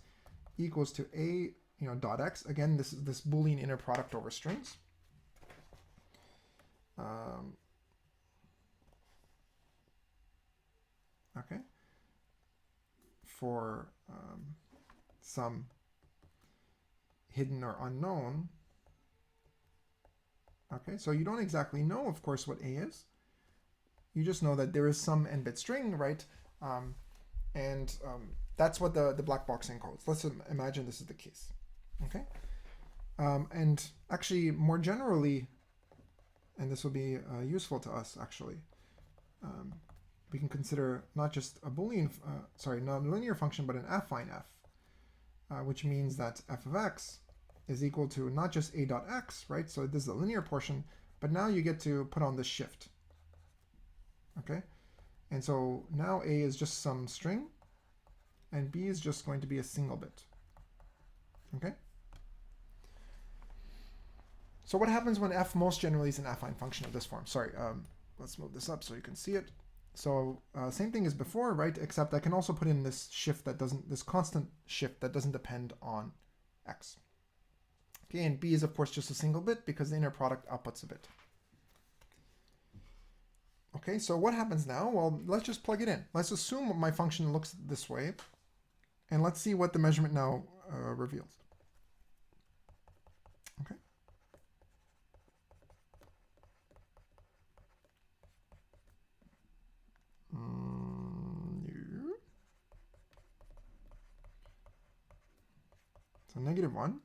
S1: equals to a dot x. Again, this is this Boolean inner product over strings. Okay. For some hidden or unknown. Okay, so you don't exactly know, of course, what a is. You just know that there is some n-bit string, right? That's what the black box encodes. Let's imagine this is the case. Okay, and actually more generally, and this will be useful to us actually, we can consider not just a Boolean, not a linear function, but an affine f, which means that f of x is equal to not just a dot x, right? So this is the linear portion, but now you get to put on this shift. Okay, and so now a is just some string, and b is just going to be a single bit. Okay. So what happens when f most generally is an affine function of this form? Sorry, let's move this up so you can see it. So same thing as before, right? Except I can also put in this shift that doesn't, this constant shift that doesn't depend on x. Okay, and b is of course just a single bit because the inner product outputs a bit. Okay, so what happens now? Well, let's just plug it in. Let's assume my function looks this way, and let's see what the measurement now reveals. Okay. So -1.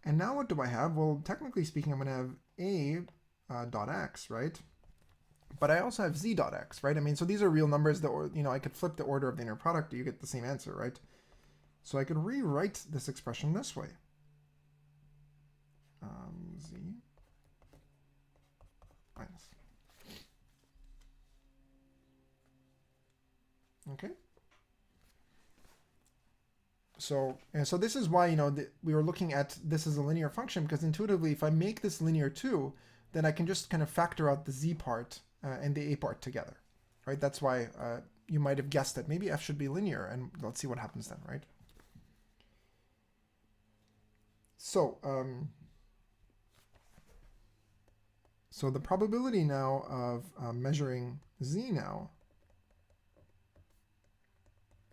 S1: And now what do I have? Well, technically speaking, I'm going to have a dot x, right? But I also have z dot x, right? I mean, so these are real numbers that, you know, I could flip the order of the inner product, you get the same answer, right? So I could rewrite this expression this way. Z minus. Okay. So this is why, you know, we were looking at this as a linear function, because intuitively, if I make this linear too, then I can just kind of factor out the z part and the a part together, right? That's why you might have guessed that maybe f should be linear, and let's see what happens then, right? So, so the probability now of measuring z now,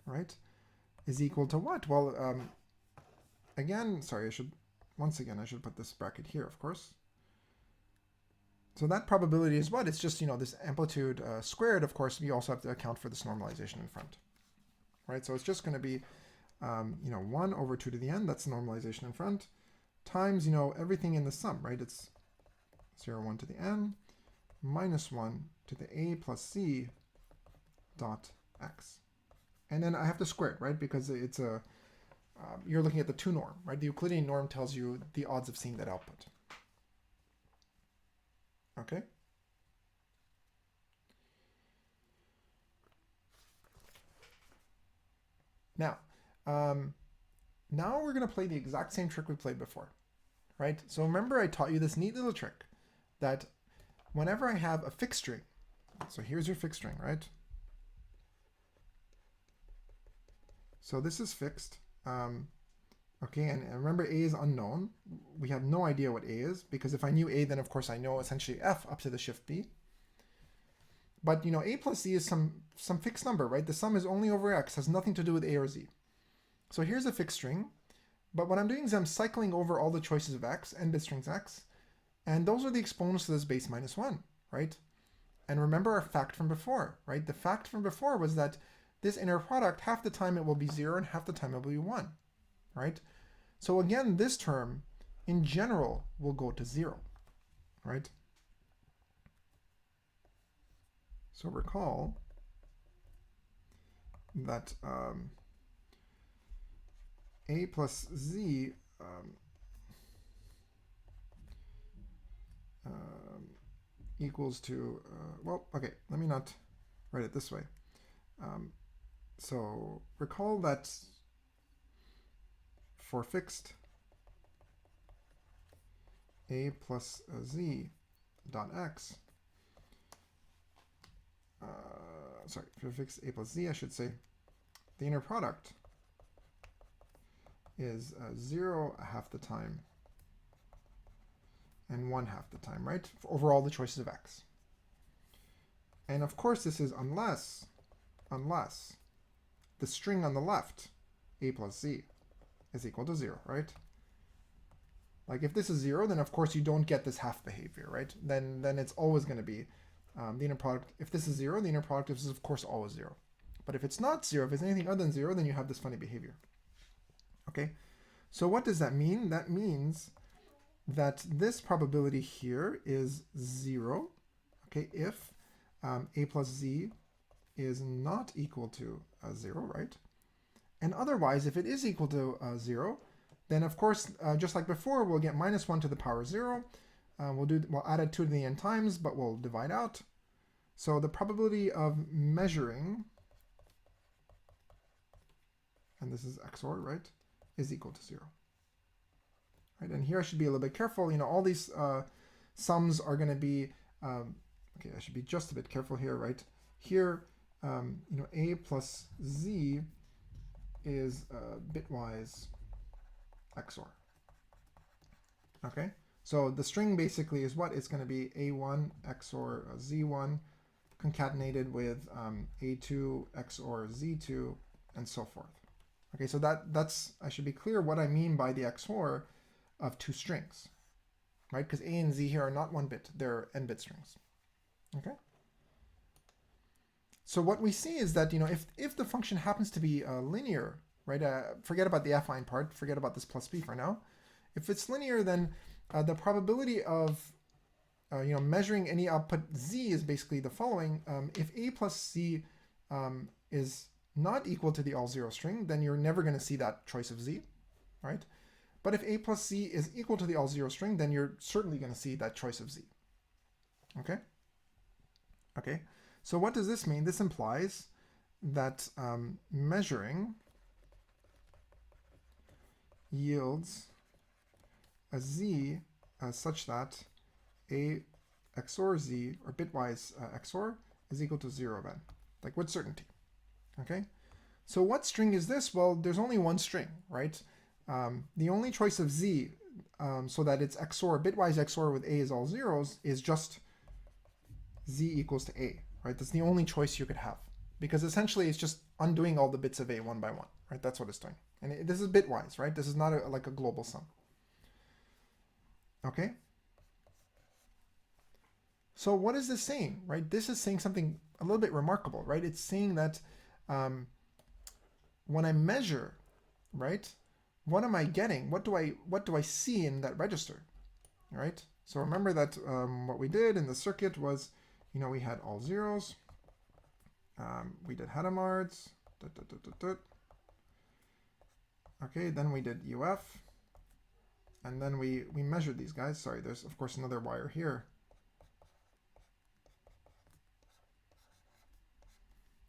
S1: right, is equal to what? Well, again, sorry, I should put this bracket here, of course. So that probability is what? It's just, you know, this amplitude squared. Of course, we also have to account for this normalization in front, right? So it's just going to be, you know, 1 over 2 to the n, that's normalization in front, times, you know, everything in the sum, right? It's 0, 1 to the n, minus 1 to the a plus c dot x. And then I have to square it, right? Because it's a, you're looking at the 2 norm, right? The Euclidean norm tells you the odds of seeing that output. Okay. Now, now we're going to play the exact same trick we played before, right? So remember I taught you this neat little trick that whenever I have a fixed string, so here's your fixed string, right? So this is fixed. Okay, and remember a is unknown. We have no idea what a is, because if I knew a, then of course I know essentially f up to the shift b. But you know, a plus z is some fixed number, right? The sum is only over x, has nothing to do with a or z. So here's a fixed string, but what I'm doing is I'm cycling over all the choices of x and bit strings x, and those are the exponents to this base -1, right? And remember our fact from before, right? The fact from before was that this inner product, half the time it will be 0 and half the time it will be 1, right? So again, this term in general will go to 0, right? So recall that a plus z equals to, well, okay, let me not write it this way. So recall that for fixed a plus z dot x, sorry, for fixed a plus z, I should say, the inner product is 0 half the time and 1 half the time, right? Over all the choices of x. And of course this is unless the string on the left, a plus z, is equal to 0, right? Like if this is 0, then of course you don't get this half behavior, right? Then it's always going to be the inner product. If this is 0, the inner product is of course always 0. But if it's not 0, if it's anything other than 0, then you have this funny behavior. Okay, so what does that mean? That means that this probability here is 0, okay, if a plus z is not equal to 0, right? And otherwise, if it is equal to 0, then of course, just like before, we'll get -1 to the power 0. We'll add it 2 to the n times, but we'll divide out. So the probability of measuring, and this is XOR, right, is equal to 0. right? And here I should be a little bit careful. All these sums are going to be, okay, I should be just a bit careful here, right? Here, a plus z is bitwise XOR. Okay, so the string basically is what? It's going to be a1 XOR z1 concatenated with a2 XOR z2 and so forth. Okay, so that's, I should be clear what I mean by the XOR of two strings, right? Because a and z here are not 1 bit, they're n-bit strings. Okay. So what we see is that, if the function happens to be linear, right? Forget about the affine part, forget about this plus b for now. If it's linear, then the probability of measuring any output z is basically the following. If a plus z is not equal to the all zero string, then you're never going to see that choice of z, right? But if a plus z is equal to the all zero string, then you're certainly going to see that choice of z. Okay? Okay, so what does this mean? This implies that measuring yields a z such that a XOR z, or bitwise XOR, is equal to 0 then, like with certainty. Okay, so what string is this? Well, there's only one string, right? The only choice of z, so that it's XOR, bitwise XOR with a is all zeros, is just z equals to a, right? That's the only choice you could have, because essentially it's just undoing all the bits of a one by one, right? That's what it's doing. And this is bitwise, right? This is not like a global sum. Okay? So what is this saying, right? This is saying something a little bit remarkable, right? It's saying that when I measure, right, what am I getting? What do I see in that register, right? So remember that what we did in the circuit was, we had all zeros, we did Hadamard's, okay, then we did UF, and then we measured these guys. Sorry, there's of course another wire here.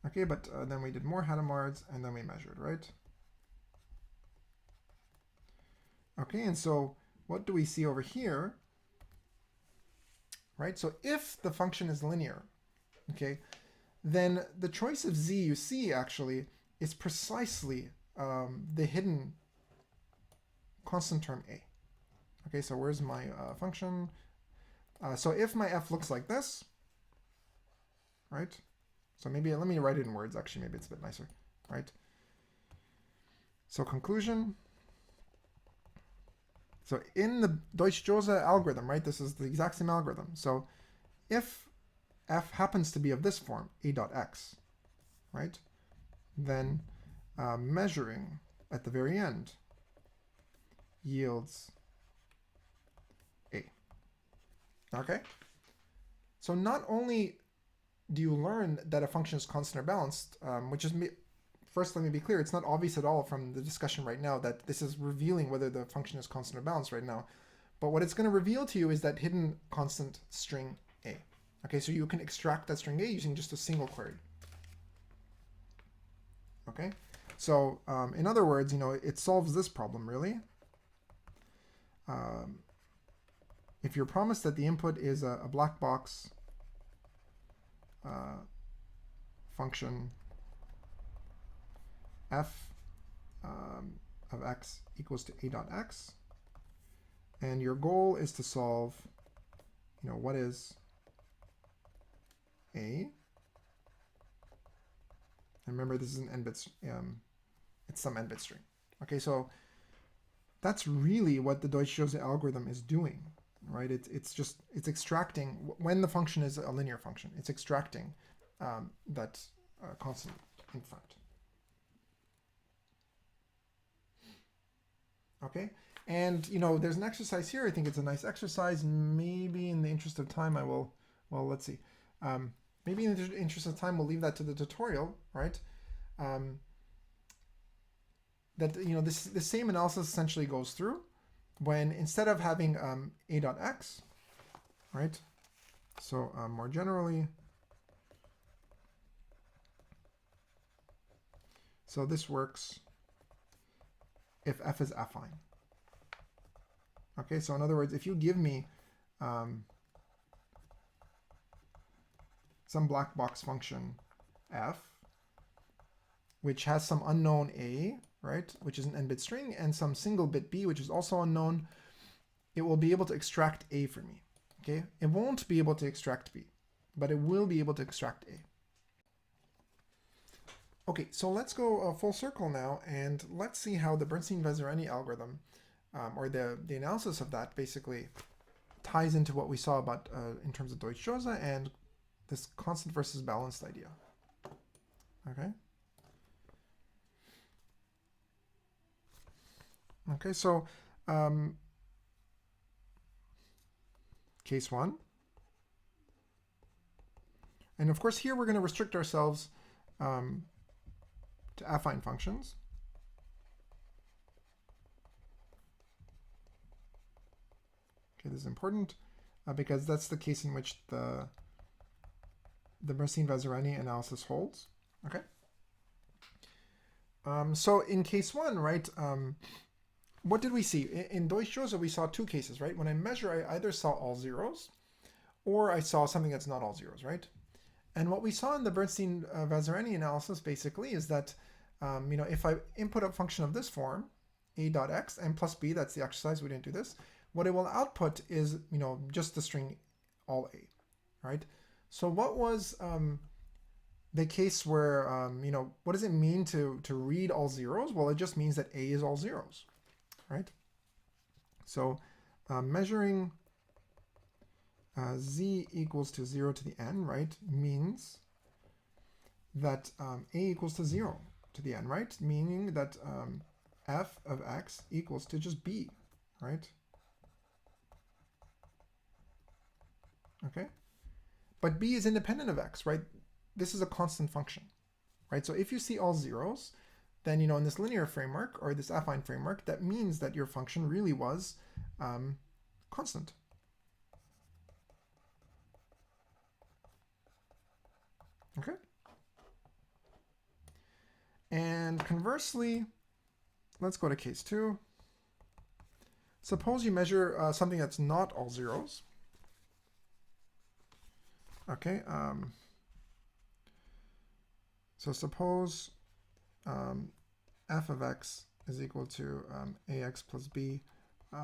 S1: Okay, but then we did more Hadamard's, and then we measured, right? Okay, and so what do we see over here? Right, so if the function is linear, okay, then the choice of z you see actually is precisely the hidden constant term a. Okay, so where's my function? So if my f looks like this, right? So maybe let me write it in words, actually, maybe it's a bit nicer, right? So conclusion. So in the Deutsch-Josza algorithm, right, this is the exact same algorithm. So if f happens to be of this form, a dot x, right, then measuring at the very end yields a. Okay? So not only do you learn that a function is constant or balanced, which is, first let me be clear, it's not obvious at all from the discussion right now that this is revealing whether the function is constant or balanced right now. But what it's going to reveal to you is that hidden constant string a. Okay, so you can extract that string a using just a single query. Okay, so in other words, it solves this problem really. If you're promised that the input is a black box function f of x equals to a dot x, and your goal is to solve, what is a, and remember this is an n-bit, it's some n-bit string. Okay, so that's really what the Deutsch-Josza algorithm is doing, right? It's extracting, when the function is a linear function, it's extracting that constant in front. Okay, and there's an exercise here. I think it's a nice exercise. Maybe in the interest of time, I will, well, let's see. Maybe in the interest of time, we'll leave that to the tutorial, right? That this same analysis essentially goes through when instead of having a dot x, right? So more generally, so this works if f is affine. Okay, so in other words, if you give me some black box function f, which has some unknown a, right, which is an n-bit string, and some single bit b, which is also unknown, it will be able to extract a for me. Okay, it won't be able to extract b, but it will be able to extract a. Okay, so let's go full circle now, and let's see how the Bernstein-Vazirani algorithm, or the analysis of that, basically ties into what we saw about in terms of Deutsch-Josza and this constant versus balanced idea. Okay. Okay, so case 1. And of course here we're going to restrict ourselves to affine functions. Okay, this is important because that's the case in which the Bernstein-Vazirani analysis holds. Okay. So in case 1, right, what did we see? In Deutsch-Josza, we saw two cases, right? When I measure, I either saw all zeros or I saw something that's not all zeros, right? And what we saw in the Bernstein-Vazirani analysis basically is that, if I input a function of this form, a.x and plus b, that's the exercise, we didn't do this, what it will output is, just the string all a, right? So what was the case where, what does it mean to read all zeros? Well, it just means that a is all zeros, right? So measuring z equals to 0 to the n, right, means that a equals to 0 to the n, right? Meaning that f of x equals to just b, right? Okay. But b is independent of x, right? This is a constant function, right? So if you see all zeros, then, in this linear framework or this affine framework, that means that your function really was constant. Okay. And conversely, let's go to case 2. Suppose you measure something that's not all zeros. Okay. So suppose f of x is equal to ax plus b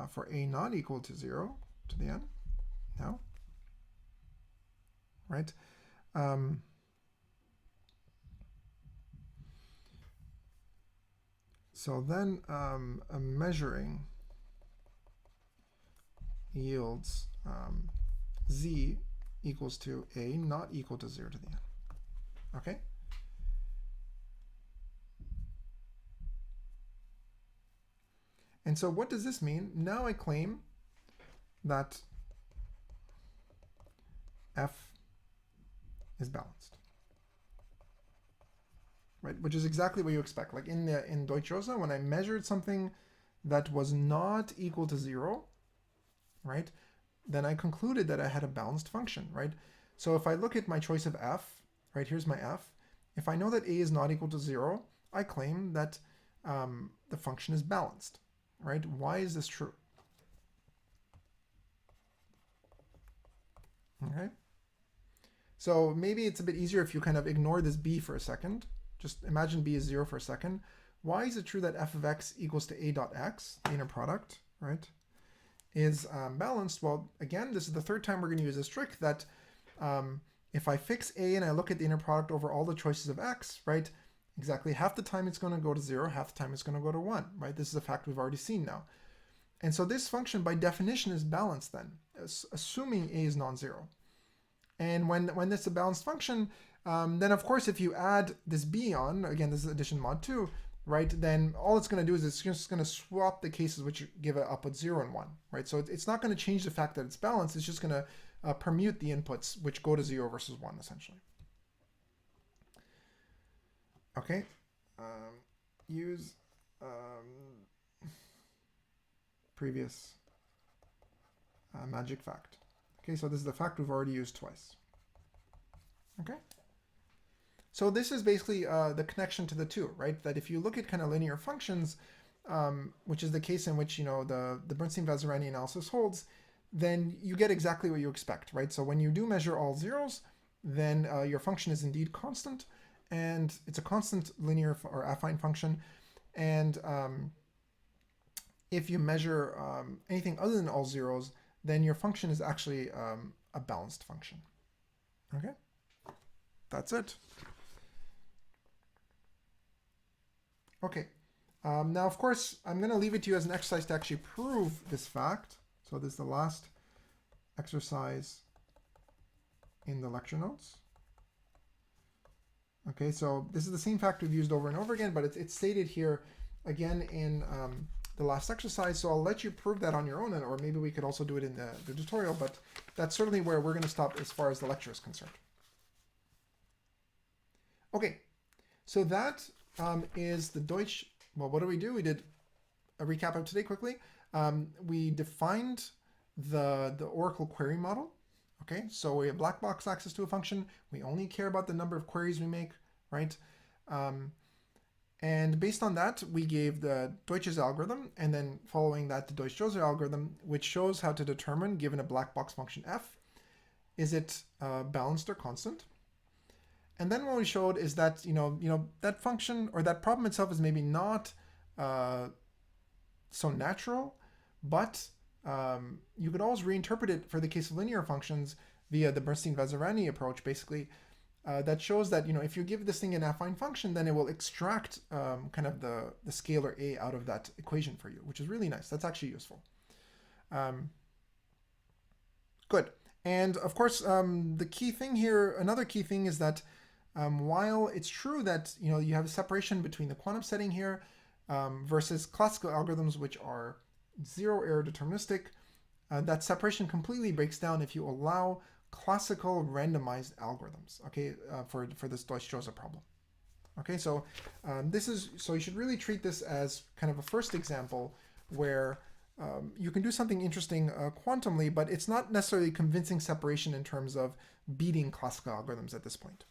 S1: for a not equal to 0 to the n. No. Right? So then measuring yields z equals to a not equal to 0 to the n. Okay? And so what does this mean? Now I claim that f is balanced. Right? Which is exactly what you expect. Like in Deutsch-Josza, when I measured something that was not equal to 0, right, then I concluded that I had a balanced function, right? So if I look at my choice of f, right, here's my f. If I know that a is not equal to 0, I claim that the function is balanced, right? Why is this true? Okay. So maybe it's a bit easier if you kind of ignore this b for a second. Just imagine b is 0 for a second. Why is it true that f of x equals to a dot x, the inner product, right, is balanced? Well, again, this is the third time we're going to use this trick that if I fix a and I look at the inner product over all the choices of x, right, exactly half the time it's going to go to 0, half the time it's going to go to 1, right? This is a fact we've already seen now. And so this function by definition is balanced then, assuming a is non-zero. And when this is a balanced function, then of course if you add this b on, again this is addition mod 2, right, then all it's going to do is it's just going to swap the cases which give an output 0 and 1, right? So it's not going to change the fact that it's balanced, it's just going to permute the inputs which go to 0 versus 1 essentially. Okay, use previous magic fact. Okay, so this is the fact we've already used twice. Okay. So this is basically the connection to the two, right? That if you look at kind of linear functions, which is the case in which, the Bernstein-Vazirani analysis holds, then you get exactly what you expect, right? So when you do measure all zeros, then your function is indeed constant, and it's a constant linear or affine function. And if you measure anything other than all zeros, then your function is actually a balanced function. Okay, that's it. Okay, now of course I'm going to leave it to you as an exercise to actually prove this fact. So this is the last exercise in the lecture notes. Okay, so this is the same fact we've used over and over again, but it's stated here again in the last exercise. So I'll let you prove that on your own, or maybe we could also do it in the tutorial, but that's certainly where we're going to stop as far as the lecture is concerned. Okay, so that is the Deutsch. Well, what do? We did a recap of today quickly. We defined the Oracle query model. Okay, so we have black box access to a function. We only care about the number of queries we make, right? And based on that, we gave the Deutsches algorithm, and then following that, the Deutsch-Josza algorithm, which shows how to determine, given a black box function f, is it balanced or constant? And then what we showed is that that function or that problem itself is maybe not so natural, but you could always reinterpret it for the case of linear functions via the Bernstein-Vazirani approach, basically, that shows that if you give this thing an affine function, then it will extract kind of the scalar a out of that equation for you, which is really nice. That's actually useful. Good. And of course, the key thing here, another key thing is that while it's true that you have a separation between the quantum setting here versus classical algorithms, which are zero error deterministic, that separation completely breaks down if you allow classical randomized algorithms, okay, for this Deutsch-Josza problem. Okay, so you should really treat this as kind of a first example where you can do something interesting quantumly, but it's not necessarily convincing separation in terms of beating classical algorithms at this point.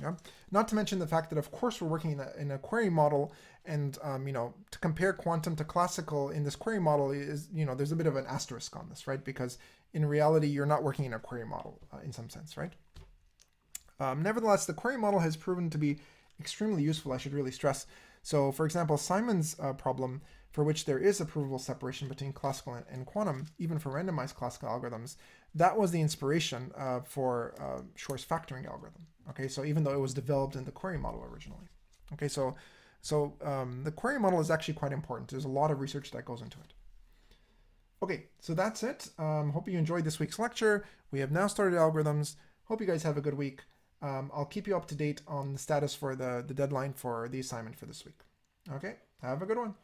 S1: Yeah? Not to mention the fact that, of course, we're working in a query model, and to compare quantum to classical in this query model is, there's a bit of an asterisk on this, right? Because in reality, you're not working in a query model in some sense, right? Nevertheless, the query model has proven to be extremely useful, I should really stress. So, for example, Simon's problem, for which there is a provable separation between classical and quantum, even for randomized classical algorithms, that was the inspiration for Shor's factoring algorithm. Okay, so even though it was developed in the query model originally. Okay, so the query model is actually quite important. There's a lot of research that goes into it. Okay, so that's it. Hope you enjoyed this week's lecture. We have now started algorithms. Hope you guys have a good week. I'll keep you up to date on the status for the deadline for the assignment for this week. Okay, have a good one.